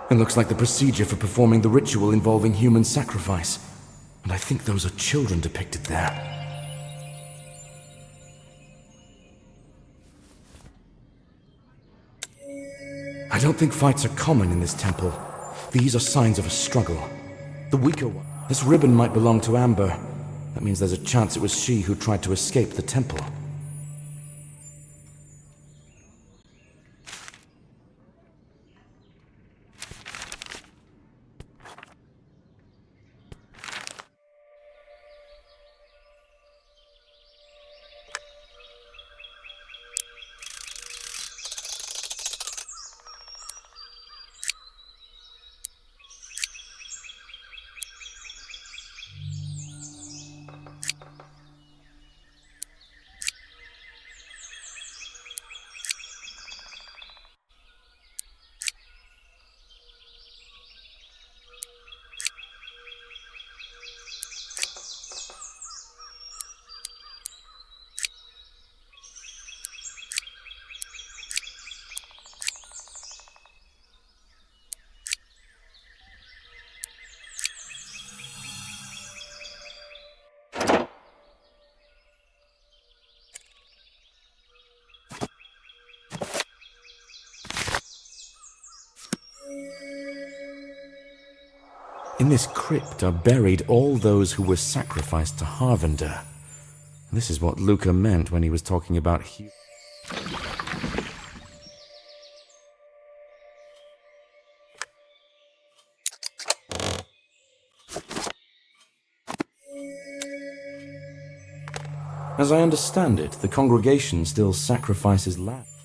Speaker 1: It looks like the procedure for performing the ritual involving human sacrifice. And I think those are children depicted there. I don't think fights are common in this temple. These are signs of a struggle. The weaker one. This ribbon might belong to Amber. That means there's a chance it was she who tried to escape the temple. In this crypt are buried all those who were sacrificed to Harvender. This is what Luca meant when he was talking about As I understand it, the congregation still sacrifices lambs.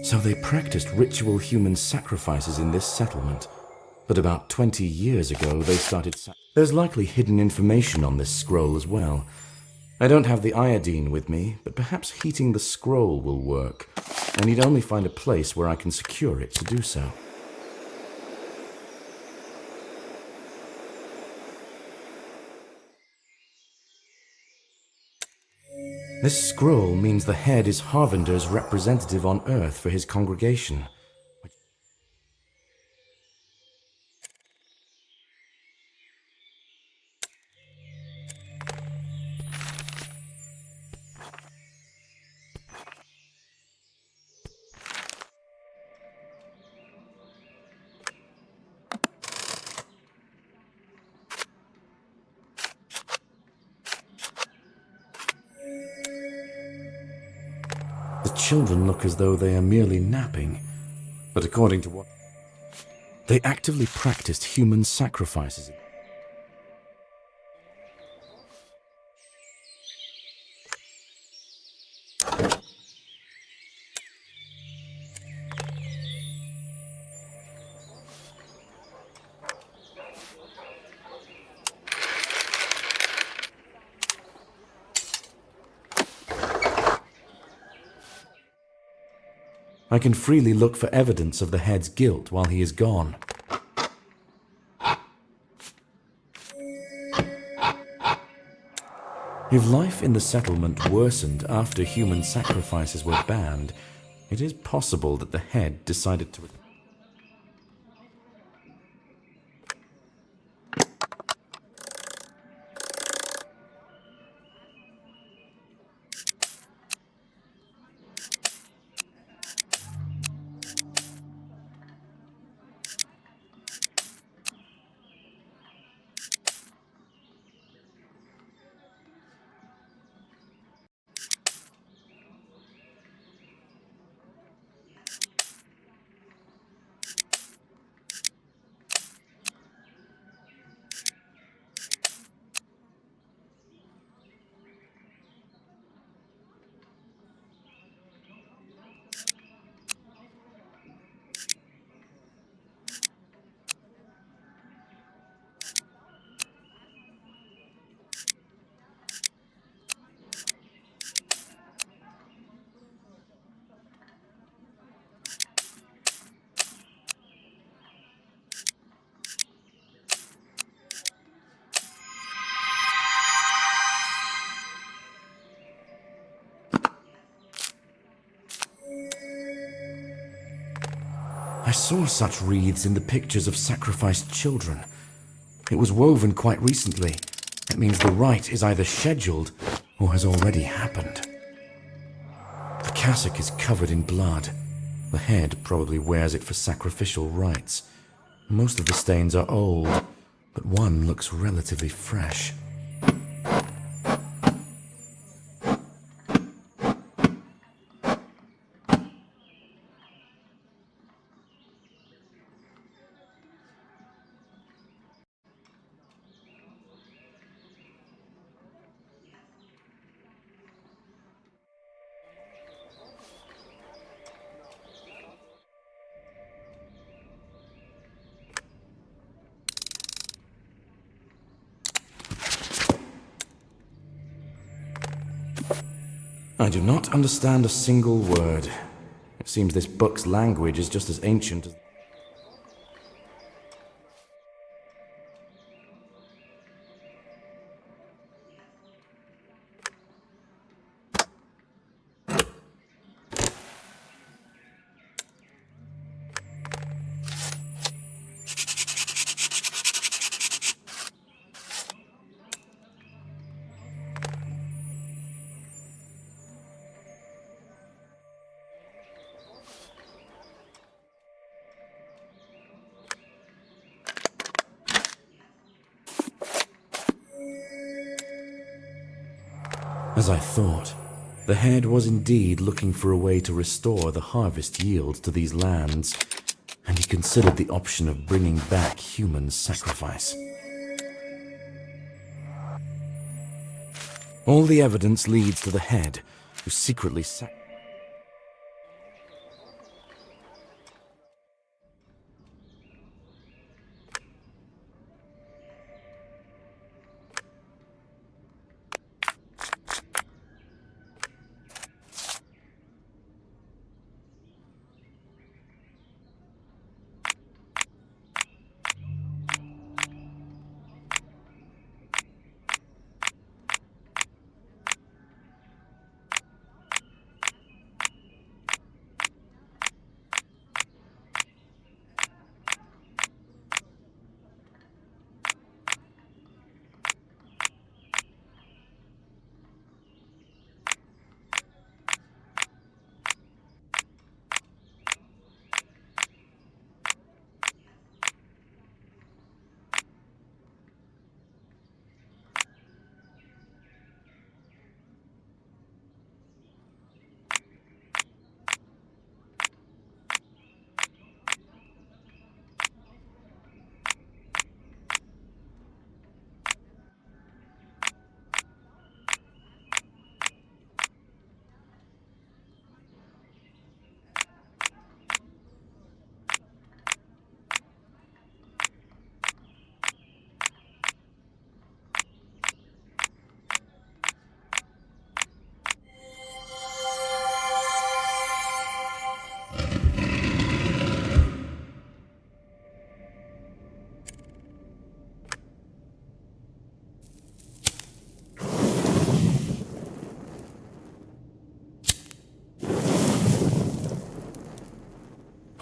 Speaker 1: So they practiced ritual human sacrifices in this settlement. But about 20 years ago, they started... There's likely hidden information on this scroll as well. I don't have the iodine with me, but perhaps heating the scroll will work. I need only find a place where I can secure it to do so. This scroll means the head is Harvender's representative on Earth for his congregation. The children look as though they are merely napping, but according to what... They actively practiced human sacrifices. I can freely look for evidence of the head's guilt while he is gone. If life in the settlement worsened after human sacrifices were banned, it is possible that the head decided to... I saw such wreaths in the pictures of sacrificed children. It was woven quite recently. That means the rite is either scheduled or has already happened. The cassock is covered in blood. The head probably wears it for sacrificial rites. Most of the stains are old, but one looks relatively fresh. I do not understand a single word. It seems this book's language is just as ancient as... As I thought, the head was indeed looking for a way to restore the harvest yields to these lands, and he considered the option of bringing back human sacrifice. All the evidence leads to the head, who secretly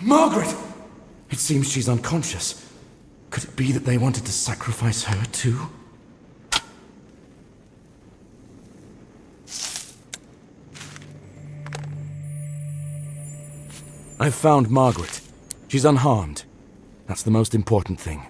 Speaker 1: Margaret! It seems she's unconscious. Could it be that they wanted to sacrifice her too? I've found Margaret. She's unharmed. That's the most important thing.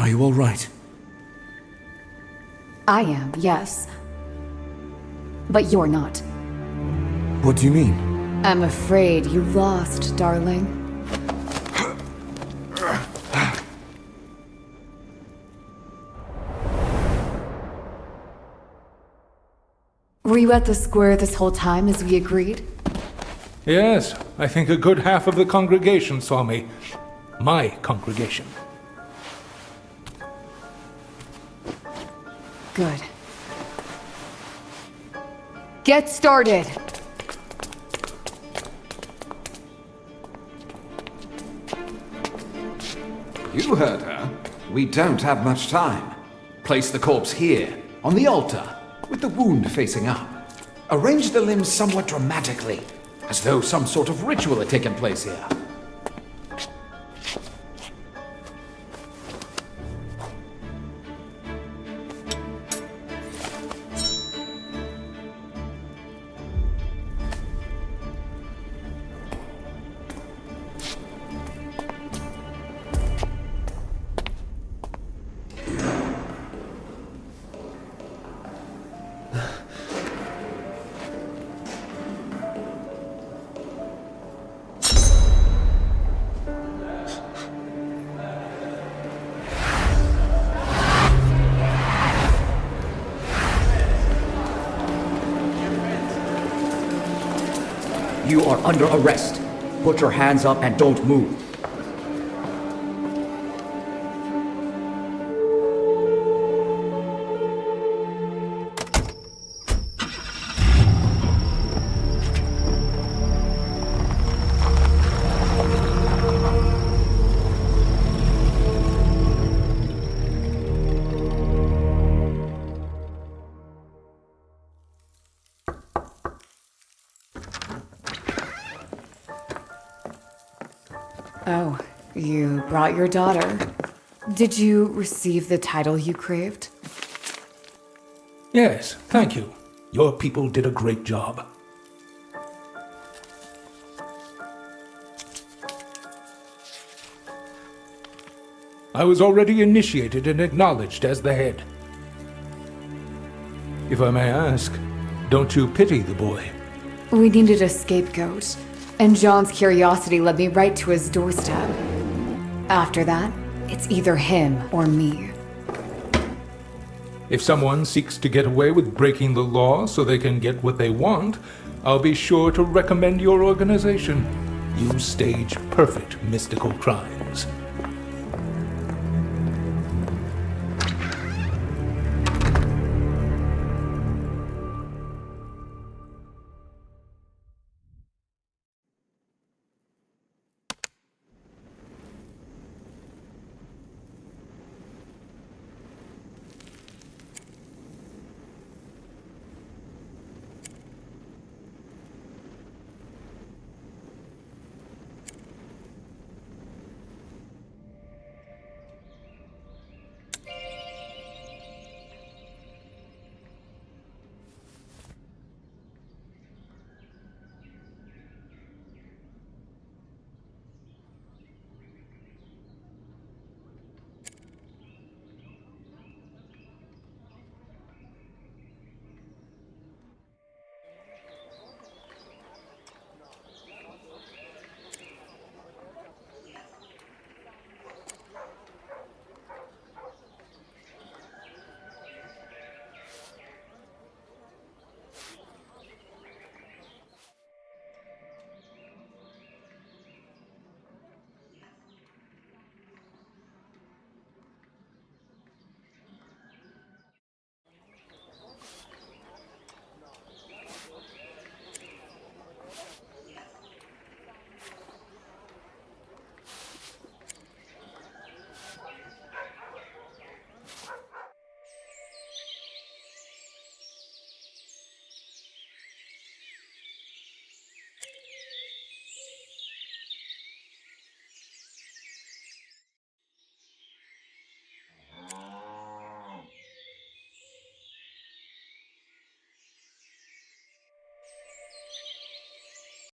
Speaker 1: Are you all right?
Speaker 5: I am, yes. But you're not.
Speaker 1: What do you mean?
Speaker 5: I'm afraid you lost, darling. Were you at the square this whole time as we agreed?
Speaker 21: Yes, I think a good half of the congregation saw me. My congregation.
Speaker 5: Good. Get started!
Speaker 6: You heard her. We don't have much time. Place the corpse here, on the altar, with the wound facing up. Arrange the limbs somewhat dramatically, as though some sort of ritual had taken place here.
Speaker 22: You are under arrest. Put your hands up and don't move.
Speaker 5: Oh, you brought your daughter. Did you receive the title you craved?
Speaker 21: Yes, thank you. Your people did a great job. I was already initiated and acknowledged as the head. If I may ask, don't you pity the boy?
Speaker 5: We needed a scapegoat, and John's curiosity led me right to his doorstep. After that, it's either him or me.
Speaker 21: If someone seeks to get away with breaking the law so they can get what they want, I'll be sure to recommend your organization. You stage perfect mystical crimes.